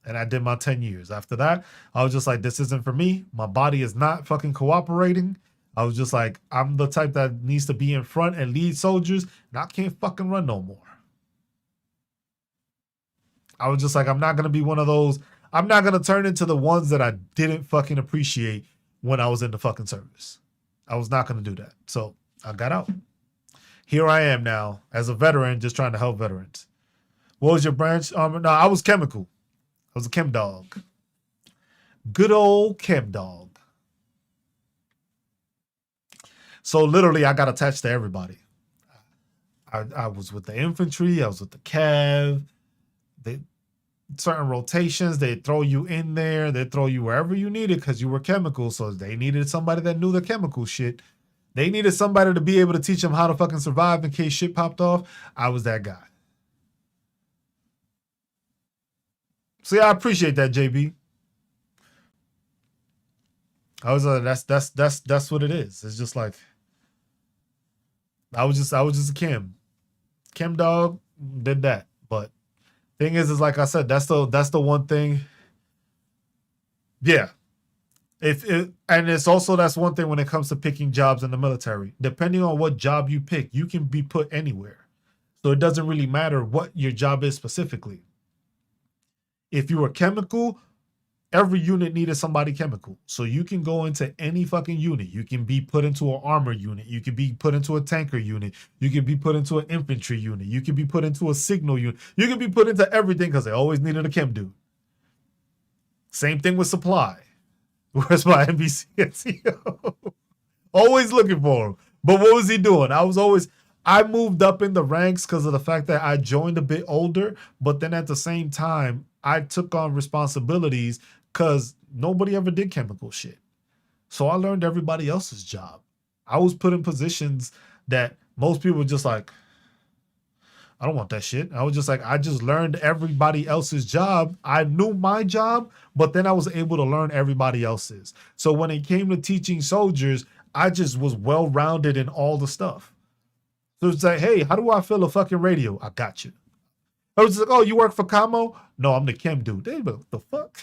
And I did my 10 years. After that, I was just like, this isn't for me. My body is not fucking cooperating. I was just like, I'm the type that needs to be in front and lead soldiers, and I can't fucking run no more. I was just like, I'm not going to be one of those. I'm not going to turn into the ones that I didn't fucking appreciate when I was in the fucking service. I was not going to do that. So I got out. Here I am now as a veteran, just trying to help veterans. What was your branch? No, I was chemical. I was a chem dog. Good old chem dog. So literally, I got attached to everybody. I was with the infantry. I was with the cav. Certain rotations, they throw you in there. They throw you wherever you needed because you were chemical. So they needed somebody that knew the chemical shit. They needed somebody to be able to teach them how to fucking survive in case shit popped off. I was that guy. So yeah, I appreciate that, JB. I was that's what it is. It's just like I was just a chem dog, did that. But thing is like I said, that's the one thing. Yeah. And it's also that's one thing when it comes to picking jobs in the military. Depending on what job you pick, you can be put anywhere. So it doesn't really matter what your job is specifically. If you were chemical, every unit needed somebody chemical. So you can go into any fucking unit. You can be put into an armor unit. You can be put into a tanker unit. You can be put into an infantry unit. You can be put into a signal unit. You can be put into everything because they always needed a chem dude. Same thing with supply. Where's my NBC NCO? Always looking for him. But what was he doing? I moved up in the ranks because of the fact that I joined a bit older, but then at the same time, I took on responsibilities because nobody ever did chemical shit. So I learned everybody else's job. I was put in positions that most people were just like, I don't want that shit. I was just like, I just learned everybody else's job. I knew my job, but then I was able to learn everybody else's. So when it came to teaching soldiers, I just was well-rounded in all the stuff. So it's like, hey, how do I fill a fucking radio? I got you. I was just like, oh, you work for Camo? No, I'm the chem dude. They like, what the fuck?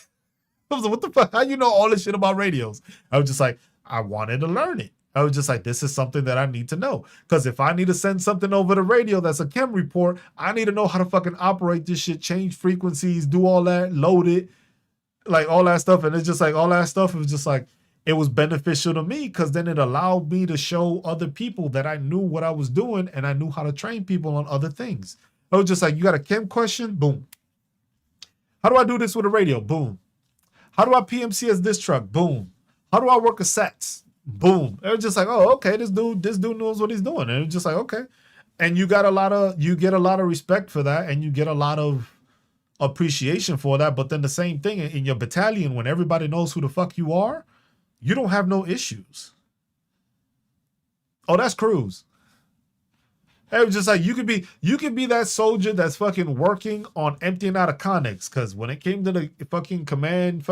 I was like, what the fuck? How you know all this shit about radios? I was just like, I wanted to learn it. I was just like, this is something that I need to know. Because if I need to send something over the radio that's a chem report, I need to know how to fucking operate this shit, change frequencies, do all that, load it, like all that stuff. And it's just like all that stuff. It was just like, it was beneficial to me because then it allowed me to show other people that I knew what I was doing and I knew how to train people on other things. I was just like, you got a chem question? Boom. How do I do this with a radio? Boom. How do I PMC as this truck? Boom. How do I work a sats? Boom. It was just like, oh, okay, this dude knows what he's doing. And it was just like, okay. And you get a lot of respect for that, and you get a lot of appreciation for that. But then the same thing in your battalion, when everybody knows who the fuck you are, you don't have no issues. Oh, that's Cruz. It was just like you could be that soldier that's fucking working on emptying out of conics. Cause when it came to the fucking command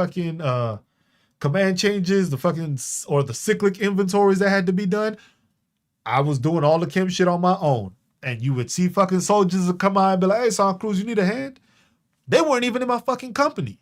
changes, the cyclic inventories that had to be done, I was doing all the chem shit on my own. And you would see fucking soldiers that come out and be like, hey, Sergeant Cruz, you need a hand? They weren't even in my fucking company.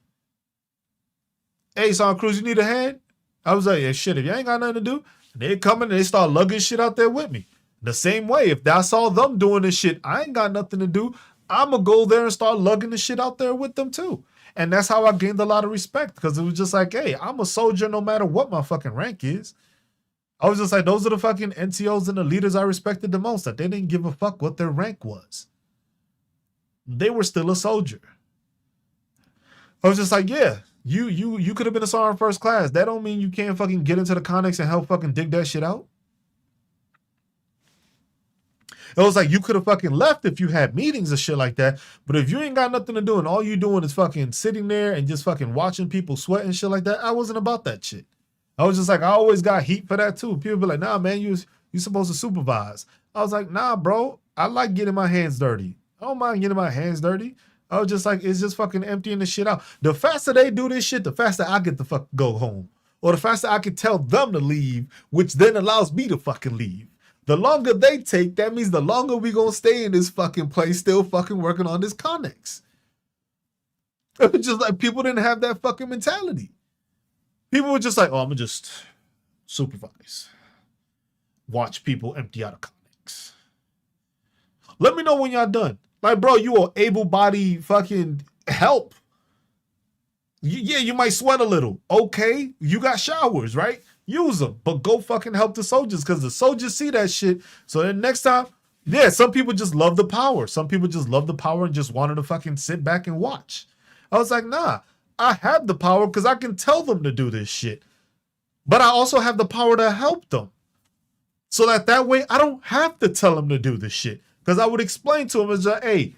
Hey, Sergeant Cruz, you need a hand? I was like, yeah, shit, if you ain't got nothing to do, they come in and they start lugging shit out there with me. The same way, if I saw them doing this shit, I ain't got nothing to do. I'm going to go there and start lugging the shit out there with them too. And that's how I gained a lot of respect because it was just like, hey, I'm a soldier no matter what my fucking rank is. I was just like, those are the fucking NCOs and the leaders I respected the most, that they didn't give a fuck what their rank was. They were still a soldier. I was just like, yeah, you could have been a sergeant first class. That don't mean you can't fucking get into the conics and help fucking dig that shit out. It was like you could have fucking left if you had meetings and shit like that. But if you ain't got nothing to do and all you doing is fucking sitting there and just fucking watching people sweat and shit like that, I wasn't about that shit. I was just like, I always got heat for that too. People be like, nah, man, you supposed to supervise. I was like, nah, bro, I like getting my hands dirty. I don't mind getting my hands dirty. I was just like, it's just fucking emptying the shit out. The faster they do this shit, the faster I get to fuck go home. Or the faster I can tell them to leave, which then allows me to fucking leave. The longer they take, that means the longer we gonna stay in this fucking place still fucking working on this Connex. It was just like people didn't have that fucking mentality. People were just like, oh, I'm gonna just supervise. Watch people empty out of Connex. Let me know when y'all done. Like, bro, you are able-bodied fucking help. Yeah, you might sweat a little. Okay, you got showers, right? Use them, but go fucking help the soldiers because the soldiers see that shit. So then next time, yeah, some people just love the power. Some people just love the power and just wanted to fucking sit back and watch. I was like, nah, I have the power because I can tell them to do this shit. But I also have the power to help them. So that way I don't have to tell them to do this shit. Because I would explain to them, as like, hey,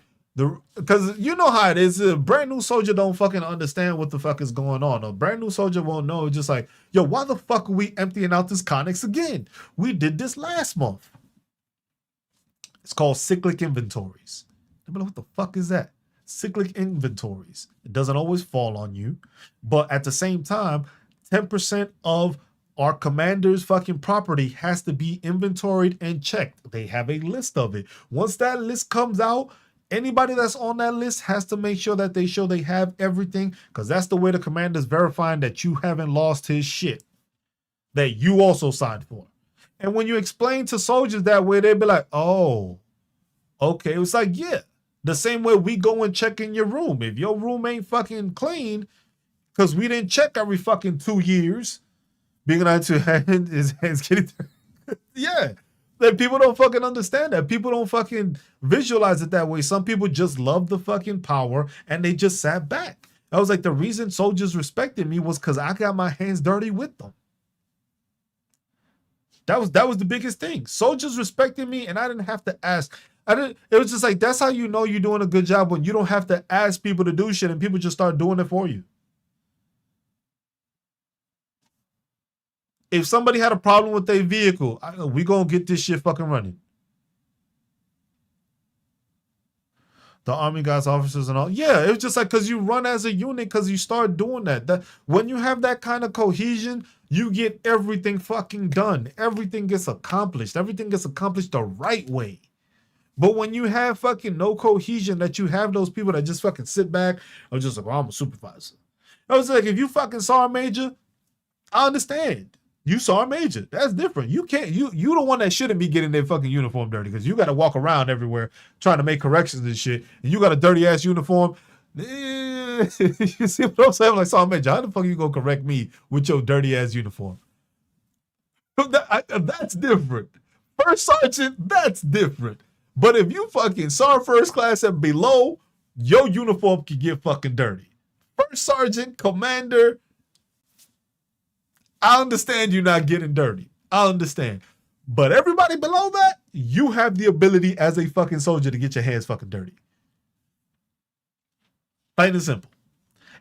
because you know how it is. A brand new soldier don't fucking understand what the fuck is going on. A brand new soldier won't know. It's just like, yo, why the fuck are we emptying out this Connex again? We did this last month. It's called cyclic inventories. What the fuck is that? Cyclic inventories. It doesn't always fall on you. But at the same time, 10% of our commander's fucking property has to be inventoried and checked. They have a list of it. Once that list comes out, anybody that's on that list has to make sure that they show they have everything, because that's the way the commander's verifying that you haven't lost his shit that you also signed for. And when you explain to soldiers that way, they'd be like, oh, okay. It's like, yeah, the same way we go and check in your room. If your room ain't fucking clean, because we didn't check every fucking 2 years, being able to his hands getting yeah. That people don't fucking understand that. People don't fucking visualize it that way. Some people just love the fucking power and they just sat back. I was like, the reason soldiers respected me was because I got my hands dirty with them. That was the biggest thing. Soldiers respected me and I didn't have to ask. It was just like, that's how you know you're doing a good job, when you don't have to ask people to do shit and people just start doing it for you. If somebody had a problem with their vehicle, we gonna get this shit fucking running. The Army guys, officers and all. Yeah, it was just like, because you run as a unit, because you start doing that. When you have that kind of cohesion, you get everything fucking done. Everything gets accomplished. Everything gets accomplished the right way. But when you have fucking no cohesion, that you have those people that just fucking sit back or just like, well, I'm a supervisor. I was like, if you fucking saw a major, I understand. You saw a major. That's different. You can't, you the one that shouldn't be getting their fucking uniform dirty, because you got to walk around everywhere trying to make corrections and shit. And you got a dirty ass uniform. You see what I'm saying? Like, saw a major. How the fuck you gonna correct me with your dirty ass uniform? That's different. First sergeant, that's different. But if you fucking saw first class and below, your uniform can get fucking dirty. First sergeant, commander, I understand you not getting dirty. I understand. But everybody below that, you have the ability as a fucking soldier to get your hands fucking dirty. Plain and simple.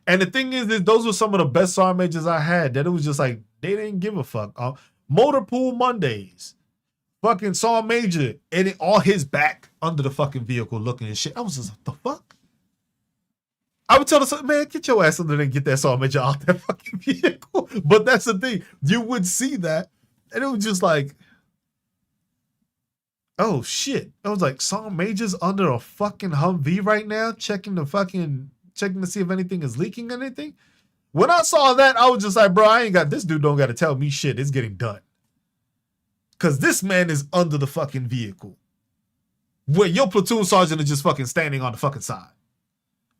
And the thing is, those were some of the best sergeant majors I had, that it was just like, they didn't give a fuck. Motor pool Mondays. Fucking sergeant major, and all his back under the fucking vehicle looking and shit. I was just like, the fuck? I would tell the man, get your ass under there and get that sergeant major out that fucking vehicle. But that's the thing. You would see that, and it was just like, oh shit. I was like, sergeant major's under a fucking Humvee right now, checking to see if anything is leaking or anything. When I saw that, I was just like, bro, this dude don't got to tell me shit. It's getting done. Because this man is under the fucking vehicle, where your platoon sergeant is just fucking standing on the fucking side.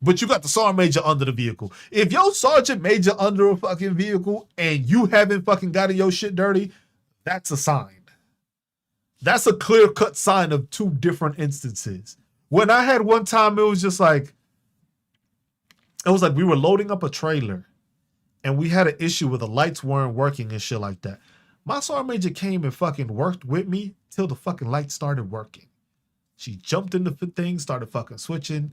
But you got the sergeant major under the vehicle. If your sergeant major under a fucking vehicle and you haven't fucking gotten your shit dirty, that's a sign. That's a clear-cut sign of two different instances. When I had one time, it was like we were loading up a trailer and we had an issue where the lights weren't working and shit like that. My sergeant major came and fucking worked with me till the fucking lights started working. She jumped into the thing, started fucking switching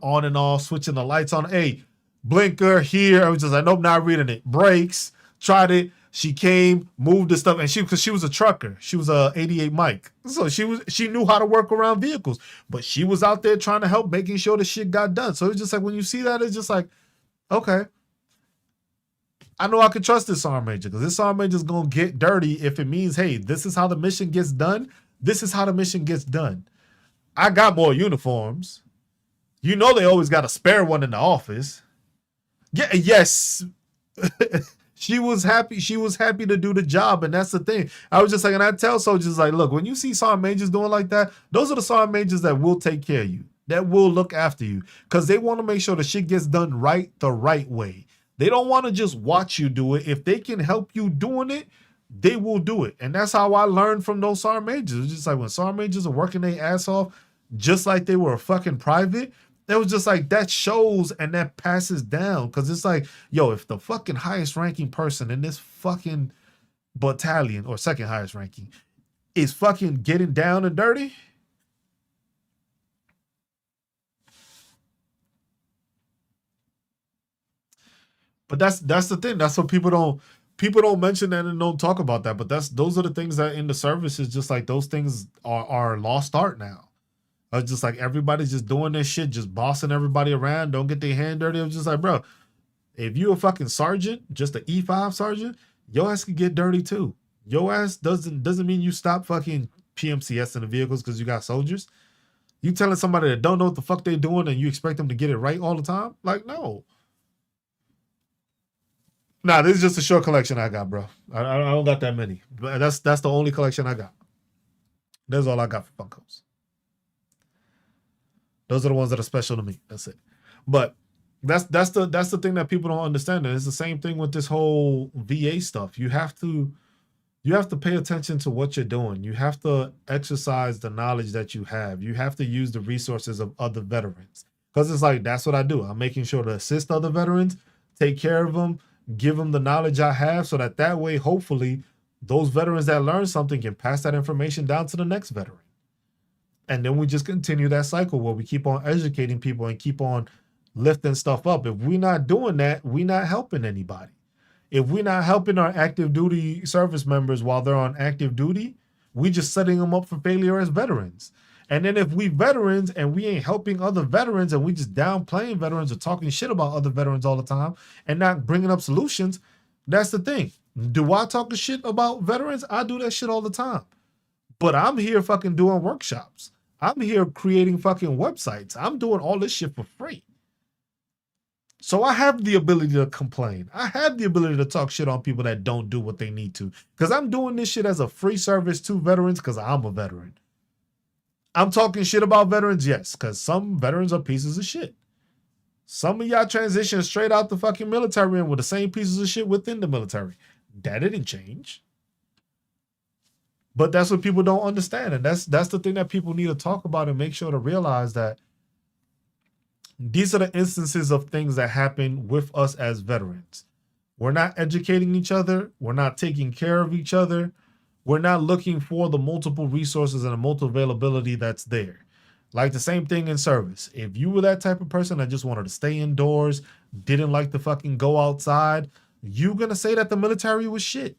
on and off, switching the lights on. Hey, blinker here. I was just like, nope, not reading it. Brakes, tried it. She came, moved the stuff, and because she was a trucker, she was a 88 Mike, so she knew how to work around vehicles, but she was out there trying to help, making sure the shit got done. So it's just like when you see that, it's just like, okay, I know I can trust this sergeant major because this sergeant major is gonna get dirty if it means, hey, this is how the mission gets done. This is how the mission gets done. I got more uniforms. You know they always got a spare one in the office. Yeah, yes. She was happy. She was happy to do the job, and that's the thing. I was just like, and I tell soldiers like, look, when you see sergeant majors doing like that, those are the sergeant majors that will take care of you, that will look after you, because they want to make sure the shit gets done right the right way. They don't want to just watch you do it. If they can help you doing it, they will do it. And that's how I learned from those sergeant majors. It's just like when sergeant majors are working their ass off, just like they were a fucking private, it was just like that shows and that passes down. Because it's like, yo, if the fucking highest ranking person in this fucking battalion, or second highest ranking, is fucking getting down and dirty, but that's the thing. That's what people don't mention that and don't talk about that. But those are the things that in the service is just like those things are lost art now. It's just like everybody's just doing this shit, just bossing everybody around, don't get their hand dirty. It's just like, bro, if you a fucking sergeant, just an E5 sergeant, your ass can get dirty too. Your ass doesn't mean you stop fucking PMCS in the vehicles because you got soldiers. You telling somebody that don't know what the fuck they doing and you expect them to get it right all the time? Like, no. Nah, this is just a short collection I got, bro. I don't got that many. But that's the only collection I got. That's all I got for Funkos. Those are the ones that are special to me. That's it. But that's the thing that people don't understand. And it's the same thing with this whole VA stuff. You have to pay attention to what you're doing. You have to exercise the knowledge that you have. You have to use the resources of other veterans. Because it's like, that's what I do. I'm making sure to assist other veterans, take care of them, give them the knowledge I have, so that way, hopefully, those veterans that learn something can pass that information down to the next veteran. And then we just continue that cycle where we keep on educating people and keep on lifting stuff up. If we're not doing that, we're not helping anybody. If we're not helping our active duty service members while they're on active duty, we're just setting them up for failure as veterans. And then if we veterans and we ain't helping other veterans and we just downplaying veterans or talking shit about other veterans all the time and not bringing up solutions, that's the thing. Do I talk shit about veterans? I do that shit all the time. But I'm here fucking doing workshops. I'm here creating fucking websites. I'm doing all this shit for free. So I have the ability to complain. I have the ability to talk shit on people that don't do what they need to. Because I'm doing this shit as a free service to veterans because I'm a veteran. I'm talking shit about veterans, yes, because some veterans are pieces of shit. Some of y'all transition straight out the fucking military and with the same pieces of shit within the military. That didn't change. But that's what people don't understand. And that's the thing that people need to talk about and make sure to realize that these are the instances of things that happen with us as veterans. We're not educating each other. We're not taking care of each other. We're not looking for the multiple resources and the multiple availability that's there. Like the same thing in service. If you were that type of person that just wanted to stay indoors, didn't like to fucking go outside, you're going to say that the military was shit.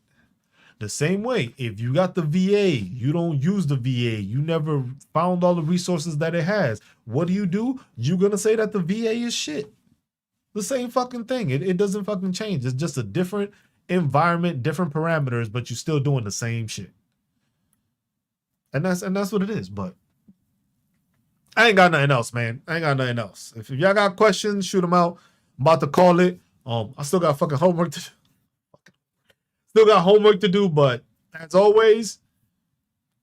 The same way, if you got the VA, you don't use the VA, you never found all the resources that it has. What do? You're going to say that the VA is shit. The same fucking thing. It doesn't fucking change. It's just a different environment, different parameters, but you're still doing the same shit. And that's what it is. But I ain't got nothing else, man. I ain't got nothing else. If y'all got questions, shoot them out. I'm about to call it. I still got fucking homework to do. Still got homework to do, but as always,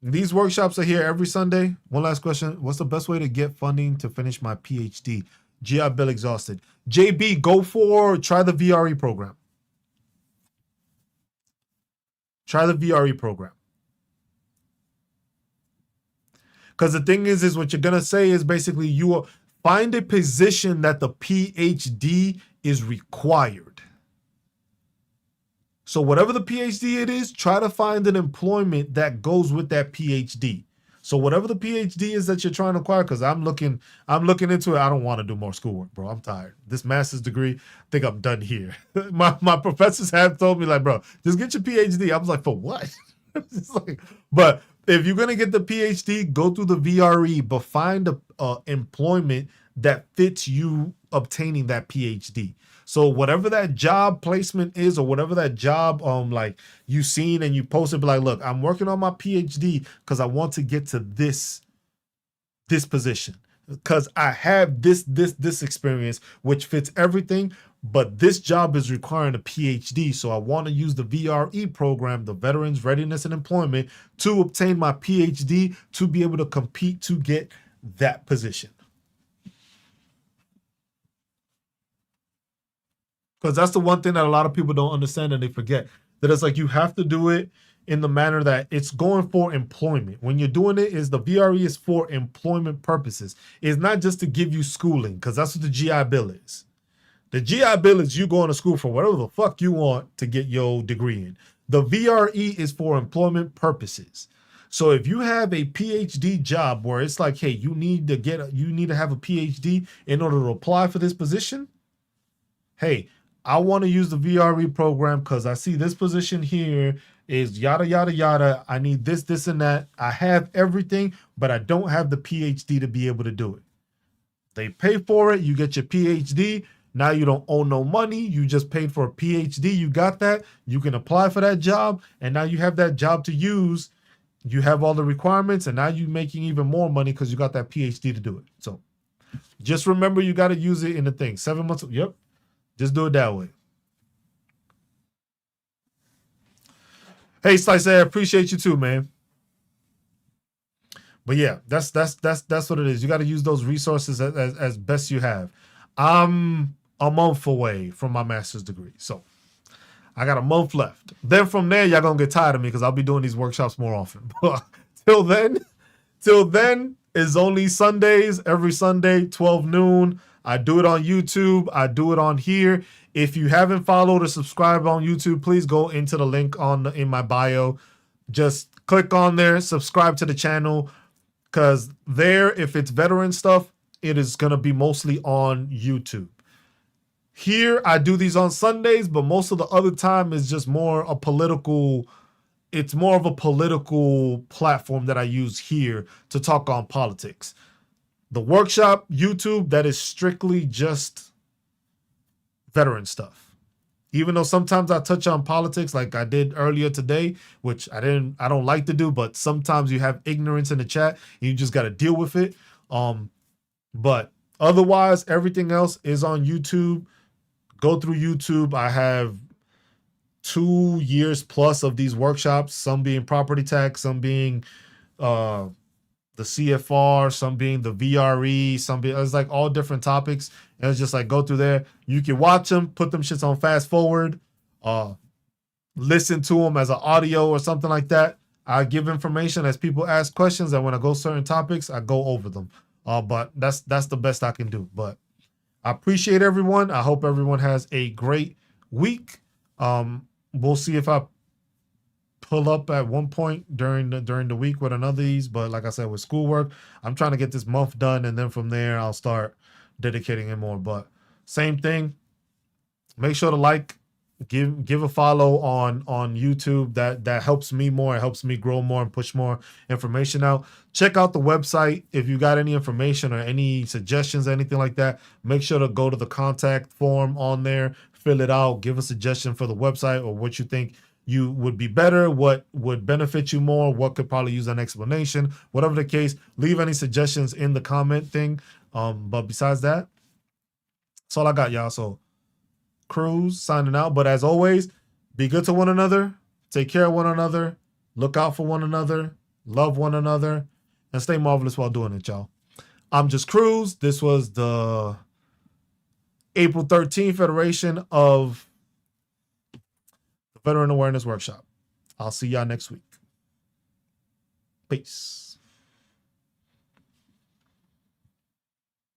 these workshops are here every Sunday. One last question. What's the best way to get funding to finish my PhD? GI Bill exhausted. JB, try the VRE program. Try the VRE program. Because the thing is what you're going to say is basically you will find a position that the PhD is required. So whatever the PhD it is, try to find an employment that goes with that PhD. So whatever the PhD is that you're trying to acquire, because I'm looking into it. I don't want to do more schoolwork, bro. I'm tired. This master's degree, I think I'm done here. my professors have told me, like, bro, just get your PhD. I was like, for what? Like, but if you're gonna get the PhD, go through the VRE, but find a employment that fits you obtaining that PhD. So whatever that job placement is, or whatever that job like you seen and you posted, be like, look, I'm working on my PhD because I want to get to this position, because I have this experience which fits everything, but this job is requiring a PhD. So I want to use the VRE program, the Veterans Readiness and Employment, to obtain my PhD to be able to compete to get that position. Because that's the one thing that a lot of people don't understand and they forget, that it's like you have to do it in the manner that it's going for employment. When you're doing it, is the VRE is for employment purposes. It's not just to give you schooling, because that's what the GI Bill is. The GI Bill is you going to school for whatever the fuck you want to get your degree in. The VRE is for employment purposes. So if you have a PhD job where it's like, hey, you need to have a PhD in order to apply for this position. Hey, I want to use the VRE program because I see this position here is yada, yada, yada. I need this, this, and that. I have everything, but I don't have the PhD to be able to do it. They pay for it. You get your PhD. Now you don't owe no money. You just paid for a PhD. You got that. You can apply for that job. And now you have that job to use. You have all the requirements. And now you're making even more money because you got that PhD to do it. So just remember, you got to use it in the thing. 7 months. Yep. Just do it that way. Hey, Slice, I appreciate you too, man. But yeah, that's what it is. You got to use those resources as best you have. I'm a month away from my master's degree, so I got a month left. Then from there, y'all gonna get tired of me because I'll be doing these workshops more often. But till then is only Sundays. Every Sunday, 12 noon. I do it on YouTube. I do it on here. If you haven't followed or subscribed on YouTube, please go into the link in my bio. Just click on there, subscribe to the channel, because there, if it's veteran stuff, it is going to be mostly on YouTube. Here, I do these on Sundays, but most of the other time is just more a political, it's more of a political platform that I use here to talk on politics. The workshop, YouTube, that is strictly just veteran stuff. Even though sometimes I touch on politics like I did earlier today, which I don't like to do, but sometimes you have ignorance in the chat and you just got to deal with it. But otherwise, everything else is on YouTube. Go through YouTube. I have 2 years plus of these workshops, some being property tax, some being the CFR, some being the VRE, some being, it's like all different topics. And it's just like, go through there. You can watch them, put them shits on fast forward, listen to them as an audio or something like that. I give information as people ask questions, and when I go certain topics, I go over them. But that's the best I can do. But I appreciate everyone. I hope everyone has a great week. We'll see if I pull up at one point during the week with another of these, but like I said, with schoolwork, I'm trying to get this month done, and then from there I'll start dedicating it more. But same thing, make sure to like, give a follow on YouTube. That helps me more. It helps me grow more and push more information out. Check out the website if you got any information or any suggestions, anything like that. Make sure to go to the contact form on there, fill it out, give a suggestion for the website or what you think you would be better, what would benefit you more, what could probably use an explanation, whatever the case. Leave any suggestions in the comment thing. But besides that, that's all I got, y'all. So Cruz signing out. But as always, be good to one another, take care of one another, look out for one another, love one another, and stay marvelous while doing it, y'all. I'm just Cruz. This was the April 13th Federation of Veteran Awareness Workshop. I'll see y'all next week. Peace.